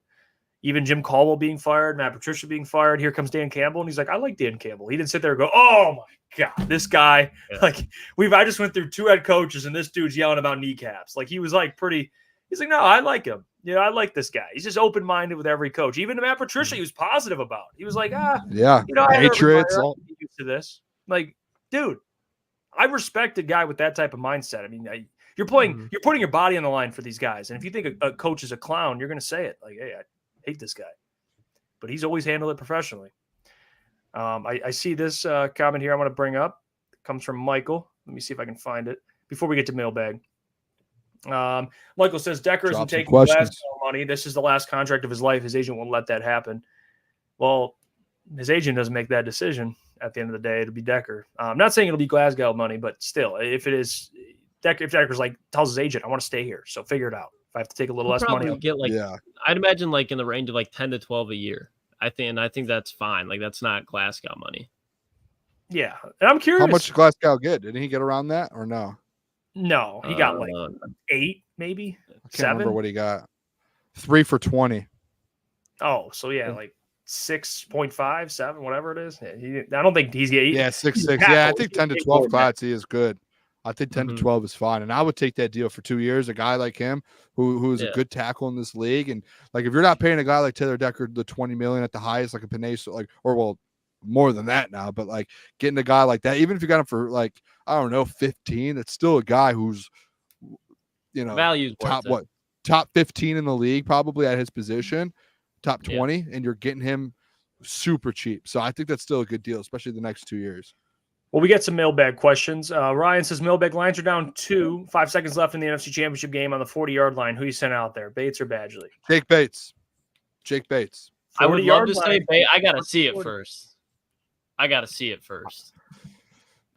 Even Jim Caldwell being fired, Matt Patricia being fired. Here comes Dan Campbell, and he's like, I like Dan Campbell. He didn't sit there and go, oh my God, this guy. Yeah. Like I just went through 2 head coaches, and this dude's yelling about kneecaps. Like he was like he's like, no, I like him. I like this guy. He's just open-minded with every coach. Even Matt Patricia, he was positive about. He was like, yeah, Patriots. I'm used to this. Like, dude, I respect a guy with that type of mindset. I mean, you're putting your body on the line for these guys. And if you think a coach is a clown, you're going to say it. Like, hey, I hate this guy. But he's always handled it professionally. I see this comment here I want to bring up. It comes from Michael. Let me see if I can find it before we get to mailbag. Michael says Decker isn't taking Glasgow money. This is the last contract of his life. His agent won't let that happen. Well, his agent doesn't make that decision. At the end of the day, it'll be Decker. I'm not saying it'll be Glasgow money, but still, if it is Decker, if Decker's like tells his agent, I want to stay here, so figure it out. If I have to take a little less money, I'd imagine like in the range of like 10 to 12 a year. I think that's fine. Like that's not Glasgow money. Yeah, and I'm curious how much did Glasgow get? Didn't he get around that or no? No, he got like 8, maybe. I can't 7. remember what he got. 3 for 20. Oh, so yeah, like 6.5, 7, whatever it is. I don't think he's getting. Yeah, 6.6. Yeah, I think 10 to 12 Klotz is good. I think 10 to 12 is fine, and I would take that deal for 2 years. A guy like him, who is a good tackle in this league, and like if you're not paying a guy like Taylor Decker the $20 million at the highest, like a Panay, like more than that now, but like getting a guy like that, even if you got him for like I don't know 15, it's still a guy who's values top 15 in the league probably at his position, top 20, and you're getting him super cheap. So I think that's still a good deal, especially the next 2 years. Well, we get some mailbag questions. Ryan says mailbag Lions are down 2, 5 seconds left in the NFC Championship game on the 40-yard line. Who you sent out there, Bates or Badgley? Jake Bates. I would love to say Bates. I got to see it first.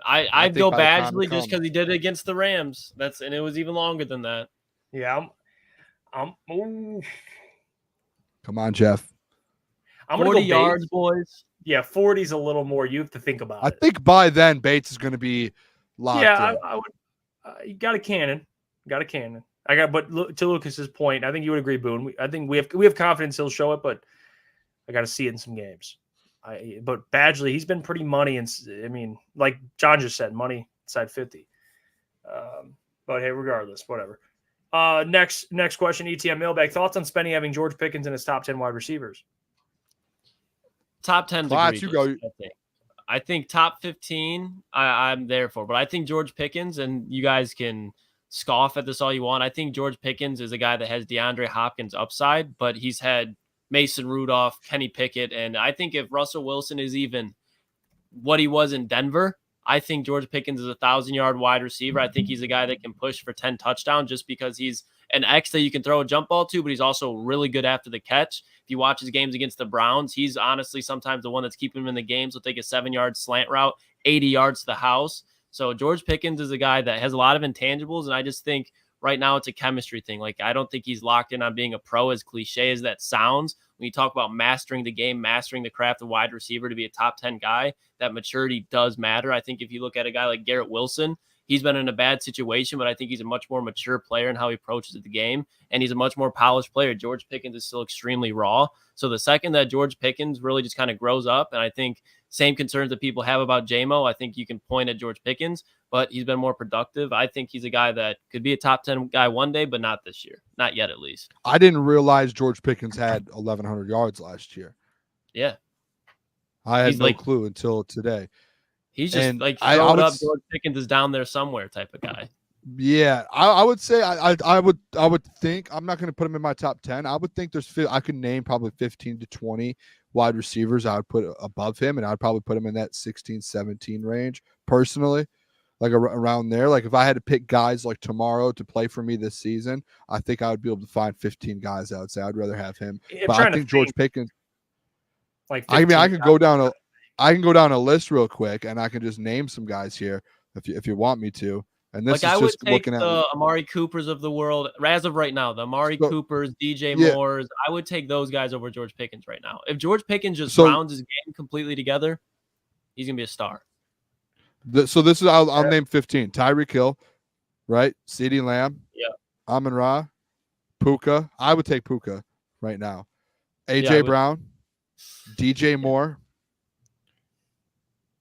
I'd go Badgley just because he did it against the Rams. And it was even longer than that. Yeah. Come on, Jeff. I'm going to go 40 yards, boys. Yeah, 40 is a little more. You have to think about it. I think by then Bates is going to be locked in. I would. You got a cannon. But to Lucas's point, I think you would agree, Boone. I think we have confidence he'll show it, but I got to see it in some games. But Badgley, he's been pretty money, and I mean, like John just said, money inside 50. But hey, regardless, whatever. Next question, ETM mailbag. Thoughts on Spenny having George Pickens in his top 10 wide receivers? Top 10. I think top 15, I'm there for. But I think George Pickens, and you guys can scoff at this all you want. I think George Pickens is a guy that has DeAndre Hopkins upside, but he's had Mason Rudolph, Kenny Pickett, and I think if Russell Wilson is even what he was in Denver, I think George Pickens is a 1,000-yard wide receiver. I think he's a guy that can push for 10 touchdowns just because he's an X that you can throw a jump ball to, but he's also really good after the catch. If you watch his games against the Browns, he's honestly sometimes the one that's keeping him in the game. So take a 7-yard slant route, 80 yards to the house. So George Pickens is a guy that has a lot of intangibles, and I just think right now it's a chemistry thing. Like, I don't think he's locked in on being a pro, as cliche as that sounds. When you talk about mastering the game, mastering the craft of wide receiver to be a top 10 guy, that maturity does matter. I think if you look at a guy like Garrett Wilson, he's been in a bad situation, but I think he's a much more mature player in how he approaches the game, and he's a much more polished player. George Pickens is still extremely raw. So the second that George Pickens really just kind of grows up, and I think same concerns that people have about J-Mo, I think you can point at George Pickens, but he's been more productive. I think he's a guy that could be a top 10 guy one day, but not this year. Not yet, at least. I didn't realize George Pickens had 1,100 yards last year. Yeah. I had no clue until today. He's just George Pickens is down there somewhere type of guy. Yeah, I would say I would think, I'm not going to put him in my top 10. I would think I could name probably 15 to 20 wide receivers I would put above him, and I'd probably put him in that 16, 17 range personally, like around there. Like if I had to pick guys like tomorrow to play for me this season, I think I would be able to find 15 guys. I would say I'd rather have him. But I think George Pickens. Like I could go down I can go down a list real quick, and I can just name some guys here if you want me to. And this like is I would just take looking at the Amari Coopers of the world as of right now. The Amari Coopers, DJ Moores. I would take those guys over George Pickens right now. If George Pickens just rounds his game completely together, he's gonna be a star. So this is I'll name 15. Tyreek Hill, right? CeeDee Lamb. Yeah. Amon-Ra, Puka. I would take Puka right now. AJ Brown, DJ Moore,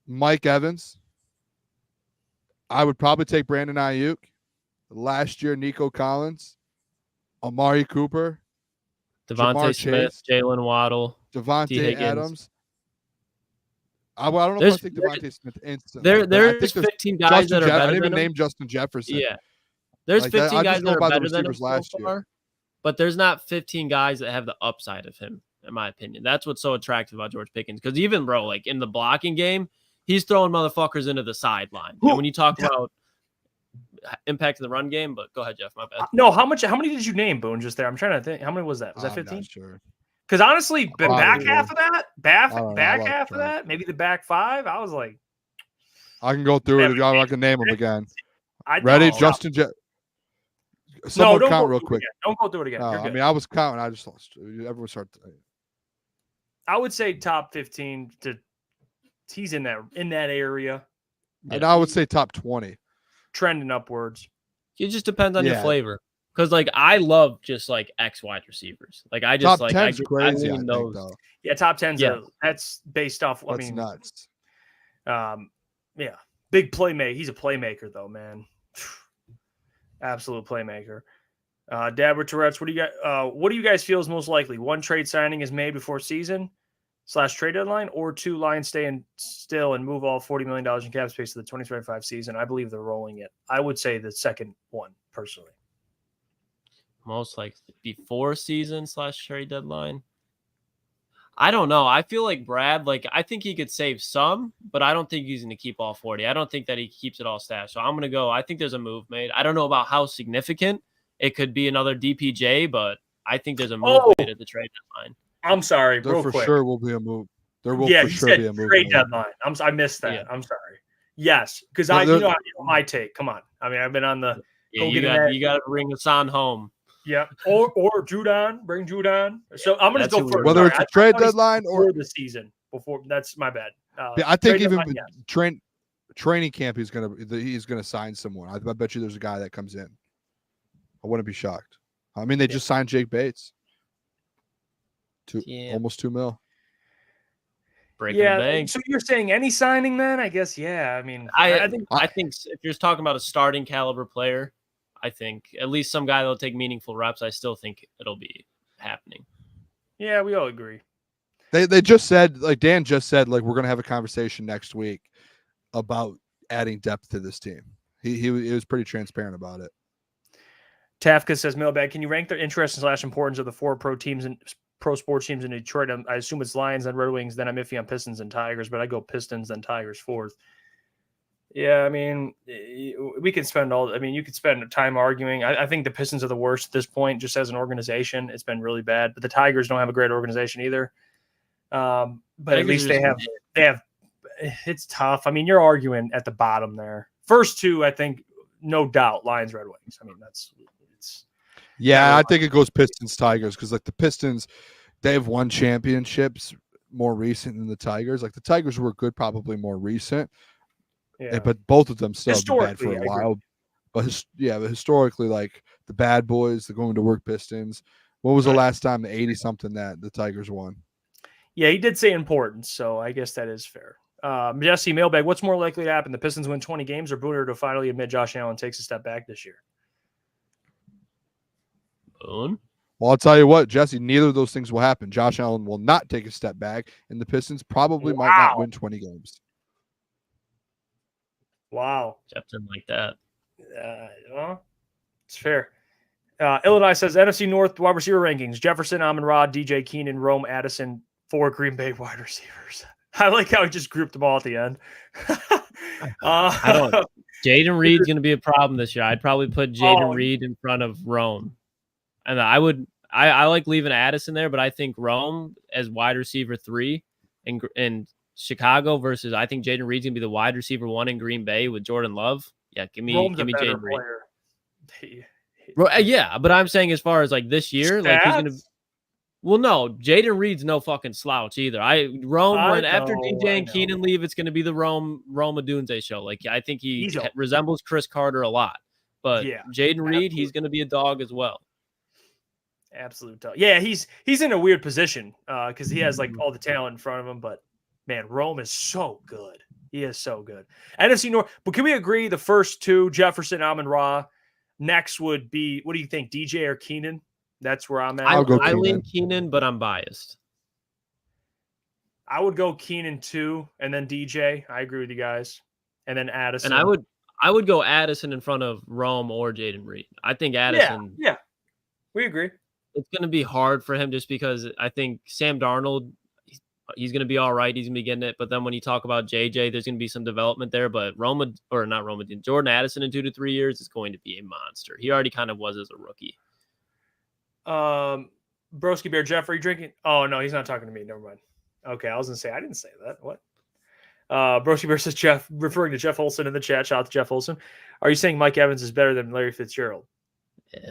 Mike Evans. I would probably take Brandon Ayuk. Last year, Nico Collins, Amari Cooper, Devontae Smith, Jalen Waddle, Devontae Adams. I don't know if I think Devontae Smith instantly. There's 15 guys that are better than him. I didn't even name Justin Jefferson. Yeah. There's 15 guys that are better than him so far, but there's not 15 guys that have the upside of him, in my opinion. That's what's so attractive about George Pickens. Because even, bro, like in the blocking game, he's throwing motherfuckers into the sideline. And when you talk about impact of the run game, but go ahead, Jeff. My bad. No, how many did you name, Boone? Just there, I'm trying to think. How many was that? Was that 15? Sure. Because honestly, back half of that, maybe the back five. I was like, I can go through it. I can name them again. Ready, Justin? Someone count real quick. Don't go through it again. No, I mean, I was counting. I just lost. Everyone started. I would say top 15. He's in that area. And I would say top 20. Trending upwards. It just depends on your flavor. Because like I love just like X wide receivers. Like I just top like 10's crazy. I those. Yeah, top 10's that's based off. That's nuts. Yeah, big playmaker. He's a playmaker though, man. Absolute playmaker. Dad with Tourette's. What do you guys feel is most likely? One, trade signing is made before season / trade deadline, or two, Lions stay still and move all $40 million in cap space to the 2025 season. I believe they're rolling it. I would say the second one personally. Most likely before season / trade deadline. I don't know. I feel like Brad, like I think he could save some, but I don't think he's going to keep all 40. I don't think that he keeps it all stashed. So I'm going to go. I think there's a move made. I don't know about how significant. It could be another DPJ, but I think there's a move made at the trade deadline. I'm sorry, there for quick. Sure will be a move. There will for sure be a move. Trade deadline. I missed that. Yeah. I'm sorry. Yes, because my take. Come on. I mean, I've been on the. Yeah, you got to bring us on home. Yeah, or Judon, bring Judon. So I'm going to go first. Whether it's a trade deadline or the season before. That's my bad. I think even training camp, he's gonna sign someone. I bet you there's a guy that comes in. I wouldn't be shocked. I mean, they just signed Jake Bates. Almost $2 million. Breaking the bank. So you're saying any signing then? I guess I mean, I think if you're talking about a starting caliber player, I think at least some guy that'll take meaningful reps. I still think it'll be happening. Yeah, we all agree. They just said, like Dan just said, like we're gonna have a conversation next week about adding depth to this team. He was pretty transparent about it. Tafka says, Mailbag, can you rank the interest / importance of the 4 pro sports teams in Detroit? I assume it's Lions and Red Wings. Then I'm iffy on Pistons and Tigers, but I go Pistons then Tigers fourth. Yeah, I mean, we could spend you could spend time arguing. I think the Pistons are the worst at this point, just as an organization. It's been really bad, but the Tigers don't have a great organization either. But at least they have. It's tough. I mean, you're arguing at the bottom there. First two, I think, no doubt, Lions, Red Wings. I mean, I think it goes Pistons, Tigers, because like the Pistons, they've won championships more recent than the Tigers. Like the Tigers were good, probably more recent. Yeah. But both of them still have been bad for a while. But historically, like the bad boys, the going to work Pistons. What was the last time, the 80-something that the Tigers won? Yeah, he did say importance, so I guess that is fair. Jesse, Mailbag, what's more likely to happen? The Pistons win 20 games or Booner to finally admit Josh Allen takes a step back this year? Boone? Well, I'll tell you what, Jesse, neither of those things will happen. Josh Allen will not take a step back, and the Pistons probably might not win 20 games. Wow. Jeff didn't like that. Well, it's fair. Illinois says NFC North wide receiver rankings: Jefferson, Amon-Ra, DJ Keenan, Rome, Addison, 4 Green Bay wide receivers. I like how he just grouped them all at the end. Jaden Reed's going to be a problem this year. I'd probably put Jaden Reed in front of Rome. And I like leaving Addison there, but I think Rome as wide receiver 3 and Chicago versus I think Jaden Reed's gonna be the wide receiver 1 in Green Bay with Jordan Love. Yeah, give me Jaden Reed. Yeah, but I'm saying as far as like this year, like who's gonna. Well, no, Jaden Reed's no fucking slouch either. After DJ and Keenan leave, it's going to be the Rome Odunze show. Like I think he resembles Chris Carter a lot, but Jaden Reed, he's going to be a dog as well. Absolute dog. Yeah, he's in a weird position because he has like all the talent in front of him, but man, Rome is so good. He is so good. NFC North, but can we agree the first two, Jefferson, Amon-Ra, next would be, what do you think, DJ or Keenan? That's where I'm at. I lean Keenan, but I'm biased. I would go Keenan 2 and then DJ. I agree with you guys. And then Addison. And I would go Addison in front of Rome or Jaden Reed. I think Addison. Yeah. We agree. It's going to be hard for him just because I think Sam Darnold, he's going to be all right. He's going to be getting it. But then when you talk about JJ, there's going to be some development there. But Jordan Addison in 2 to 3 years is going to be a monster. He already kind of was as a rookie. Broski Bear, Jeff, are you drinking? Oh no, he's not talking to me. Never mind. Okay, I was gonna say I didn't say that. What? Broski Bear says Jeff, referring to Jeff Olson in the chat. Shout out to Jeff Olson. Are you saying Mike Evans is better than Larry Fitzgerald?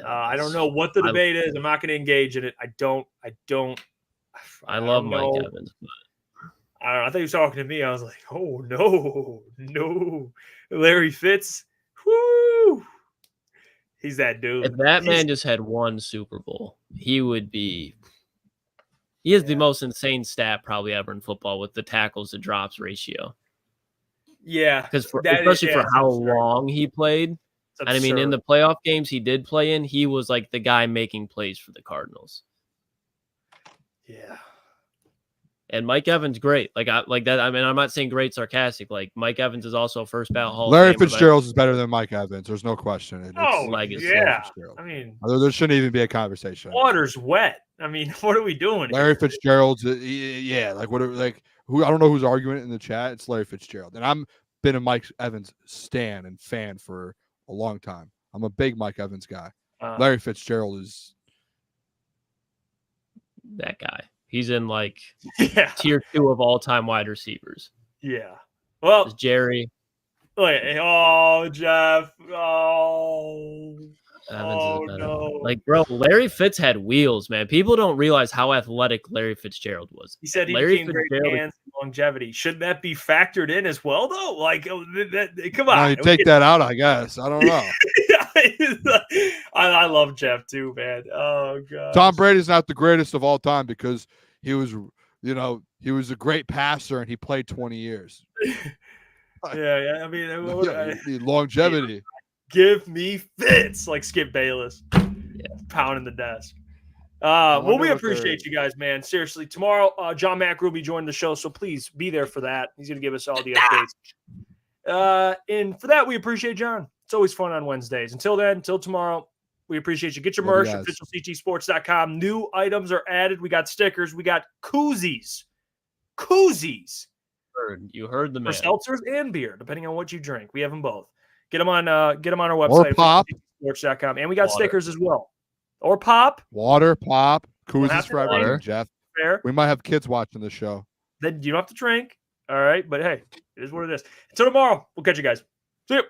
I don't know what the debate is. I'm not going to engage in it. I love Mike Evans. But... I don't know. I thought he was talking to me. I was like, oh no, Larry Fitz. Whoo. He's that dude. If that man just had one Super Bowl, he would be. He has the most insane stat probably ever in football with the tackles to drops ratio. Yeah, because especially for how long he played. And I mean, in the playoff games he did play in, he was like the guy making plays for the Cardinals. Yeah. And Mike Evans, great. Like that. I mean, I'm not saying great sarcastic. Like Mike Evans is also a first ballot Hall. Larry Fitzgerald is better than Mike Evans. There's no question. Yeah. I mean, there shouldn't even be a conversation. Water's wet. I mean, what are we doing? Larry Fitzgerald's, like what? Like who? I don't know who's arguing it in the chat. It's Larry Fitzgerald, and I'm been a Mike Evans stan and fan for a long time. I'm a big Mike Evans guy. Larry Fitzgerald is that guy. He's in like tier 2 of all-time wide receivers. Yeah. Well, there's Jerry. Oh, Jeff. Oh. No. Like, bro, Larry Fitz had wheels, man. People don't realize how athletic Larry Fitzgerald was. He said he became great hands and longevity. Should that be factored in as well, though? Like, come on. You take that out, I guess. I don't know. I love Jeff too, man. Oh god. Tom Brady's not the greatest of all time because he was a great passer and he played 20 years. Yeah. I mean, longevity. Give me Fitz, like Skip Bayless, pounding the desk. Well, we appreciate you guys, man. Seriously, tomorrow, John Mack will be joining the show, so please be there for that. He's going to give us all the updates. And for that, we appreciate John. It's always fun on Wednesdays. Until then, until tomorrow, we appreciate you. Get your merch at officialcgsports.com. New items are added. We got stickers. We got koozies. You heard the man. For seltzers and beer, depending on what you drink. We have them both. Get them on our website. Or pop. Sports.com. And we got stickers as well. Or pop. Water, pop. Koozies for everything, Jeff. Fair. We might have kids watching the show. Then you don't have to drink. All right. But hey, it is what it is. Until tomorrow, we'll catch you guys. See you.